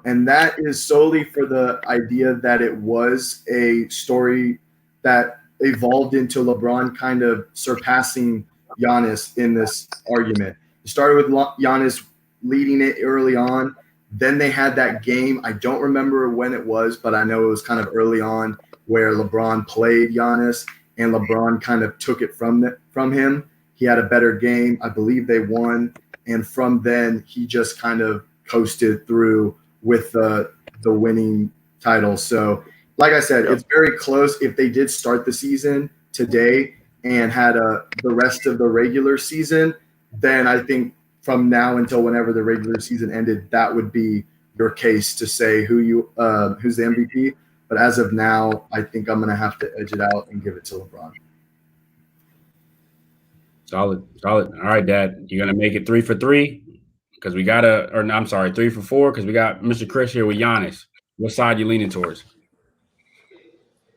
And that is solely for the idea that it was a story that evolved into LeBron kind of surpassing Giannis in this argument. It started with Giannis leading it early on. Then they had that game. I don't remember when it was, but I know it was kind of early on where LeBron played Giannis and LeBron kind of took it from him. He had a better game. I believe they won. And from then, he just kind of coasted through with the winning title. So, like I said, it's very close. If they did start the season today and had the rest of the regular season, then I think from now until whenever the regular season ended, that would be your case to say who's the MVP. But as of now, I think I'm going to have to edge it out and give it to LeBron. Solid. All right, Dad, you're going to make it 3 for 3 because we got 3 for 4 because we got Mr. Chris here with Giannis. What side you leaning towards?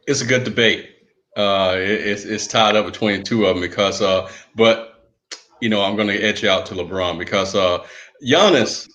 It's a good debate. It's tied up between two of them because, but I'm going to edge out to LeBron because Giannis,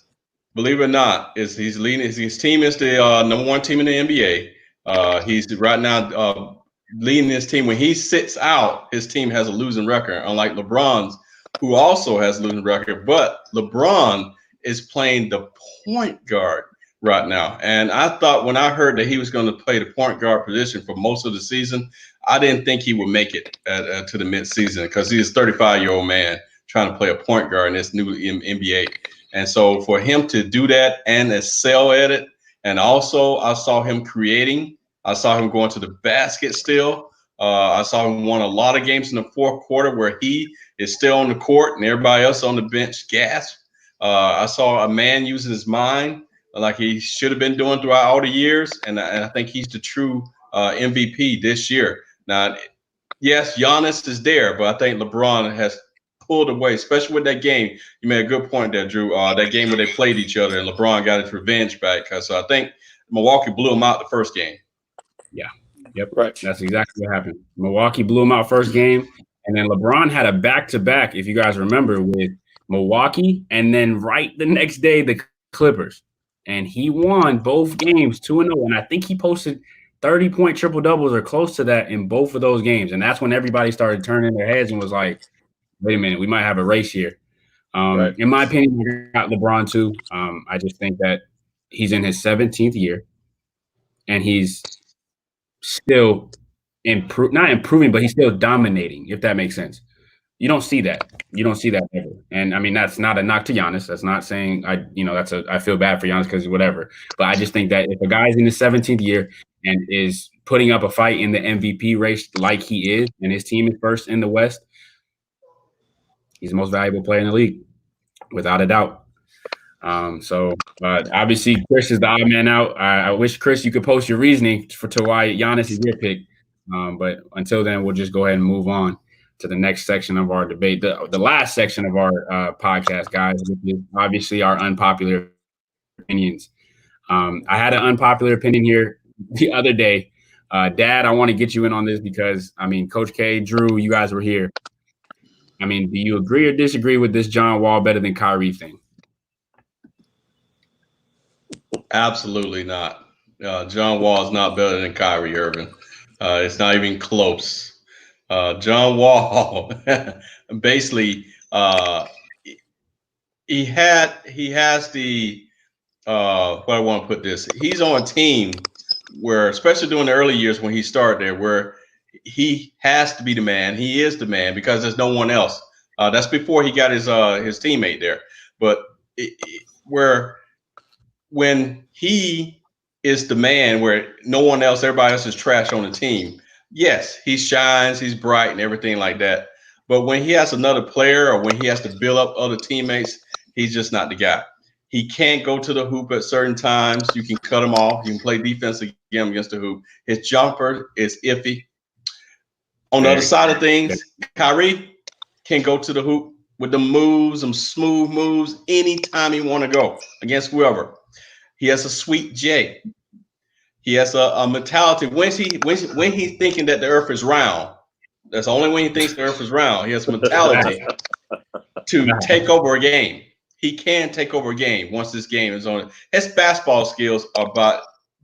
believe it or not, he's leading. His team is the number one team in the NBA. He's right now leading his team. When he sits out, his team has a losing record, unlike LeBron's, who also has a losing record. But LeBron is playing the point guard right now. And I thought when I heard that he was going to play the point guard position for most of the season, I didn't think he would make it to the midseason because he's a 35-year-old man trying to play a point guard in this new NBA. And so for him to do that and excel at it, and also I saw him creating, I saw him going to the basket still. I saw him won a lot of games in the fourth quarter where he is still on the court and everybody else on the bench gasp. I saw a man using his mind like he should have been doing throughout all the years. And I think he's the true MVP this year. Now, yes, Giannis is there, but I think LeBron has pulled away, especially with that game. You made a good point there, Drew. That game where they played each other and LeBron got his revenge back because I think Milwaukee blew him out the first game. Yeah. Yep. Right. That's exactly what happened. Milwaukee blew him out first game. And then LeBron had a back-to-back, if you guys remember, with Milwaukee. And then right the next day, the Clippers. And he won both games 2-0. And I think he posted 30-point triple-doubles or close to that in both of those games. And that's when everybody started turning their heads and was like, wait a minute, we might have a race here. Right. In my opinion, I got LeBron too. I just think that he's in his 17th year. And he's still not improving, but he's still dominating, if that makes sense. You don't see that. You don't see that ever. And I mean, that's not a knock to Giannis. That's not saying I feel bad for Giannis because whatever. But I just think that if a guy's in his 17th year and is putting up a fight in the MVP race like he is, and his team is first in the West, he's the most valuable player in the league, without a doubt. So obviously Chris is the odd man out. I wish, Chris, you could post your reasoning to why Giannis is your pick. But until then, we'll just go ahead and move on to the next section of our debate, the last section of our podcast, guys, which is obviously our unpopular opinions. I had an unpopular opinion here the other day. Dad, I want to get you in on this because, I mean, Coach K, Drew, you guys were here. I mean, do you agree or disagree with this John Wall better than Kyrie thing? Absolutely not. John Wall is not better than Kyrie Irving. It's not even close. John Wall, basically, he has the what I want to put this. He's on a team where, especially during the early years when he started there, where he has to be the man. He is the man because there's no one else. That's before he got his teammate there. But when he is the man, where no one else, everybody else is trash on the team. Yes, he shines, he's bright and everything like that. But when he has another player or when he has to build up other teammates, he's just not the guy. He can't go to the hoop at certain times. You can cut him off. You can play defense against the hoop. His jumper is iffy. On the other side of things, Kyrie can go to the hoop with the moves, some smooth moves, anytime he want to go against whoever. He has a sweet J. He has a mentality. When he's thinking that the earth is round, that's the only when he thinks the earth is round. He has a mentality to take over a game. He can take over a game once this game is on. His basketball skills are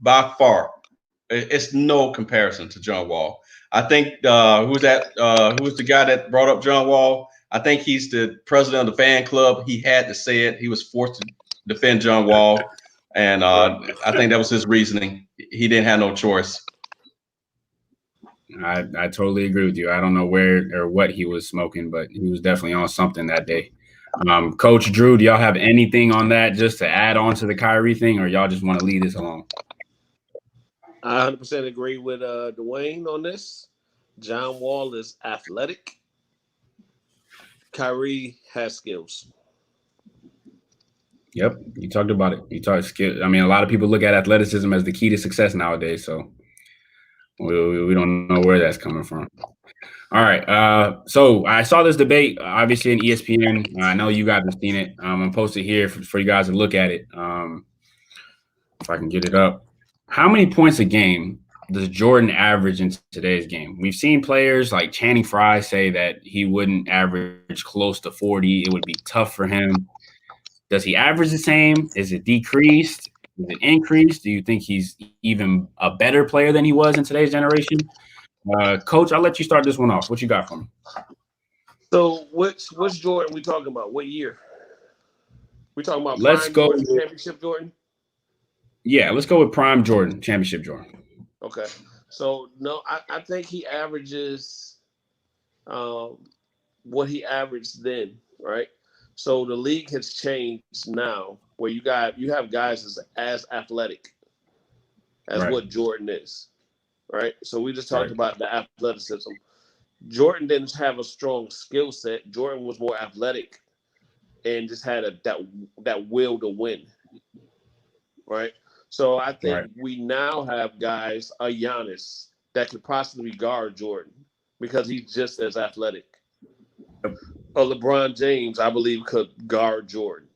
by far, it's no comparison to John Wall. I think who's the guy that brought up John Wall? I think he's the president of the fan club. He had to say it. He was forced to defend John Wall. And I think that was his reasoning. He didn't have no choice. I totally agree with you. I don't know where or what he was smoking, but he was definitely on something that day. Coach Drew, do y'all have anything on that just to add on to the Kyrie thing, or y'all just want to leave this alone? I 100% agree with Dwayne on this. John Wall is athletic. Kyrie has skills. Yep, you talked about it. You talked skill. I mean, a lot of people look at athleticism as the key to success nowadays, so we don't know where that's coming from. All right, so I saw this debate, obviously, in ESPN. I know you guys have seen it. I'm going to post it here for you guys to look at it, if I can get it up. How many points a game does Jordan average in today's game? We've seen players like Channing Frye say that he wouldn't average close to 40. It would be tough for him. Does he average the same? Is it decreased? Is it increased? Do you think he's even a better player than he was in today's generation? Coach, I'll let you start this one off. What you got for me? So what's Jordan we talking about? What year? We talking about Let's go Jordan, championship Jordan? Yeah, let's go with prime Jordan, championship Jordan. Okay. So no, I think he averages what he averaged then, right? So the league has changed now where you have guys as athletic as what Jordan is. Right. So we just talked about the athleticism. Jordan didn't have a strong skill set. Jordan was more athletic and just had that will to win. Right. So I think we now have guys, a Giannis, that could possibly guard Jordan because he's just as athletic. A LeBron James, I believe, could guard Jordan.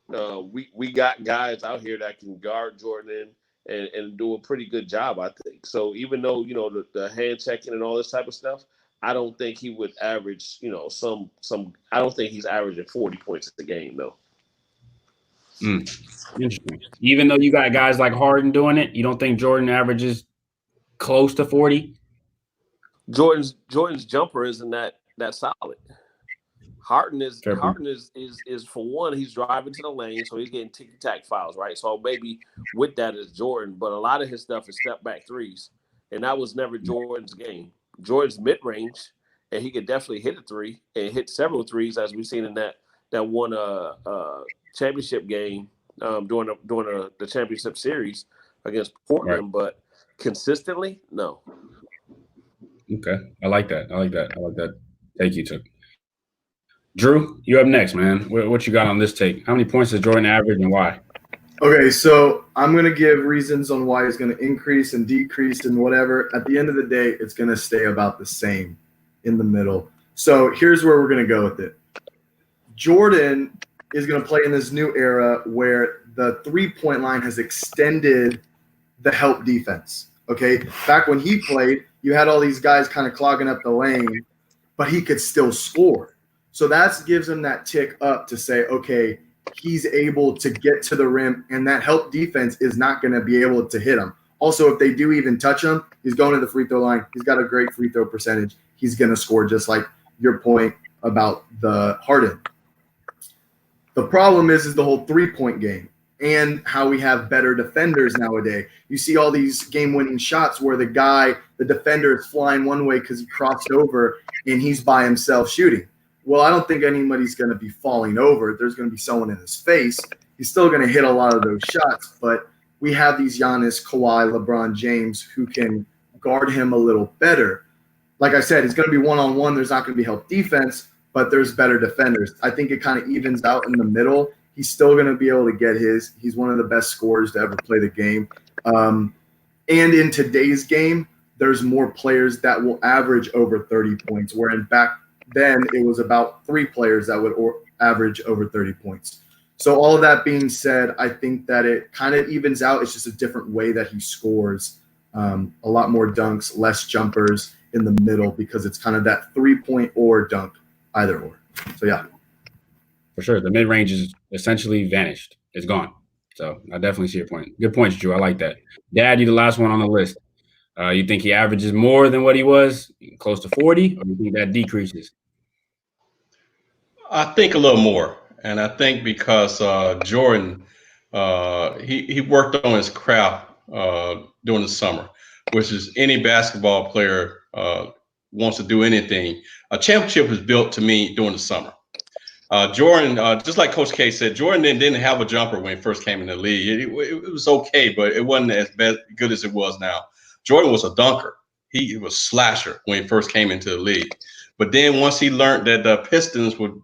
We got guys out here that can guard Jordan and do a pretty good job, I think. So even though, the hand checking and all this type of stuff, I don't think he would average, I don't think he's averaging 40 points a game, though. Interesting. Even though you got guys like Harden doing it, you don't think Jordan averages close to 40? Jordan's jumper isn't that solid. Harden is for one, he's driving to the lane, so he's getting ticky-tack fouls, right? So maybe with that is Jordan, but a lot of his stuff is step-back threes, and that was never Jordan's game. Jordan's mid-range, and he could definitely hit a three and hit several threes, as we've seen in that one championship game during the championship series against Portland, but consistently, no. Okay, I like that. Thank you, Chuck. Drew, you up next, man. What you got on this take? How many points does Jordan average and why? Okay, so I'm going to give reasons on why he's going to increase and decrease and whatever. At the end of the day, it's going to stay about the same in the middle. So here's where we're going to go with it. Jordan is going to play in this new era where the three-point line has extended the help defense. Okay, back when he played, you had all these guys kind of clogging up the lane, but he could still score. So that gives him that tick up to say, okay, he's able to get to the rim, and that help defense is not going to be able to hit him. Also, if they do even touch him, he's going to the free throw line. He's got a great free throw percentage. He's going to score, just like your point about the Harden. The problem is the whole three-point game and how we have better defenders nowadays. You see all these game-winning shots where the defender is flying one way because he crossed over and he's by himself shooting. Well, I don't think anybody's going to be falling over. There's going to be someone in his face. He's still going to hit a lot of those shots, but we have these Giannis, Kawhi, LeBron James who can guard him a little better. Like I said, he's going to be one-on-one. There's not going to be help defense, but there's better defenders. I think it kind of evens out in the middle. He's still going to be able to get his. He's one of the best scorers to ever play the game. And in today's game, there's more players that will average over 30 points, where back then it was about 3 players that would average over 30 points. So all of that being said, I think that it kind of evens out. It's just a different way that he scores. A lot more dunks, less jumpers in the middle, because it's kind of that 3-point or dunk, either or. So, yeah. For sure. The mid-range is essentially vanished. It's gone. So I definitely see your point. Good points, Drew. I like that. Dad, you the last one on the list. You think he averages more than what he was, close to 40, or you think that decreases? I think a little more. And I think because Jordan, he worked on his craft during the summer, which is any basketball player wants to do anything. A championship was built, to me, during the summer. Jordan, just like Coach K said, Jordan didn't have a jumper when he first came in the league. It was okay, but it wasn't as good as it was now. Jordan was a dunker. He was a slasher when he first came into the league. But then once he learned that the Pistons would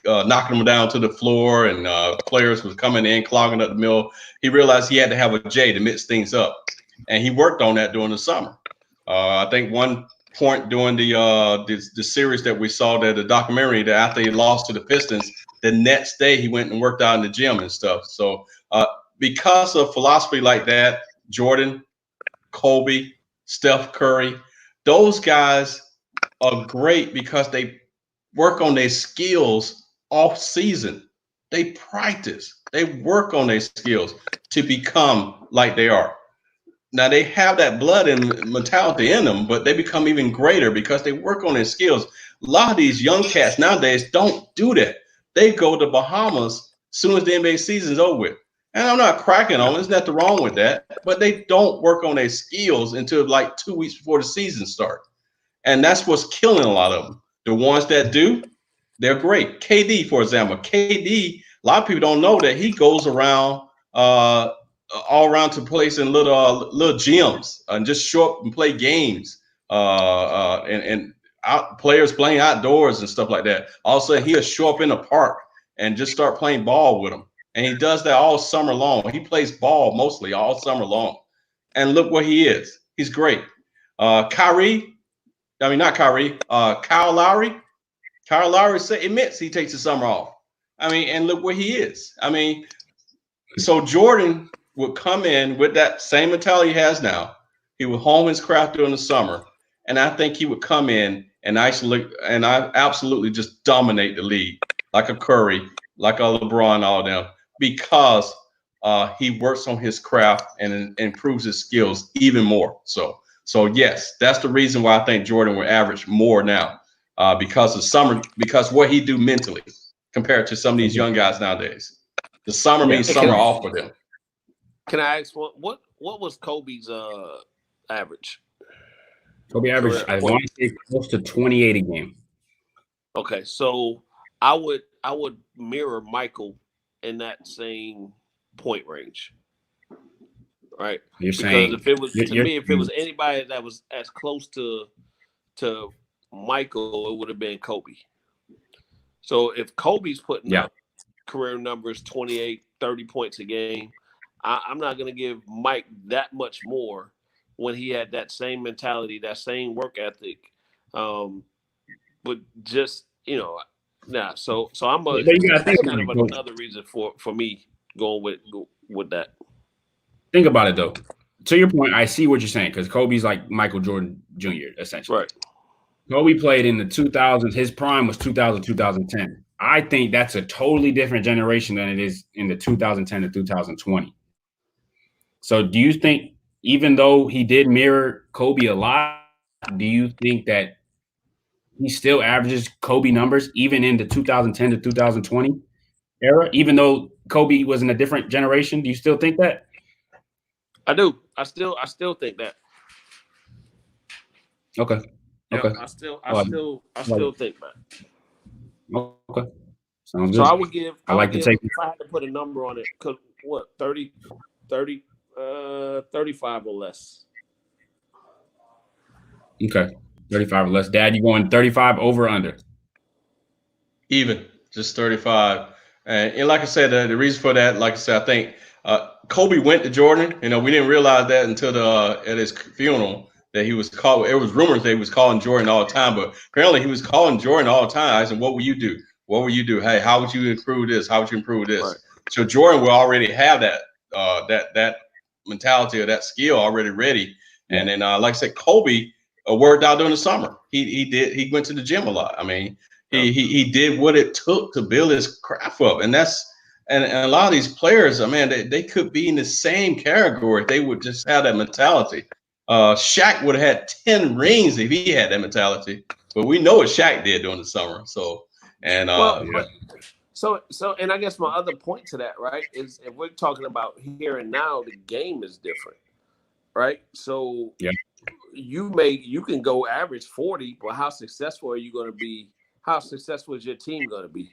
knocking him down to the floor and players was coming in, clogging up the middle, he realized he had to have a J to mix things up. And he worked on that during the summer. I think one point during the series that we saw, the documentary, that after he lost to the Pistons, the next day he went and worked out in the gym and stuff. So because of philosophy like that, Jordan, Kobe, Steph Curry. Those guys are great because they work on their skills off season. They practice. They work on their skills to become like they are. Now they have that blood and mentality in them, but they become even greater because they work on their skills. A lot of these young cats nowadays don't do that. They go to Bahamas as soon as the NBA season's over with. And I'm not cracking on them. There's nothing wrong with that. But they don't work on their skills until like 2 weeks before the season starts. And that's what's killing a lot of them. The ones that do, they're great. KD, for example. KD, a lot of people don't know that he goes around all around to place in little gyms and just show up and play games and players playing outdoors and stuff like that. All of a sudden, he'll show up in a park and just start playing ball with them. And he does that all summer long. He plays ball mostly all summer long. And look where he is. He's great. Kyle Lowry. Kyle Lowry admits he takes the summer off. I mean, and look where he is. I mean, so Jordan would come in with that same mentality he has now. He would hone his craft during the summer. And I think he would come in and absolutely just dominate the league like a Curry, like a LeBron, all them, because he works on his craft and improves his skills even more. So yes, that's the reason why I think Jordan will average more now because what he do mentally compared to some of these young guys nowadays. The summer means summer off for them. Can I ask what was Kobe's average? Kobe averaged, I want to say, close to 28 a game. Okay, so I would mirror Michael in that same point range, right? You're saying if it was if it was anybody that was as close to Michael, it would have been Kobe. So if Kobe's putting up career numbers 28, 30 points a game, I'm not going to give Mike that much more when he had that same mentality, that same work ethic. But just, so I'm that's kind of another reason for me going with that. Think about it, though. To your point, I see what you're saying because Kobe's like Michael Jordan Jr., essentially. Right. Kobe played in the 2000s. His prime was 2000, 2010. I think that's a totally different generation than it is in the 2010 to 2020. So do you think, even though he did mirror Kobe a lot, do you think that he still averages Kobe numbers even in the 2010 to 2020 era, even though Kobe was in a different generation? Do you still think that? I do. I still think that. Okay. Yeah, okay. I still think that. Okay. Sounds good. So I would give. I like to take. If I had to put a number on it, because what 35 or less. Okay, 35 or less. Dad, you going 35 over or under? Even, just 35. And like I said, the reason for that, like I said, I think Kobe went to Jordan. We didn't realize that until at his funeral that he was called. It was rumors that he was calling Jordan all the time, but apparently he was calling Jordan all the time. I said, "What will you do? What will you do? Hey, how would you improve this? How would you improve this?" Right. So Jordan will already have that that mentality or that skill already ready. And then, like I said, Kobe worked out during the summer. He went to the gym a lot. I mean, he did what it took to build his craft up. And and a lot of these players, they could be in the same category. They would just have that mentality. Shaq would have had 10 rings if he had that mentality. But we know what Shaq did during the summer. So, and So, and I guess my other point to that, right, is if we're talking about here and now, the game is different, right? So you can go average 40, but how successful are you going to be? How successful is your team going to be?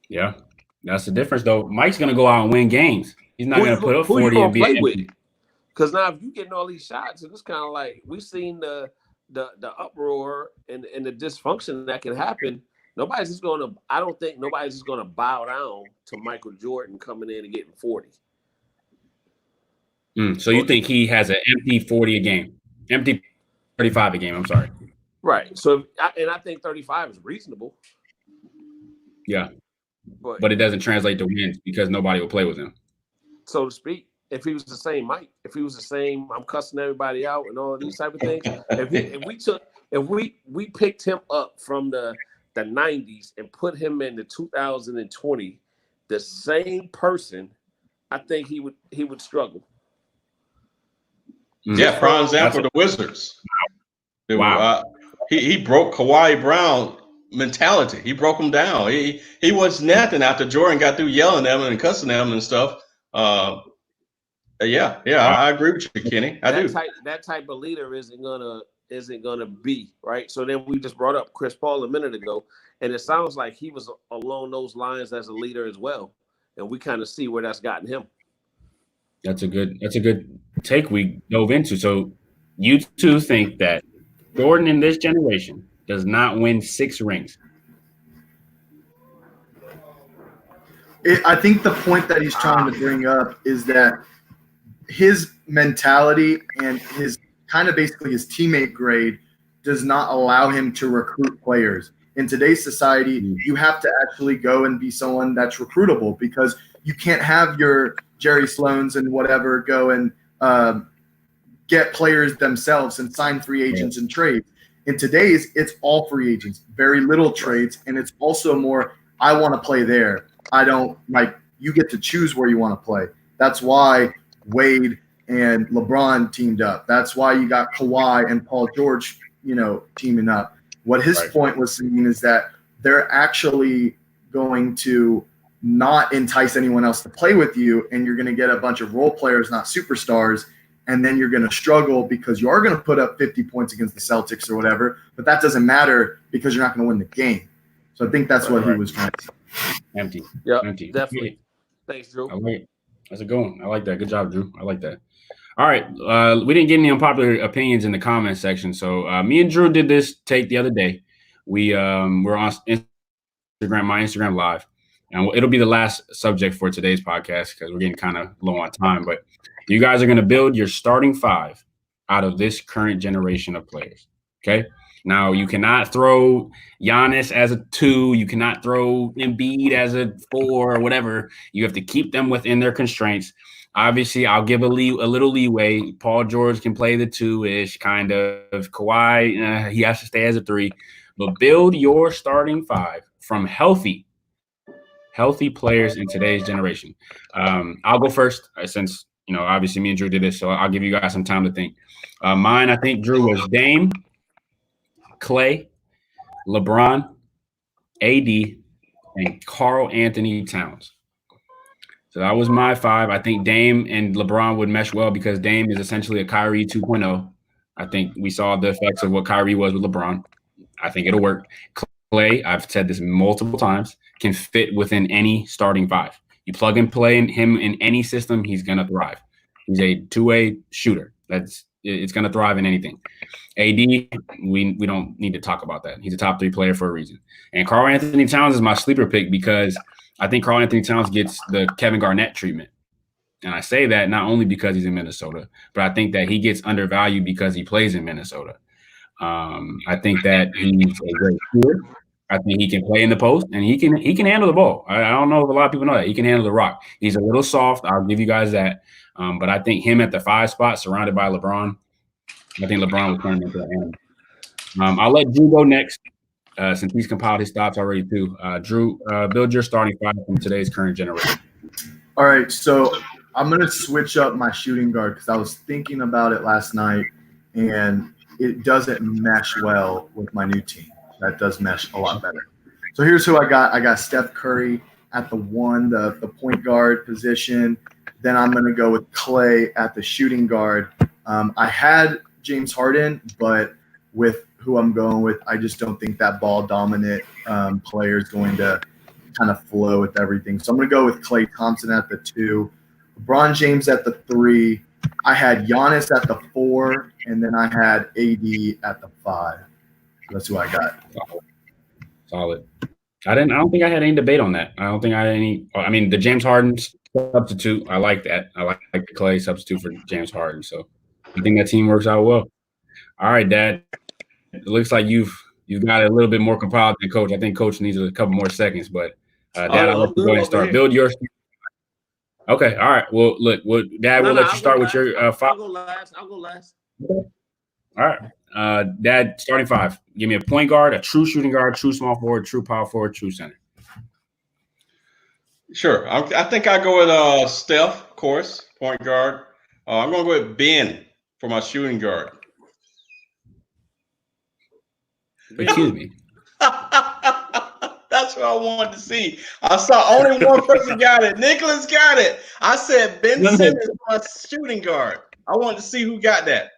Yeah, that's the difference, though. Mike's going to go out and win games. He's not going to put up 40 and be play with. Because now if you're getting all these shots, and it's kind of like we've seen the uproar and the dysfunction that can happen. I don't think nobody's just gonna bow down to Michael Jordan coming in and getting 40. So you think he has an empty 40 a game, empty 35 a game? I'm sorry. Right. So I think 35 is reasonable. Yeah. But it doesn't translate to wins because nobody will play with him, so to speak. if he was the same Mike, if he was the same, I'm cussing everybody out and all of these type of things. If we picked him up from the 90s and put him in the 2020, the same person, I think he would struggle. Yeah, prime example, the Wizards. Wow. He broke Kawhi Brown mentality. He broke him down. He was nothing after Jordan got through yelling at him and cussing at him and stuff. I agree with you, Kenny. That type of leader isn't gonna be right. So then we just brought up Chris Paul a minute ago, and it sounds like he was along those lines as a leader as well. And we kind of see where that's gotten him. That's a good take we dove into. So you two think that Jordan in this generation does not win 6 rings? I think the point that he's trying to bring up is that his mentality and his kind of basically his teammate grade does not allow him to recruit players. In today's society, you have to actually go and be someone that's recruitable, because you can't have your Jerry Sloans and whatever go and get players themselves and sign free agents and trades. In today's, it's all free agents, very little trades, and it's also more, I want to play there. I don't like, you get to choose where you want to play. That's why Wade and LeBron teamed up. That's why you got Kawhi and Paul George, teaming up. What his point was saying is that they're actually going to not entice anyone else to play with you, and you're going to get a bunch of role players, not superstars, and then you're going to struggle because you are going to put up 50 points against the Celtics or whatever, but that doesn't matter because you're not going to win the game. So I think that's what he was trying to say. Empty. Yeah, Empty. definitely. Thanks, Drew. I like it. How's it going? I like that. Good job, Drew. I like that. All right. We didn't get any unpopular opinions in the comment section. So me and Drew did this take the other day. We were on Instagram, my Instagram live. And it'll be the last subject for today's podcast because we're getting kind of low on time. But you guys are going to build your starting 5 out of this current generation of players. Okay. Now, you cannot throw Giannis as a 2. You cannot throw Embiid as a 4 or whatever. You have to keep them within their constraints. Obviously, I'll give a little leeway. Paul George can play the 2-ish kind of. Kawhi, he has to stay as a 3. But build your starting 5 from healthy players in today's generation. I'll go first since, obviously me and Drew did this, so I'll give you guys some time to think. Mine, I think, Drew, was Dame, Clay, LeBron, AD, and Karl Anthony Towns. So that was my 5. I think Dame and LeBron would mesh well because Dame is essentially a Kyrie 2.0. I think we saw the effects of what Kyrie was with LeBron. I think it'll work. Clay, I've said this multiple times, can fit within any starting 5. You plug and play him in any system, he's going to thrive. He's a 2-way shooter. It's going to thrive in anything. AD, we don't need to talk about that. He's a top 3 player for a reason. And Karl Anthony Towns is my sleeper pick because I think Karl Anthony Towns gets the Kevin Garnett treatment. And I say that not only because he's in Minnesota, but I think that he gets undervalued because he plays in Minnesota. I think that he's a great shooter. I think he can play in the post, and he can handle the ball. I don't know if a lot of people know that. He can handle the rock. He's a little soft. I'll give you guys that. But I think him at the 5 spot, surrounded by LeBron, I think LeBron will turn him into an animal. I'll let Drew go next since he's compiled his thoughts already too. Drew, build your starting 5 from today's current generation. All right, so I'm going to switch up my shooting guard because I was thinking about it last night, and it doesn't mesh well with my new team. That does mesh a lot better. So here's who I got. I got Steph Curry at the 1, the point guard position. Then I'm going to go with Clay at the shooting guard. I had James Harden, but with who I'm going with, I just don't think that ball dominant player is going to kind of flow with everything. So I'm going to go with Klay Thompson at the 2, LeBron James at the 3. I had Giannis at the 4, and then I had AD at the 5. That's who I got. Solid. I don't think I had any debate on that. I don't think I had any. I mean, the James Harden substitute, I like that. I like the Clay substitute for James Harden. So I think that team works out well. All right, Dad. It looks like you've got a little bit more compiled than Coach. I think Coach needs a couple more seconds, but Dad, I'll let you go ahead and start. Build your. Okay, all right. Well, look, Dad, we'll let you start with your 5. I'll go last. All right. Dad, starting 5. Give me a point guard, a true shooting guard, true small forward, true power forward, true center. Sure. I think I go with Steph, of course, point guard. I'm going to go with Ben for my shooting guard. Excuse me. That's what I wanted to see. I saw only one person got it. Nicholas got it. I said Ben Simmons for my shooting guard. I wanted to see who got that.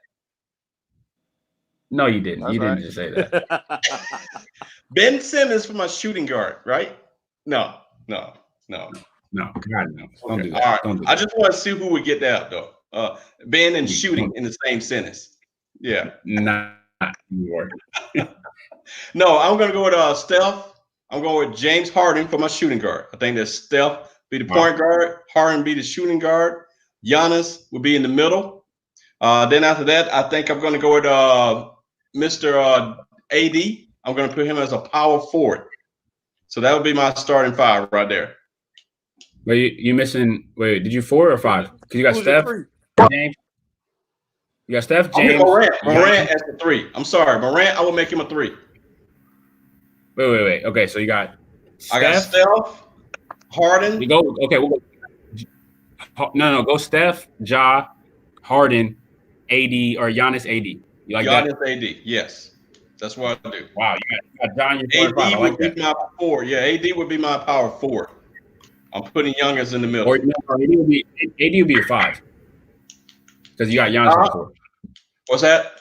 No, you didn't. You didn't just say that. Ben Simmons for my shooting guard, right? No. God, no. Don't do that. All right. Don't do I that. just want to see who would get that though. Ben and shooting in the same sentence. Yeah. Not anymore. No, I'm going to go with Steph. I'm going with James Harden for my shooting guard. I think that Steph be the point guard, Harden be the shooting guard, Giannis will be in the middle. Then after that, I think I'm going to go with Mr. AD. I'm going to put him as a power forward. So that would be my starting 5 right there. But you missing? Wait, did you 4 or 5? Because you got Steph, James. You got Steph, James. Morant as the 3. I'm sorry, Morant. I will make him a 3. Wait. Okay, so you got Steph. I got Steph, Harden. We go. Okay, we'll go. No. Go Steph, Ja, Harden, AD, or Giannis, AD. You like Giannis, that? AD. Yes, that's what I do. Wow, you got John. Your AD 5. I like would be my 4. Yeah, AD would be my power forward. I'm putting Youngers in the middle. Or no, AD would be your 5 because you got Giannis at the 4. What's that?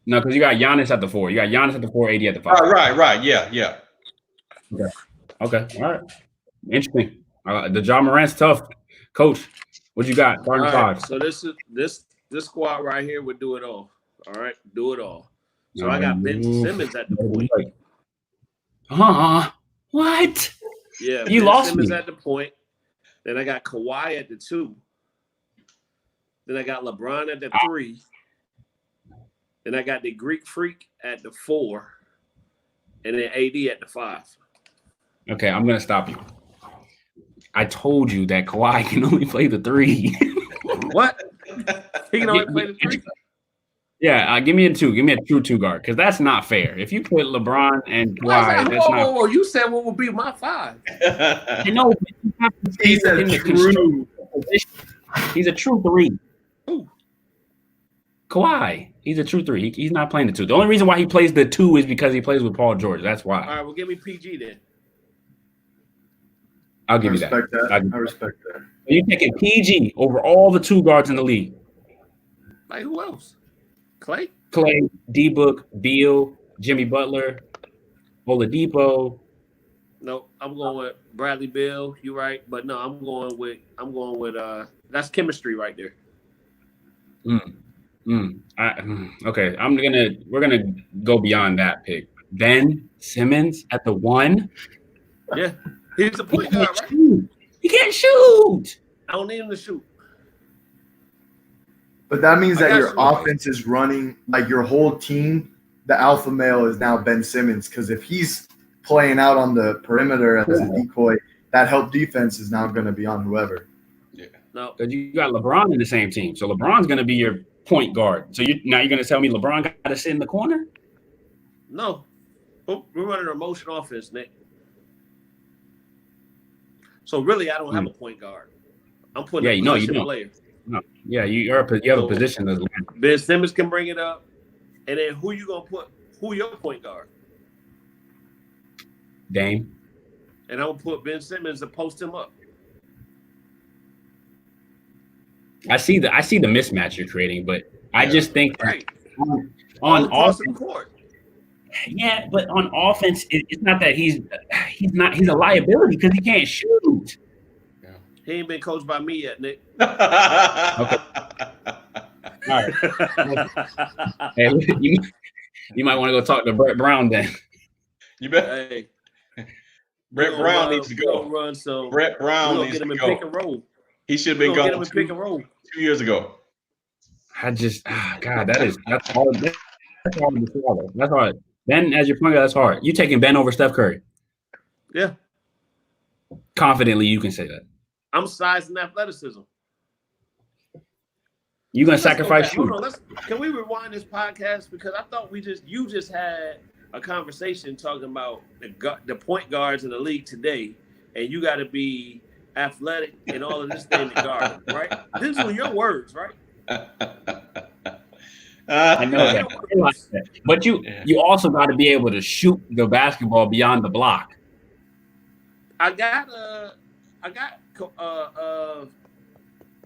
No, because you got Giannis at the 4. You got Giannis at the 4, AD at the 5. Right. Yeah. Okay. All right. Interesting. The Ja Morant's tough. Coach, what you got? Starting 5. So this squad right here would do it all. All right, do it all. So I got Ben Simmons at the point. What? Yeah, you Ben lost Simmons me at the point. Then I got Kawhi at the 2. Then I got LeBron at the 3. Then I got the Greek Freak at the 4. And then AD at the 5. Okay, I'm gonna stop you. I told you that Kawhi can only play the 3. What? He can only play the 3? Yeah, give me a 2. Give me a true 2 guard because that's not fair. If you put LeBron and Kawhi, that's not. Whoa! You said what would be my 5? You know, he's a true position. He's a true 3. Ooh. Kawhi, he's a true 3. He's not playing the 2. The only reason why he plays the 2 is because he plays with Paul George. That's why. All right, well, give me PG then. I'll give you that. I respect that. You're taking PG over all the 2 guards in the league. Like who else? Clay, D-Book, Beal, Jimmy Butler, Oladipo. No, I'm going with Bradley Beal. You're right, but no, I'm going with that's chemistry right there. Okay, we're gonna go beyond that pick. Ben Simmons at the 1. Yeah, he's a point guard, right? He can't shoot. I don't need him to shoot. But that means that your offense is running, like your whole team, the alpha male is now Ben Simmons. Because if he's playing out on the perimeter as a decoy, that help defense is now going to be on whoever. Yeah. No, because you got LeBron in the same team. So LeBron's going to be your point guard. So now you're going to tell me LeBron got to sit in the corner? No. We're running a motion offense, Nick. So really, I don't have a point guard. I'm putting a position player. No. Yeah, you have a position. Ben Simmons can bring it up. And then who you going to put? Who your point guard? Dame. And I'm going to put Ben Simmons and post him up. I see the mismatch you're creating, but I just think on offense. Yeah, but on offense, it's not that he's a liability because he can't shoot. Yeah. He ain't been coached by me yet, Nick. Okay. All right. Hey, you might want to go talk to Brett Brown then. You bet. Hey. Brett Brown needs to go. Brett Brown needs to go. Pick and roll. He should have been gone pick and roll 2 years ago. That's hard. That's hard to swallow. That's hard. Ben, as your point guard, that's hard. You taking Ben over Steph Curry? Yeah. Confidently, you can say that. I'm size and athleticism. You gonna sacrifice shooting? Hold on, can we rewind this podcast, because I thought you just had a conversation talking about the point guards in the league today, and you got to be athletic and all of this thing to guard them, right? These are your words, right? I know that, but you also got to be able to shoot the basketball beyond the block. I got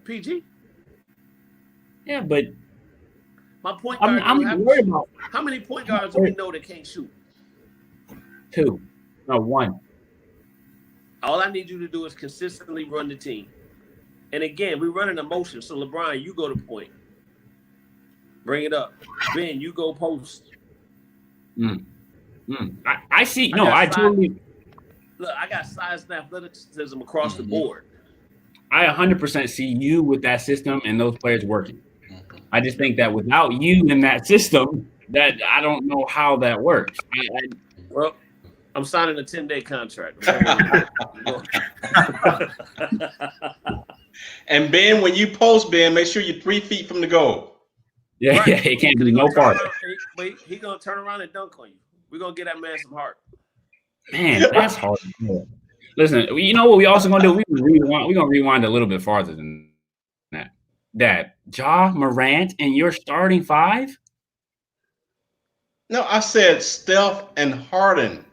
PG. Yeah, but my point guard. I'm worried about how many point guards do we know that can't shoot? 2, no 1. All I need you to do is consistently run the team. And again, we're running a motion. So LeBron, you go to point. Bring it up. Ben, you go post. I see. No, I totally. Look, I got size and athleticism across the board. I 100% see you with that system and those players working. I just think that without you in that system, that I don't know how that works. Well, I'm signing a 10-day contract. And Ben, when you post, Ben, make sure you're 3 feet from the goal. Yeah, right. Yeah, it can't be no farther. He's gonna turn around and dunk on you. We're gonna get that man some heart. Man, that's hard. Listen, you know what we also gonna do? We're gonna rewind a little bit farther than that. That Ja Morant and your starting 5? No, I said Steph and Harden.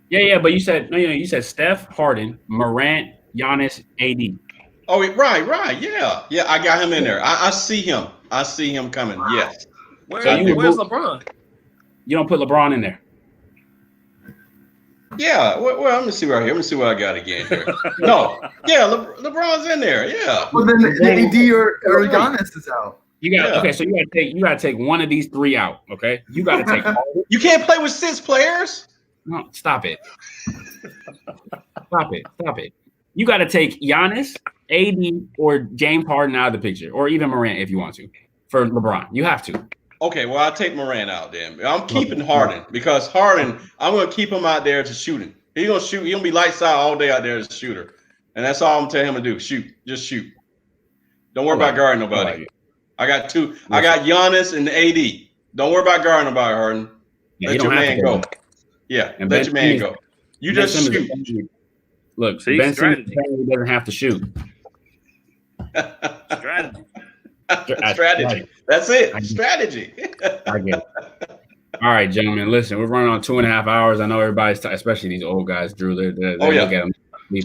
Yeah, but you said you said Steph, Harden, Morant, Giannis, AD. Oh, right, yeah, I got him in there. I see him. I see him coming. Yes. Where's LeBron? You don't put LeBron in there. Yeah. Well, let me see right here. Let me see what I got again here. No. Yeah, LeBron's in there. Yeah. Well, then AD or Giannis is out. Okay. So you gotta take one of these 3 out. Okay. You gotta take. You can't play with 6 players. No, stop it. Stop it. You got to take Giannis, AD, or James Harden out of the picture, or even Morant if you want to, for LeBron. You have to. Okay, well, I'll take Morant out then. I'm keeping Harden because Harden, I'm going to keep him out there to shooting. He's going to shoot. He's going to be lights out all day out there as a shooter. And that's all I'm telling him to do. Shoot. Just shoot. Don't worry about guarding nobody. I got 2. I got Giannis and AD. Don't worry about guarding nobody, Harden. Yeah, let your man go. Yeah, and let your man go. You just shoot. Look, Ben Simmons doesn't have to shoot. Strategy. That's it. Strategy. I get it. All right, gentlemen. Listen, we're running on 2.5 hours. I know everybody's, especially these old guys, Drew. They look at them.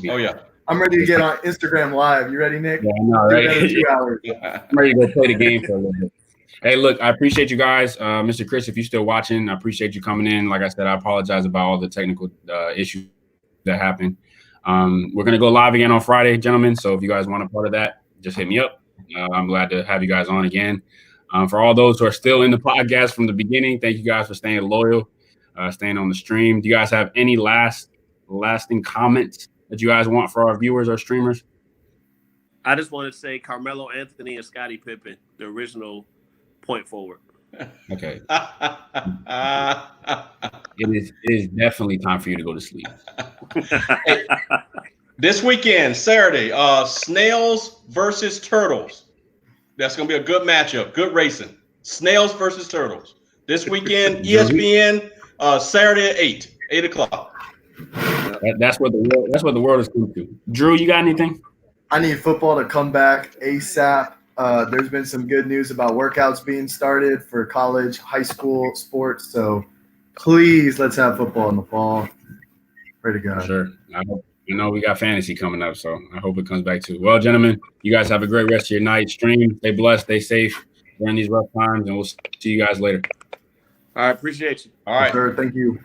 Oh yeah. I'm ready to get on Instagram Live. You ready, Nick? Yeah, I know, right? 2 hours. I'm ready to go play the game for a little bit. Hey, look, I appreciate you guys. Mr. Chris, if you're still watching, I appreciate you coming in. Like I said, I apologize about all the technical issues that happened. We're going to go live again on Friday, gentlemen. So if you guys want a part of that, just hit me up. I'm glad to have you guys on again. For all those who are still in the podcast from the beginning, thank you guys for staying loyal, staying on the stream. Do you guys have any lasting comments that you guys want for our viewers or streamers? I just want to say Carmelo Anthony and Scottie Pippen, the original point forward. Okay. It is definitely time for you to go to sleep. Hey, this weekend, Saturday, Snails versus Turtles. That's going to be a good matchup. Good racing. Snails versus Turtles. This weekend, ESPN, Saturday at 8 o'clock. That's what the world is coming to. Drew, you got anything? I need football to come back ASAP. There's been some good news about workouts being started for college, high school sports. So please, let's have football in the fall. Pray to God. Sure. I know we got fantasy coming up, so I hope it comes back too. Well, gentlemen, you guys have a great rest of your night. Stream, stay blessed, stay safe during these rough times, and we'll see you guys later. All right, appreciate you. All right. Sir, thank you.